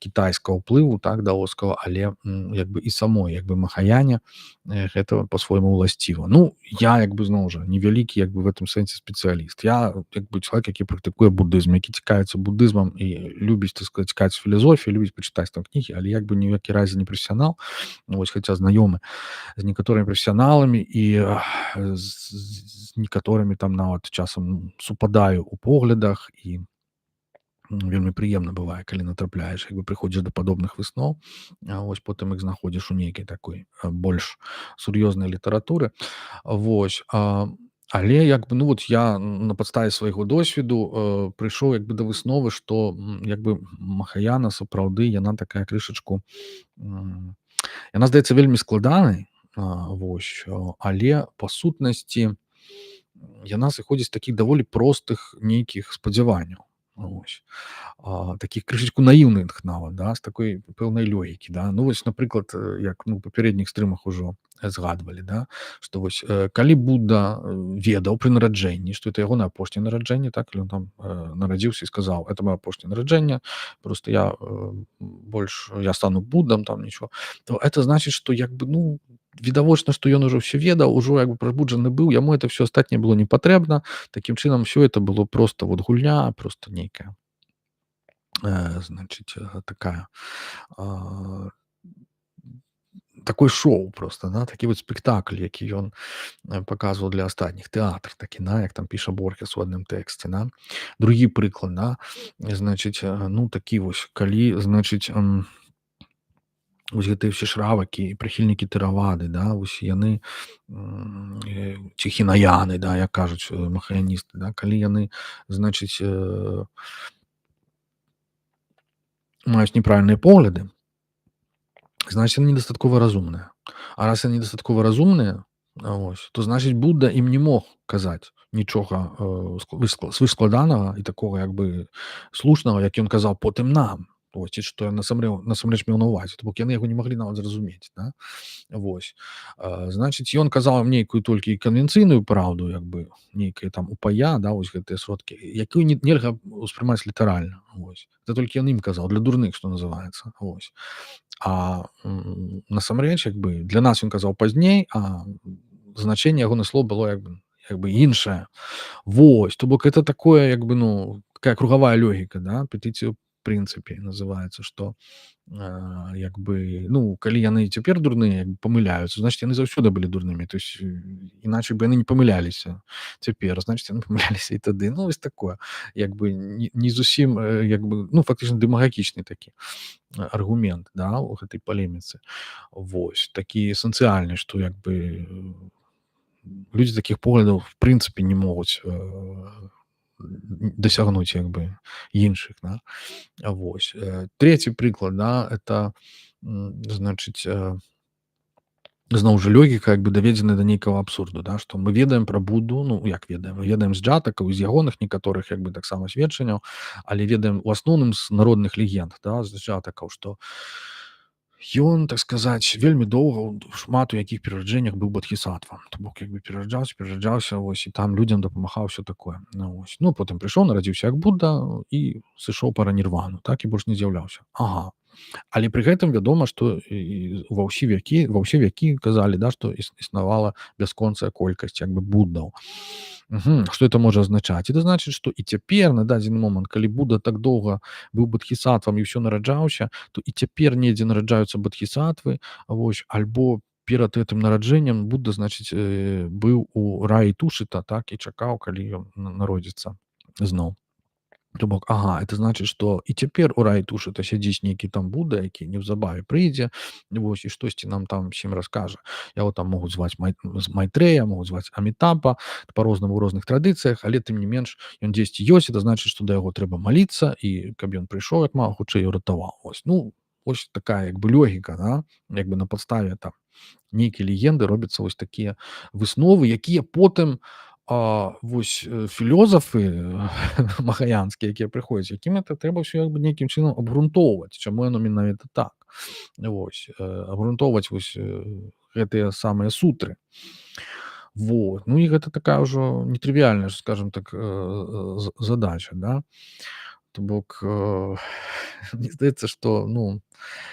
кітайскага ўплыву, так, даоскага, але як бы і самой як бы махаяне гэта па-свойму ўласціва. Ну, я як бы зноў жа невялікі як бы в этом сэнсе спецыяліст. Я як бы чалавек, які практыкуе будызм, які цікавіцца будызмам і любіць, так сказаць, цікавіцца філазофіяй, любіць пачытаць там кнігі, але як бы ні ў які разе не прафесіянал. Вось, хаця знаёмы з некаторымі прафесіяналамі і з некаторымі там нават часам супадаю ў поглядах і вельмі прыемна бывае, калі натрапляеш, як бы прыходзіш да падобных высноў, вось потым іх знаходзіш у нейкай такой больш сур'ёзнай літаратуры. Вось, але як бы, ну вот я на падставе свайго досведу прыйшоў як бы да высновы, што як бы махаяна сапраўды яна такая крышачку, яна здаецца вельмі складанай, вось, але па сутнасці яна сыходзіць з такіх даволі простых нейкіх спадзяванняў. Вось. Такіх крышачку наіўных нават, да, з такой пэўнай логікі, да. Ну вось, напрыклад, як ну, у папярэдніх стрымах ужо згадвалі, да, што вось калі Будда ведаў пры нараджэнні, што это ягонае апошняе нараджэнне, так, ён там нарадзіўся і сказаў: это маё апошняе нараджэнне, просто я больш я стану Буддам, там нічого, то это значыць, што як бы, ну, відавочна, што ён ужо ўсё ведаў, ужо як бы прабуджаны быў, яму это все астатняе было не патрэбна. Такім чынам все это было просто вот гульня, просто нейкая значыць такая такое шоу просто, да, такі вот спектакль, які ён паказваў для астатніх, тэатр такі, да, як там піша Борхес у адным тэксце, да. Другі прыклад, да, значыць, ну такі вось, калі, значыць, вось гэтыя ўсе шравакі і прыхільнікі тэравады, да, вось яны ці хінаяны, да, як кажуць махаяністы, да, калі яны, значыць, маюць неправільныя погляды, значыць, яны недастаткова разумныя. А раз яны недастаткова разумныя, вось, то значыць Будда ім не мог казаць нічога свышскладанага і такога як бы слушнага, як ён казаў потым нам. Вось, ці што насамрэч меў на ўвазе, то бок яны яго не маглі нават зразумець, да? Вось. Значыць, ён казаў ім нейкую толькі канвенцыйную праўду, як бы нейкая там упая, да, вось гэтыя сродкі, якую нельга ўспрымаць літаральна. Вось. Это толькі ён ім казаў, для дурных, што называецца. Вось. А насамрэч як бы для нас ён казаў пазней, а значэнне ягоных слоў было як бы іншае. Вось, то бок это такое як бы, ну, такая кругавая логіка, да, петыцыю прынцыпе называецца, што як бы, ну, калі яны цяпер дурныя, памыляюцца, значыць яны заўсёды былі дурнымі, то есть іначай бы яны не памыляліся цяпер, значыць яны памыляліся і тады. Ну вось такое як бы не зусім як бы, ну, фактычна дэмагагічны такі аргумент, да, у гэтай палеміцы. Вось такі эсэнцыяльны, што як бы людзі такіх поглядаў в прынцыпе не могуць дасягнуць як бы іншых, да. Вось. Трэці прыклад, да, это значыць зноў жа логіка як бы даведзеная да нейкага абсурду, да, што мы ведаем пра Будду, ну як ведаем, мы ведаем з джатакаў, з ягоных некаторых як бы таксама сведчанняў, але ведаем у асноўным з народных легенд, да, з джатакаў, што ён, так сказаць, вельмі доўга шмат у якіх перараджэннях быў бодхісаттвам. То бок як бы перараджаўся, вось, і там людзям дапамагаў, усё такое. Ну, вось. Ну, потым прыйшоў, нарадзіўся як Будда і сышоў пара нірвану, так, і больш не з'яўляўся. Ага. Але пры гэтым вядома, што ва ўсе вякі казалі, да, што існавала бясконцая колькасць як бы Буддаў. Што это можа азначаць? Это значыць, што і цяпер на дадзены момант, калі Будда так доўга быў бодхісаттвам і ўсё нараджаўся, то і цяпер недзе нараджаюцца бодхісаттвы, вось, альбо перад гэтым нараджэннем Будда, значыць, быў у раі Тушыта, так, і чакаў, калі ён народзіцца зноў. То бок, ага, это значыць, што і цяпер у раі Тушыта сядзіць нейкі там Будда, які неўзабаве прыйдзе, вось, і штосьці нам там усім раскажа. Яго там могуць зваць Майтрэя, могуць зваць Амітапа, па-рознаму ў розных традыцыях, але тым не менш ён дзесьці ёсць, это значыць, што да яго трэба маліцца, і каб ён прыйшоў як мага хутчэй і ўратаваў. Вось, ну, вось такая як бы логіка, да? Як бы на падставе там нейкія легенды робяцца вось такія высновы, якія потым вось філёзафы махаянскія, якія прыходзяць, якім это трэба ўсё як бы нейкім чынам абгрунтоўваць, чаму яно менавіта так. Вось, абгрунтоўваць вось гэтыя самыя сутры. Вот. Ну і гэта такая ўжо нетрывіальная, скажем так, задача, да. То бок, мне здаецца, што, ну,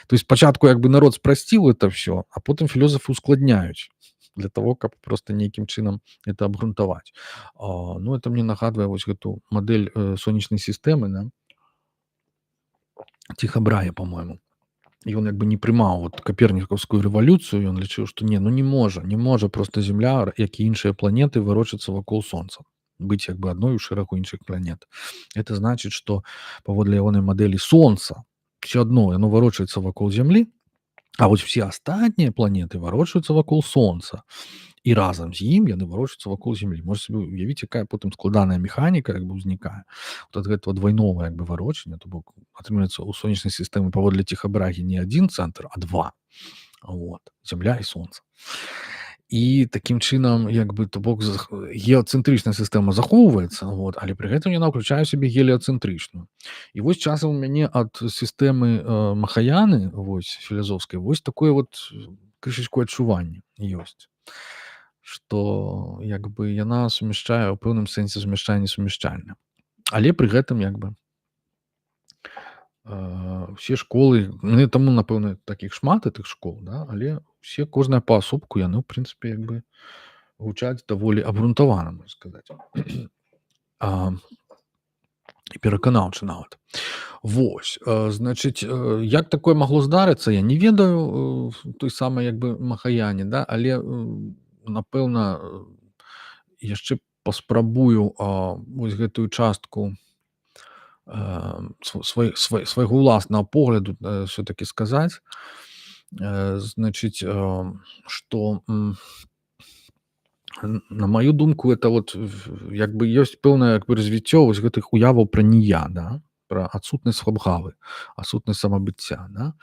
то есть спачатку як бы народ спрасціў это ўсё, а потым філёзафы ускладняюць для того, каб проста нейкім чынам это абгрунтаваць. Ну, это мне нагадвае вось гэту мадэль сонечнай сістэмы, да? Ціха Брая, по-мойму. Ён як бы не прымаў вот капернікаўскую рэвалюцыю, ён лічыў, што не можа проста зямля, як і іншыя планеты варочацца вакол сонца, быць як бы адной у шэрагу іншых планет. Это значыць, што паводле ягонай мадэлі сонца ўсё адно яно варочаецца вакол зямлі, а вось усе астатнія планеты варочаюцца вакол сонца. І разам з ім яны варочаюцца вакол зямлі. Можаце сабе уявіць, якая потым складаная механіка як бы ўзнікае. Вот ад гэтага двайнога як бы варочання, то бок атрымліваецца ў сонечнай сістэмы паводле Ціхабрагі не адзін цэнтр, а два. Вот. Зямля і сонца. І такім чынам як бы то бок геацэнтрычная сістэма захоўваецца, вот, але пры гэтым яна ўключае ў сябе геліяцэнтрычную. І вось часам у мяне ад сістэмы махаяны, вось, філазофскай, вось такое вот крышачку адчуванне ёсць. Што як бы яна сумяшчае ў пэўным сэнсе сумяшчае несумяшчальна. Але пры гэтым як бы усе школы, ну, таму, напэўна, такіх шмат гэтых школ, да? Але усе кожная паасобку яны ў прынцыпе як бы гучаць даволі абгрунтавана, можна сказаць. І пераканаўча нават. Вось, значыць, як такое магло здарыцца, я не ведаю той самай як бы махаяне, да? Але напэўна, яшчэ паспрабую вось гэтую частку свайго ўласнага погляду все-таки сказаць. Значыць, што на маю думку, это вот як бы ёсць пэўнае як бы развіццё вось гэтых уяваў пра не-я, да? Пра адсутнасць свабгавы, адсутнасць самабыцця, да?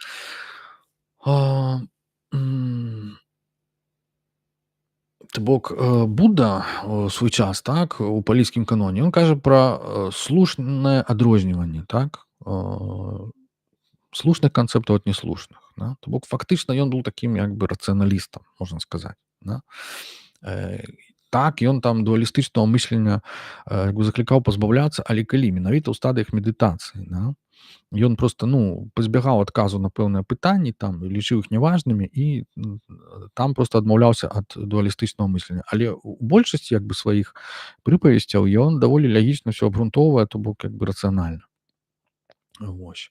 То бок Будда у свой час, так, у палійскім каноне, ён кажа пра слушнае адрозніванне, так, слушных канцэптаў ад неслушных, да? То бок фактычна ён быў такім як бы рацыяналістам, можна сказаць, да? Так, ён там дуалістычнага мыслення як бы заклікаў пазбаўляцца, але калі? Менавіта ў стадыях медытацыі, да? Ён проста, ну, пазбягаў адказу на пэўныя пытанні, там, лічыў іх няважнымі і там проста адмаўляўся ад дуалістычнага мыслення. Але ў большасці як бы сваіх прыпавесцяў ён даволі лагічна ўсё абгрунтоўвае, то бок як бы рацыянальна. Вось.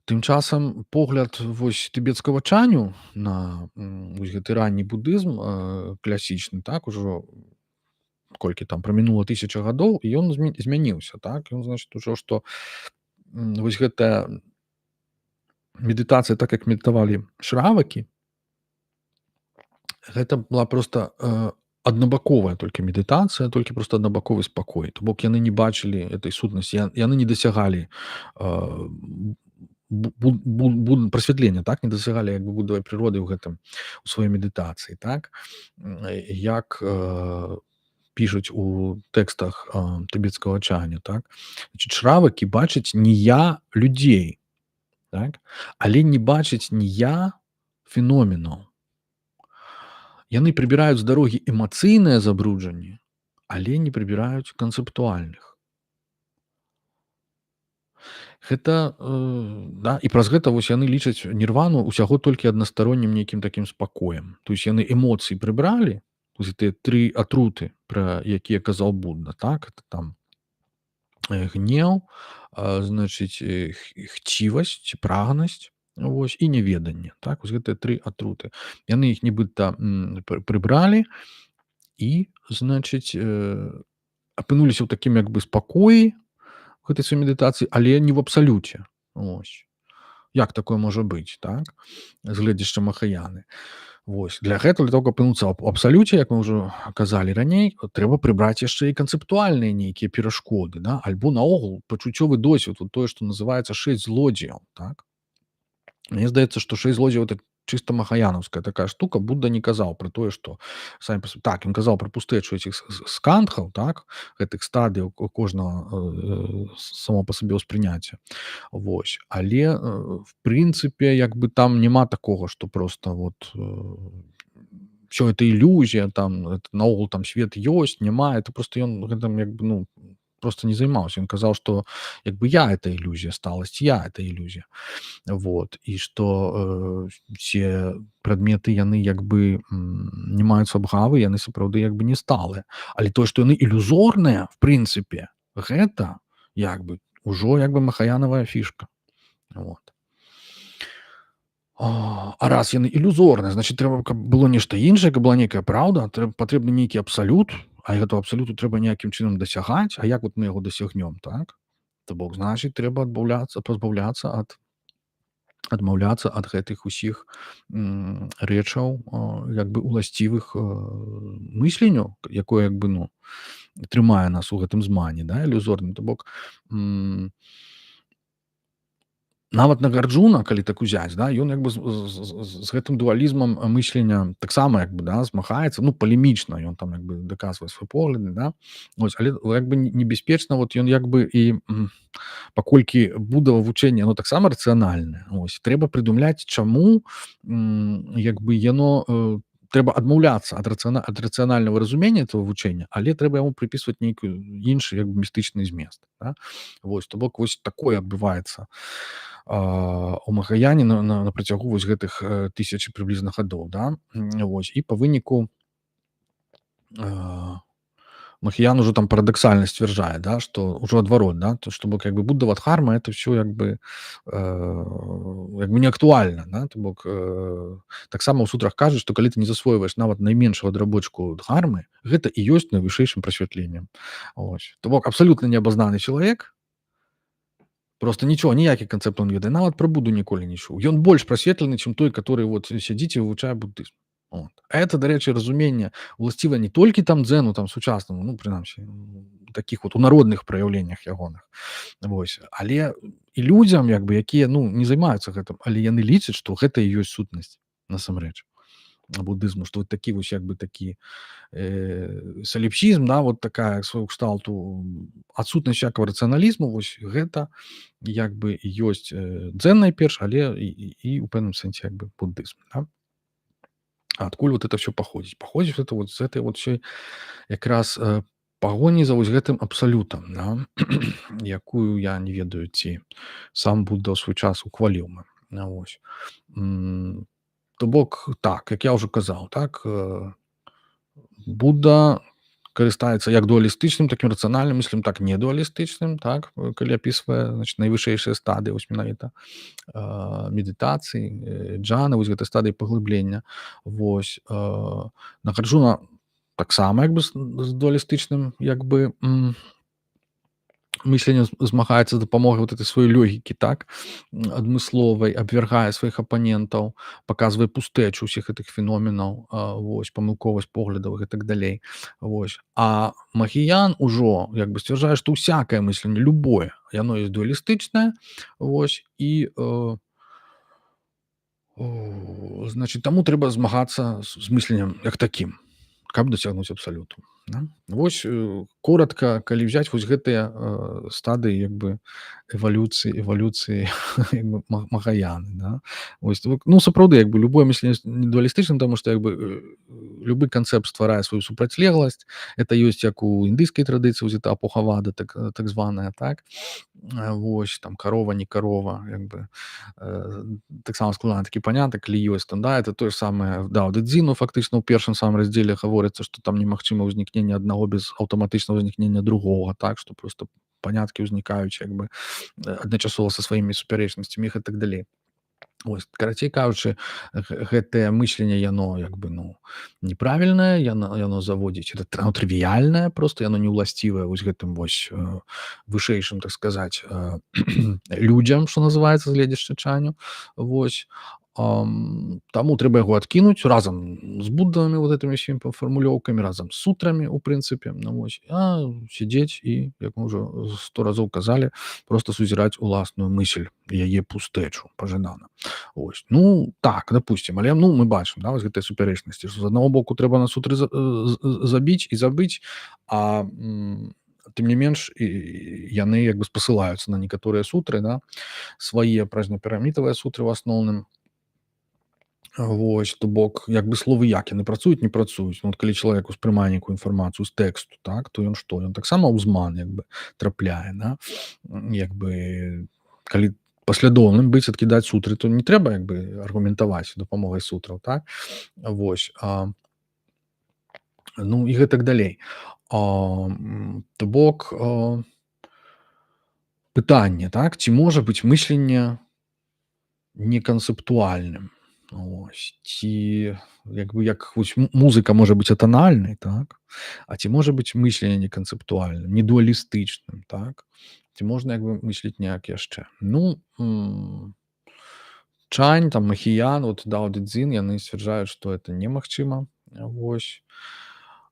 Тым часам погляд вось тыбецкага чаню на вось гэты ранні будызм класічны, так, ужо колькі там прамінула 1000 гадоў, і ён змяніўся, так. Ён, значыць, ужо што вось гэтая медытацыя, так як медытавалі шравакі, гэта была проста аднабаковая толькі медытацыя, толькі проста аднабаковы спакой. То бок яны не бачылі этой сутнасці, яны не дасягалі прасвятлення, так, не дасягалі як бы будавай прыроды ў гэтым у сваёй медытацыі, так, як пішуць у тэкстах тыбецкага чаня, так. Значыць, шравакі бачаць не-я людзей, так, але не бачаць не-я феноменаў. Яны прыбіраюць з дарогі эмацыйныя забруджанні, але не прыбіраюць канцэптуальных. Гэта, да, і праз гэта вось яны лічаць нірвану ўсяго толькі аднастароннім нейкім такім спакоем. То есть яны эмоцыі прыбралі, тыя 3 атруты, пра якія казаў Будда, так, это там, гнеў, значыць, хцівасць, прагнасць, вось, і няведанне, так, вось гэтыя 3 атруты. Яны іх нібыта, прыбралі і, значыць, апынуліся ў такім як бы спакоі гэтай сваёй медытацыі, але не ў абсалюце. Вось. Як такое можа быць, так? З гледзяшча Махаяны. Вось. Для гэтага, для того, каб апынуцца ў абсалюце, як мы ўжо казалі раней, трэба прыбраць яшчэ і канцэптуальныя нейкія перашкоды, да? Альбо наогул пачуццёвы досвед, вот тое, што называецца 6 злодзеяў, так? Мне здаецца, што 6 злодзеяў это чыста махаянаўская такая штука. Будда не казаў пра тое, што самі так, ён казаў пра пустэчу этих скандхаў, так, гэтых стадыяў кожнага само па сабе ўспрыняцця. Вось. Але в прынцыпе як бы там няма такога, што просто вот всё это ілюзія, там наогул там свет ёсць, няма, это просто ён гэтым як бы, ну, просто не займаўся. Ён казаў, што як бы я это ілюзія, сталасць я это ілюзія. Вот. І што все прадметы яны як бы не маюць абгавы, яны сапраўды як бы не сталыя. Але тое, што яны ілюзорныя, в прынцыпе, гэта як бы ўжо як бы махаянавая фішка. Вот. А раз яны ілюзорныя, значыць трэба, каб было нешта іншае, каб была нейкая праўда, патрэбны нейкі абсалют, а гэтага абсалюту трэба ніякім чынам дасягаць. А як вот мы яго дасягнём, так? То бок, значыць, трэба пазбаўляцца адмаўляцца ад гэтых усіх рэчаў, як бы уласцівых мысленню, якое як бы, ну, трымае нас у гэтым змане, да, ілюзорным. То бок, нават Нагарджуна, калі так узяць, да, ён як бы з гэтым дуалізмам мыслення таксама як бы, да, змагаецца, ну, палемічна, ён там як бы даказвае свой погляды, да. Вось, але як бы небяспечна, вот ён як бы і паколькі Буддава вучэнне, оно таксама рацыянальнае. Ось, трэба прыдумляць, чаму як бы яно трэба адмаўляцца ад рацыянальнага разумення этого вучэння, але трэба яму прыпісваць нейкую іншы як бы містычны змест, да. Вось, то бок вось такое адбываецца у Махаяне на працягу вось гэтых 1000 прыблізна гадоў, да. Вось, і па выніку Махаян ужо там парадаксальна сцвярджае, да, што ўжо адварот, да, то што бок як бы Буддава дхарма это ўсё як бы не актуальна, да, то бок таксама ў сутрах кажуць, што калі ты не засвойваеш нават найменшую адрабочку дхармы, гэта і ёсць найвышэйшым прасвятленнем. Ось. То бок абсалютна неабазнаны чалавек, просто нічого, ніякіх канцэптаў не ведае, нават пра Будду ніколі не чуў. Ён больш прасветлены, чым той, который вот сядзіць і вывучае буддызм. Вот. А это, дарэчы, разуменне уласціва не толькі там дзену там сучаснаму, ну, прынамсі, такіх вот у народных праяўленнях ягоных. Вось. Але і людзям, як бы, якія, ну, не займаюцца гэтым, але яны лічаць, што гэта і ёсць сутнасць насамрэч буддызму, што вот такі вось як бы такі саліпсізм, да, вот такая свайго кшталту адсутнасць всякого рацыяналізму, вось гэта як бы ёсць дзен найперш, але і ў пэўным сэнсе як бы буддызм, да? Адкуль вот это все паходзіць? Паходзіць это вот з этой вот ўсёй якраз пагоні за вось гэтым абсалютам, да? Якую я не ведаю, ці сам Будда ў свой час ухваліў. Вось. То бок так, як я ўжо казаў, так, Будда карыстаецца як дуалістычным, такім рацыянальным мыслем, так недуалістычным, так, калі апісвае, значыць, найвышэйшыя стадыі вось менавіта медытацыі, джаны, вось гэтай стадыі паглыблення. Вось. Нагарджуна таксама як бы з дуалістычным як бы мысленне змагаецца з дапамогай вот этой сваёй логікі, так, адмысловай, абвяргае сваіх апанентаў, паказвае пустэчу ўсіх гэтых феноменаў, вось, памылковасць поглядаў і гэтак далей. Вось. А Махіян ужо як бы сцвярджае, што ўсякае мысленне, любое, яно ёсць дуалістычнае, вось, і значыць, таму трэба змагацца з мысленнем як такім, каб дасягнуць абсалюту. Да? Вось, коротка, калі взять вось гэтыя, стадыі як бы эвалюцыі як бы Махаяны, да. Вось, ну, сапраўды, як бы любое мысленне не дуалістычна, таму што як бы, любы канцэпт стварае сваю супрацьлегласць. Это ёсць як у індыйскай традыцыі, вось эта апохавада, так званая, так. Вось, там карова, не карова, як бы, э, таксама складаны такі панятак, калі ёсць там, да, это тое ж самае, да, у Дэцзіну фактычна ў першым самым раздзеле гаворыцца, што там немагчыма ўзнікнення аднаго без аўтаматычнага ўзнікнення другога, так, што проста паняткі ўзнікаюць як бы, адначасова са сваімі супярэчнасцямі і гэтак далей. Ось, карацей кажучы, гэтае мысленне яно як бы, ну, неправільнае, яно заводзіць, оно трывіяльнае, просто яно не ўласцівае вось гэтым вось, вышэйшым, так сказаць, людзям, што называецца, з гледзяшча чаню. Вось. Таму трэба яго адкінуць разам з буддамі вот гэтымі ўсімі фармулёўкамі, разам з сутрамі, у прынцыпе, ну вось, сядзець і, як мы ўжо 100 разоў казалі, просто сузіраць уласную мысль, яе пустэчу пажадана. Ось, ну так, допустим, але ну мы бачым, да, вось гэтыя супярэчнасці, што з аднаго боку трэба на сутры забіць і забыць, а тым не менш яны як бы спасылаюцца на некаторыя сутры, да, свае пражнапірамітавыя сутры ў асноўным. Вось, то бок як бы словы як яны працуюць, не працуюць. Ну, от калі чалавек успрымае нейкую інфармацыю з тэксту, так, то ён што? Ён таксама ўзман як бы трапляе, да? Як бы калі паслядоўным быць, адкідаць сутры, то не трэба як бы аргументаваць дапамогай сутраў, так. Вось, ну і гэтак далей. То бок, пытанне, так, ці можа быць мысленне неканцэптуальным? Ось, ці як бы як вось музыка можа быць атанальнай, так, а ці можа быць мысленне неканцэптуальным, не дуалістычным, так? Ці можна як бы мысліць неяк яшчэ? Ну, Чань, там Махіян, вот Дао Дэ Цзин, яны сцвярджаюць, што это немагчыма. Вось.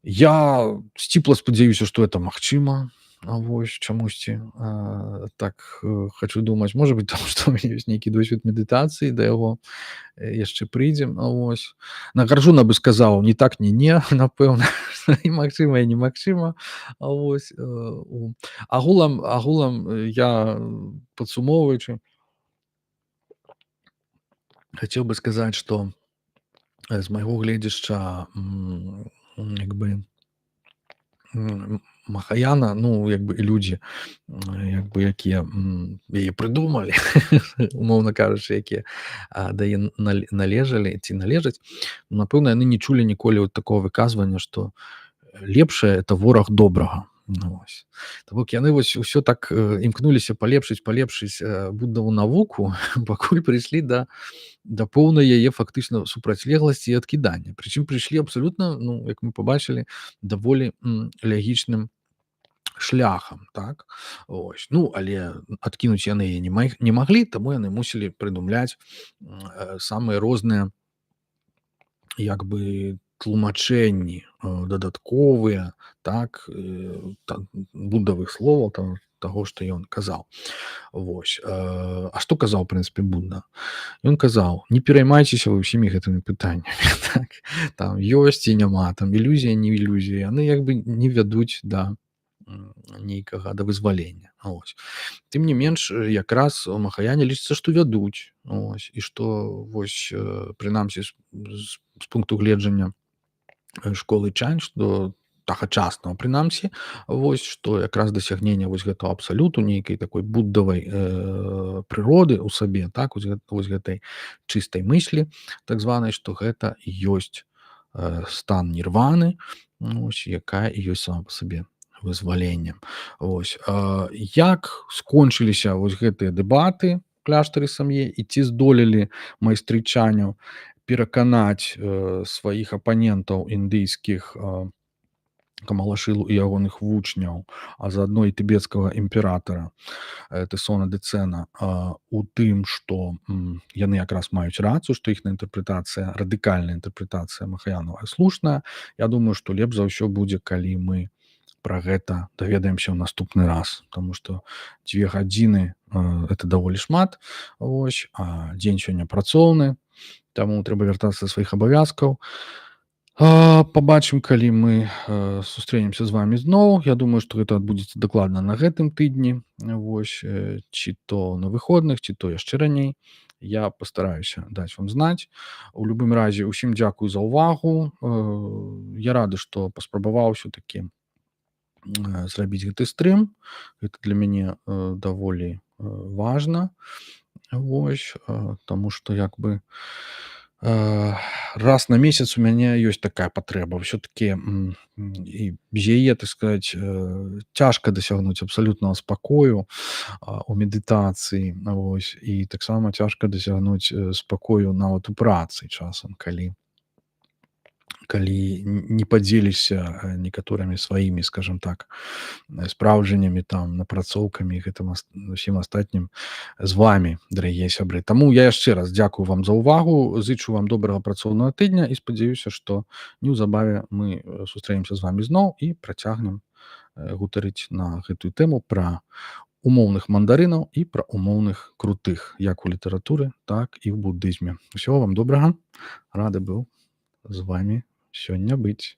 Я сціпла спадзяюся, што это магчыма. Вось чамусьці, так, хачу думаць. Можа быць, таму што ў мяне ёсць нейкі досвед медытацыі, да яго яшчэ прыйдзем. Вось. На Гарджуна бы сказаў: "Не так, не, напэўна, і магчыма, і немагчыма". Вось, агулам, я, падсумоўваючы, хацеў бы сказаць, што, з майго гледзяшча, як бы, Махаяна, ну, як бы і людзі, як бы якія, яе прыдумалі, умоўна кажучы, якія, да яе належалі ці належаць, напэўна, яны не чулі ніколі вот такого выказвання, што лепшае — это вораг добрага. Ну, вось. То бок яны вось усё так, імкнуліся палепшыць буддаву навуку, пакуль прыйшлі да поўнай яе фактычна супрацьлегласці і адкідання. Прычым прыйшлі абсалютна, ну, як мы пабачылі, даволі, лягічным шляхам, так. Ось. Ну, але адкінуць яны яе не маглі, таму яны мусілі прыдумляць, самыя розныя як бы тлумачэнні, дадатковыя, так, буддавых словаў, таго, што ён казаў. Вось. А што казаў, у прынцыпе, Будда? Ён казаў: "Не пераймайцеся вы ўсімі гэтымі пытаннямі". Так. Там ёсць ці няма, там ілюзія, не ілюзія. Яны як бы не вядуць да нейкага, да вызвалення. Ось. Тым не менш, якраз у Махаяне лічыцца, што вядуць. Ось. І што вось, прынамсі, з пункту гледжання школы Чань, што тагачаснага прынамсі, вось, што якраз дасягнення вось гэтага абсалюту, нейкай такой буддавай, прыроды ў сабе, так, вось гэтай чыстай мыслі, так званай, што гэта ёсць, стан нірваны, ось, якая і ёсць сама па сабе вызваленнем. Ось. Як скончыліся вось гэтыя дэбаты ў кляштары Сам'е і ці здолелі майстры Чаняў пераканаць, сваіх апанентаў індыйскіх, Камалашылу і ягоных вучняў, а заадно і тыбецкага імператара, Тэсона Дэцэна, у тым, што, яны якраз маюць рацыю, што іхная інтэрпрэтацыя, радыкальная інтэрпрэтацыя Махаянава слушная. Я думаю, што лепш за ўсё будзе, калі мы пра гэта даведаемся ў наступны раз, таму што 2 гадзіны, это даволі шмат, вось, а дзень сёння працоўны, таму трэба вяртацца да сваіх абавязкаў. Пабачым, калі мы, сустрэнемся з вамі зноў. Я думаю, што гэта адбудзецца дакладна на гэтым тыдні. Вось, ці то на выходных, ці то яшчэ раней. Я пастараюся даць вам знаць. У любым разе ўсім дзякую за ўвагу. Я рады, што паспрабаваў усё-такі зрабіць гэты стрым. Гэта для мяне даволі важна. Вось, таму што як бы раз на месяц у мяне ёсць такая патрэба. Ўсё-такі і без яе, так сказаць, цяжка дасягнуць абсалютнага спакою у медытацыі. Вось, і таксама цяжка дасягнуць спакою нават у працы часам, калі не падзелішся некаторымі сваімі, скажем так, спраўджаннямі, там напрацоўкамі, гэтым усім астатнім з вамі, дарагія сябры. Таму я яшчэ раз дзякую вам за ўвагу, зычу вам добрага працоўнага тыдня і спадзяюся, што неўзабаве мы сустрэнемся з вамі зноў і працягнем гутарыць на гэтую тэму пра умоўных мандарынаў і пра умоўных крутых, як у літаратуры, так і ў буддызме. Усяго вам добрага, рады быў з вамі сёння быць.